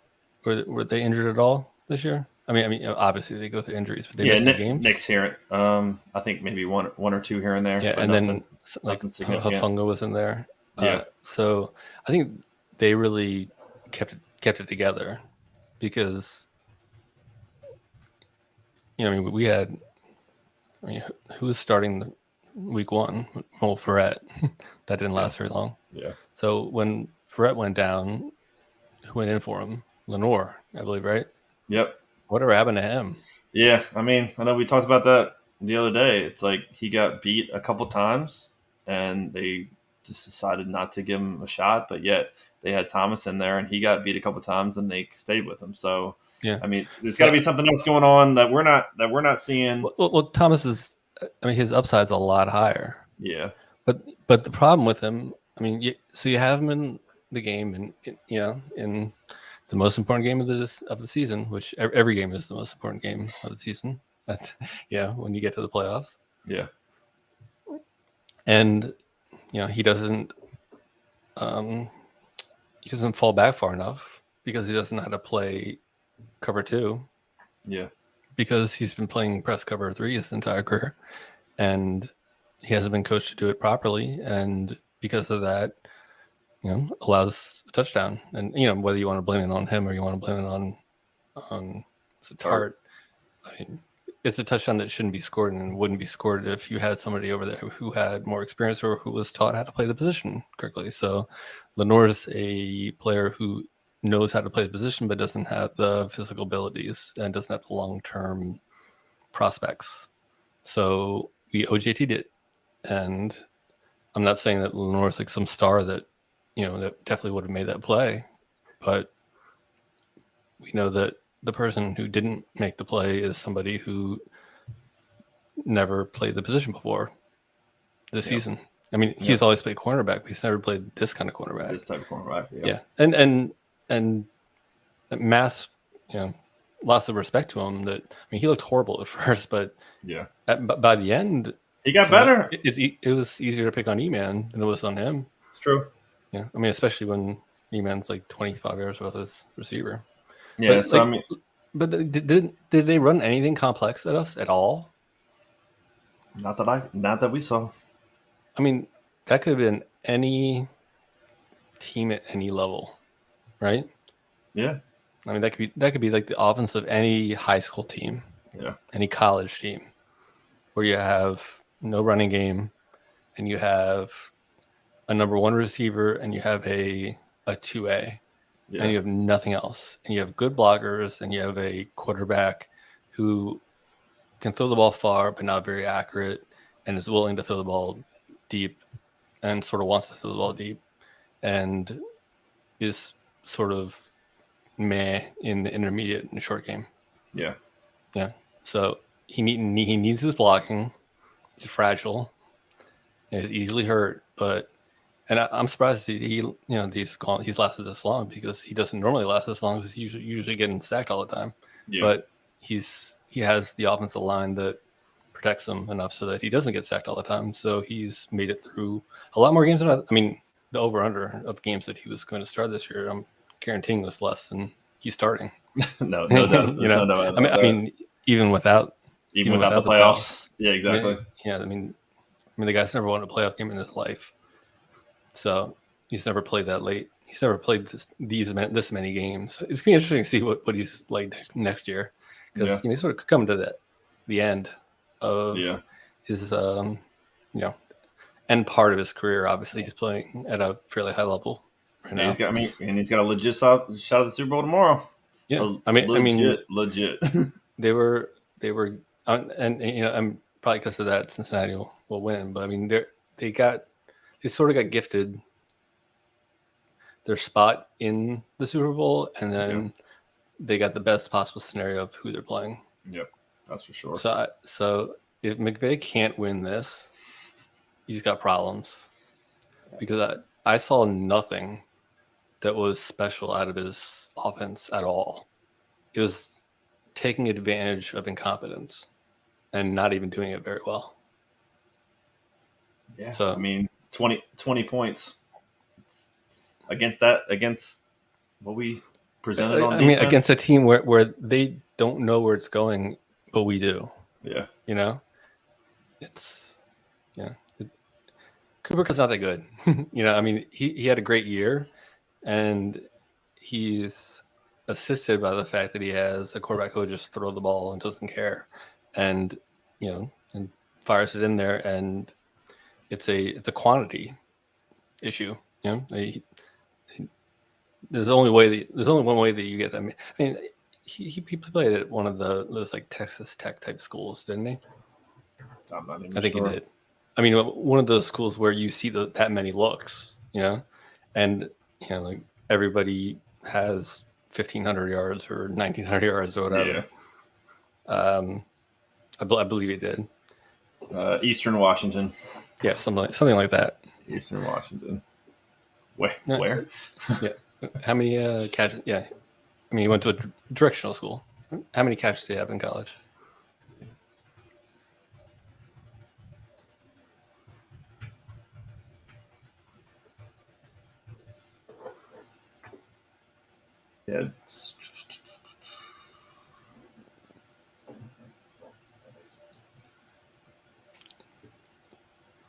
Were they injured at all this year? I mean, obviously they go through injuries, but they missed the games. Nick's here. I think maybe one or two here and there. Yeah, and then like Hafunga was in there. Yeah. So I think they really kept it together because we had. Who was starting week 1? Well, Ferret. That didn't last very long. Yeah. So when Ferret went down, who went in for him? Lenore, I believe, right? Yep. Whatever happened to him? Yeah, I mean, I know we talked about that the other day. It's like he got beat a couple times, and they just decided not to give him a shot. But yet they had Thomas in there, and he got beat a couple times, and they stayed with him. So yeah, I mean, there's got to be something else going on that we're not seeing. Well, Thomas is. I mean, his upside's a lot higher. Yeah, but the problem with him, I mean, so you have him in the game, and in the most important game of the season, which every game is the most important game of the season. When you get to the playoffs. Yeah, and he doesn't fall back far enough because he doesn't know how to play cover 2. Yeah. Because he's been playing press cover 3 his entire career, and he hasn't been coached to do it properly. And because of that, allows a touchdown. And whether you want to blame it on him or you want to blame it on Tart, I mean, it's a touchdown that shouldn't be scored and wouldn't be scored if you had somebody over there who had more experience or who was taught how to play the position correctly. So Lenore's a player who knows how to play the position, but doesn't have the physical abilities and doesn't have the long-term prospects. So we OJT'd it. And I'm not saying that Lenore's like some star that, that definitely would have made that play, but we know that the person who didn't make the play is somebody who never played the position before this season. I mean, he's always played cornerback, but he's never played this kind of cornerback. This type of cornerback, yeah. And mass, lots of respect to him. That I mean, he looked horrible at first, but by the end, he got better. It was easier to pick on E-Man than it was on him. It's true. Yeah, I mean, especially when E-Man's like 25 yards with his receiver. Yeah, but, so I mean, but did they run anything complex at us at all? Not that we saw. I mean, that could have been any team at any level, right? Yeah. I mean, that could be like the offense of any high school team, Yeah. any college team, where you have no running game, and you have a number one receiver, and you have a 2A, Yeah. and you have nothing else, and you have good blockers, and you have a quarterback who can throw the ball far but not very accurate, and is willing to throw the ball deep, and sort of wants to throw the ball deep, and is sort of meh in the intermediate and short game. Yeah. Yeah. So he needs his blocking. He's fragile. And he's easily hurt, but I'm surprised he's lasted this long, because he doesn't normally last this long, because he's usually getting sacked all the time. Yeah. But he has the offensive line that protects him enough so that he doesn't get sacked all the time. So he's made it through a lot more games than the over-under of games that he was going to start this year, I'm guaranteeing was less than he's starting. no doubt. No doubt I mean, even without the playoffs. Yeah, exactly. I mean, the guy's never won a playoff game in his life, so he's never played that late. He's never played this many games. It's gonna be interesting to see what he's like next year, because he's sort of coming to the end of his end part of his career. Obviously, he's playing at a fairly high level right now. He's got a legit shot at the Super Bowl tomorrow. Yeah, legit. They were, and I'm probably because of that Cincinnati will win. But I mean, they sort of got gifted their spot in the Super Bowl, and then they got the best possible scenario of who they're playing. Yep, that's for sure. So if McVay can't win this, he's got problems, because I saw nothing that was special out of his offense at all. It was taking advantage of incompetence and not even doing it very well. Yeah. So I mean, 20 points against what we presented on defense. Against a team where they don't know where it's going, but we do. Yeah. Cooper Kupp's not that good. He had a great year, and he's assisted by the fact that he has a quarterback who will just throw the ball and doesn't care, and and fires it in there, and it's a quantity issue. There's only one way that you get that. I mean, he played at one of those like Texas Tech type schools, didn't he? I'm not even I think sure. he did. I mean, one of those schools where you see that many looks, and like everybody has 1,500 yards or 1,900 yards or whatever. Yeah. I believe he did. Eastern Washington. Yeah, something like that. Eastern Washington. Where? Yeah. How many catches? Yeah. I mean, he went to a directional school. How many catches did he have in college? Yeah.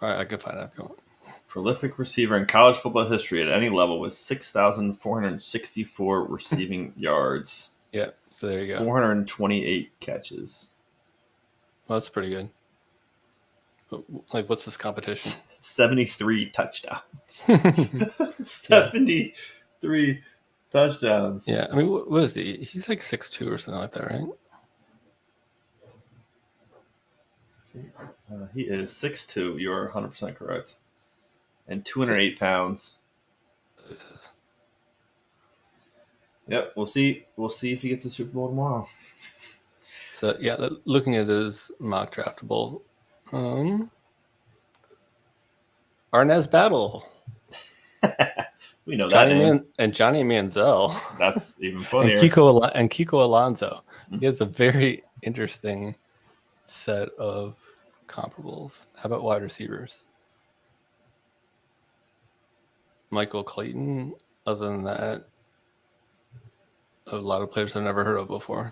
All right, I can find out if you want. Prolific receiver in college football history at any level with 6,464 receiving yards. Yeah, so there you go. 428 catches. Well, that's pretty good. Like, what's this competition? 73 touchdowns. 73 touchdowns. Yeah, I mean, what is he? He's like 6'2" or something like that, right? He is 6'2". You're 100% correct. And 208 pounds. Yep, we'll see. We'll see if he gets a Super Bowl tomorrow. So yeah, looking at his mock draftable, Arnaz Battle. We know Johnny that and Johnny Manziel. That's even funnier. and Kiko Alonso. He has a very interesting set of comparables. How about wide receivers? Michael Clayton. Other than that, a lot of players I've never heard of before.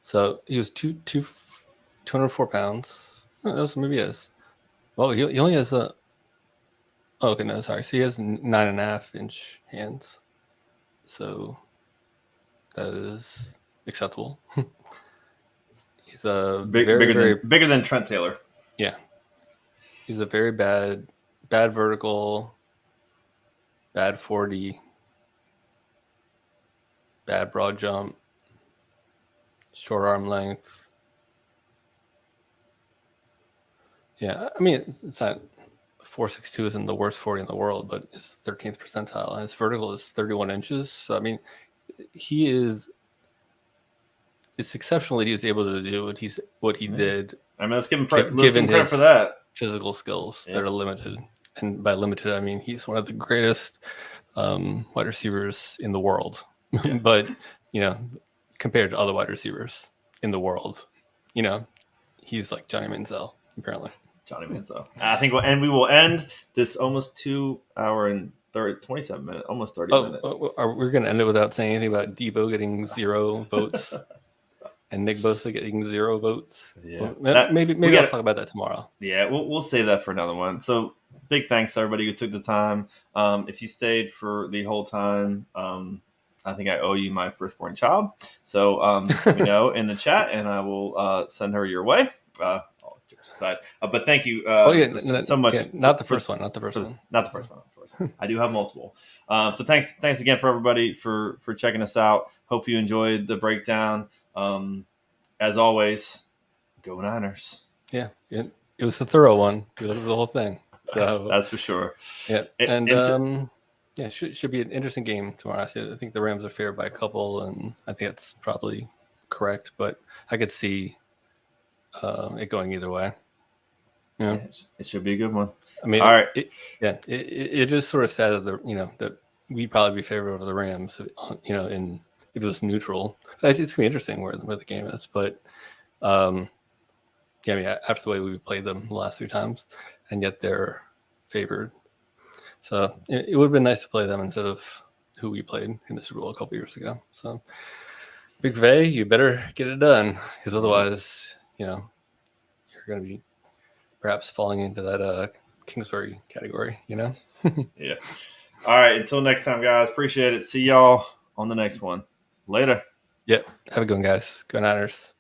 So he was 204 pounds. Oh, maybe he is. Well, he only has Oh, okay, no, sorry. So he has 9.5-inch hands. So that is acceptable. He's a bigger than Trent Taylor. Yeah. He's a very bad vertical, bad 40, bad broad jump, short arm length. Yeah, I mean, it's not 4.62 isn't the worst 40 in the world, but it's 13th percentile, and his vertical is 31 inches. So, I mean, it's exceptional that he's able to do what he did. I mean, let's give him credit for that. Physical skills that are limited. And by limited, I mean he's one of the greatest wide receivers in the world. Yeah. But, compared to other wide receivers in the world, he's like Johnny Manziel, apparently. Johnny Manziel. I think we will end this almost 2 hour and 27 minutes, almost 30 minutes. We're going to end it without saying anything about Debo getting 0 votes and Nick Bosa getting 0 votes. Yeah, well, maybe I'll talk about that tomorrow. Yeah, we'll save that for another one. So big thanks to everybody who took the time. If you stayed for the whole time, I think I owe you my firstborn child. So just let me know in the chat, and I will send her your way. Aside. But thank you so much. Yeah, not the first one. Not the first one. I do have multiple. So thanks again for everybody for checking us out. Hope you enjoyed the breakdown. As always, go Niners. Yeah, it was a thorough one. It was the whole thing. So that's for sure. Yeah, should be an interesting game tomorrow. I think the Rams are favored by a couple, and I think that's probably correct. But I could see it going either way. Yeah, it should be a good one. I mean, all right. It is sort of sad that that we'd probably be favored over the Rams. If it was neutral, it's gonna be interesting where the game is. But I mean, after the way we played them the last 3 times, and yet they're favored. So it would have been nice to play them instead of who we played in the Super Bowl a couple years ago. So McVay, you better get it done, because otherwise, you're going to be perhaps falling into that Kingsbury category, Yeah. All right. Until next time, guys. Appreciate it. See y'all on the next one. Later. Yep. Have a good one, guys. Go Niners.